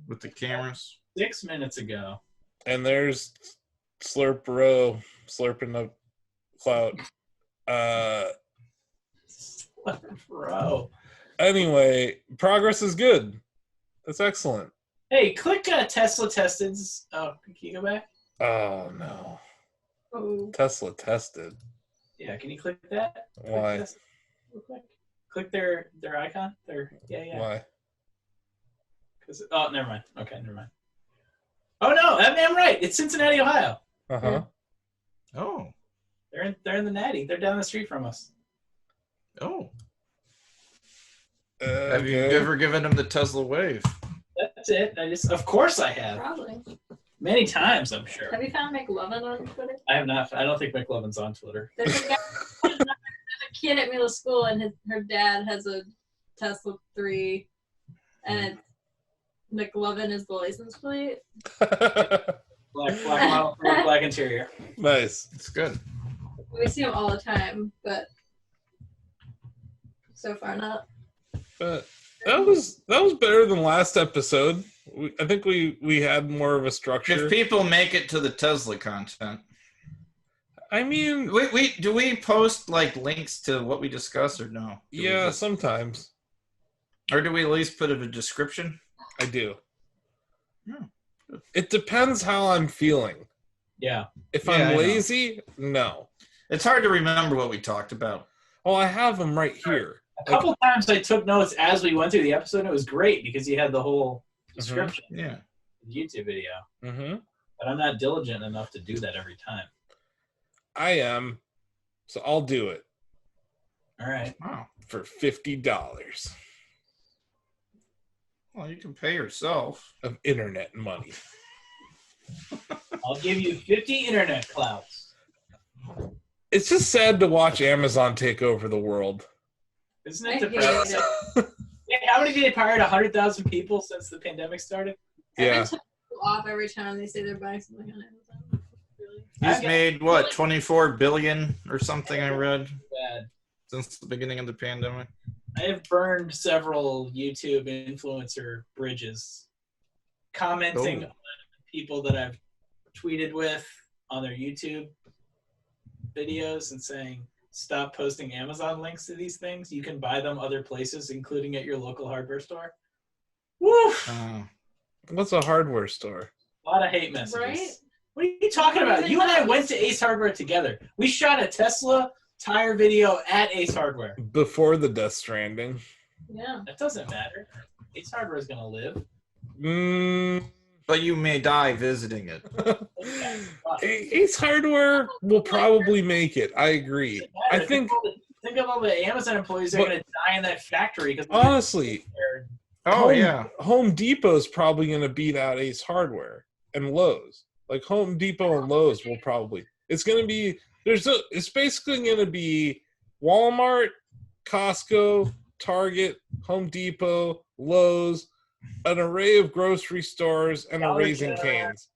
C: with the cameras.
B: 6 minutes ago.
A: And there's Slurp Row slurping up clout.
B: Slurp Row.
A: Anyway, progress is good. That's excellent.
B: Hey, click Tesla Tested's. Oh, can you go back?
A: Oh, no.
D: Oh.
A: Tesla tested.
B: Yeah, can you click that?
A: Why?
B: Click their icon. Yeah.
A: Why?
B: Oh, never mind. Okay, never mind. Oh no, I'm right. It's Cincinnati, Ohio.
A: Uh-huh.
C: Oh.
B: They're in the Natty. They're down the street from us.
C: Oh. Have you ever given them the Tesla wave?
B: That's it. Of course I have.
D: Probably.
B: Many times, I'm sure.
D: Have you found McLovin on Twitter?
B: I have not. I don't think McLovin's on Twitter.
D: There's a kid at Mila's school, and her dad has a Tesla 3, and McLovin is the license plate.
B: Black model, black interior.
A: Nice.
C: It's good.
D: We see him all the time, but so far not.
A: But that was better than last episode. I think we had more of a structure.
C: If people make it to the Tesla content.
A: I mean,
C: Do we post like links to what we discuss or no?
A: Sometimes
C: Or do we at least put it a description?
A: I do.
C: Yeah.
A: It depends how I'm feeling.
B: Yeah.
A: If
C: Yeah, I
A: I'm
C: know.
A: lazy, no.
C: It's hard to remember what we talked about.
A: Oh, I have them right here.
B: A couple times I took notes as we went through the episode, and it was great because you had the whole description
C: Yeah.
B: of the YouTube video.
A: Mm-hmm.
B: But I'm not diligent enough to do that every time.
A: I am, so I'll do it
B: All right.
C: Wow.
A: for $50
C: Well, you can pay yourself.
A: of internet money.
B: I'll give you 50 internet clouds.
A: It's just sad to watch Amazon take over the world.
B: Isn't
D: I
B: it
D: hate
B: depressing?
D: it.
B: Yeah, how many they hired? 100,000 people since the pandemic started?
A: Yeah.
D: Every time they go off every time they say they're buying something on Amazon. Really?
C: He's
B: Okay.
C: made what, 24 billion or something? I read
B: Bad.
C: since the beginning of the pandemic.
B: I have burned several YouTube influencer bridges, commenting on people that I've tweeted with on their YouTube videos and saying, stop posting Amazon links to these things. You can buy them other places, including at your local hardware store. Woo!
A: What's a hardware store?
B: A lot of hate messages.
D: Right?
B: What are you talking about? You and I went to Ace Hardware together. We shot a Tesla tire video at Ace Hardware.
A: Before the Death Stranding.
D: Yeah.
B: That doesn't matter. Ace Hardware is going to live.
C: But you may die visiting it.
A: Ace Hardware will probably make it. I agree. I think
B: Think of all the Amazon employees that are going to die in that factory. Because
A: honestly, Home Depot's probably going to beat out Ace Hardware and Lowe's. Like Home Depot and Lowe's will probably. It's going to be it's basically going to be Walmart, Costco, Target, Home Depot, Lowe's, an array of grocery stores, and a Raising Cane's.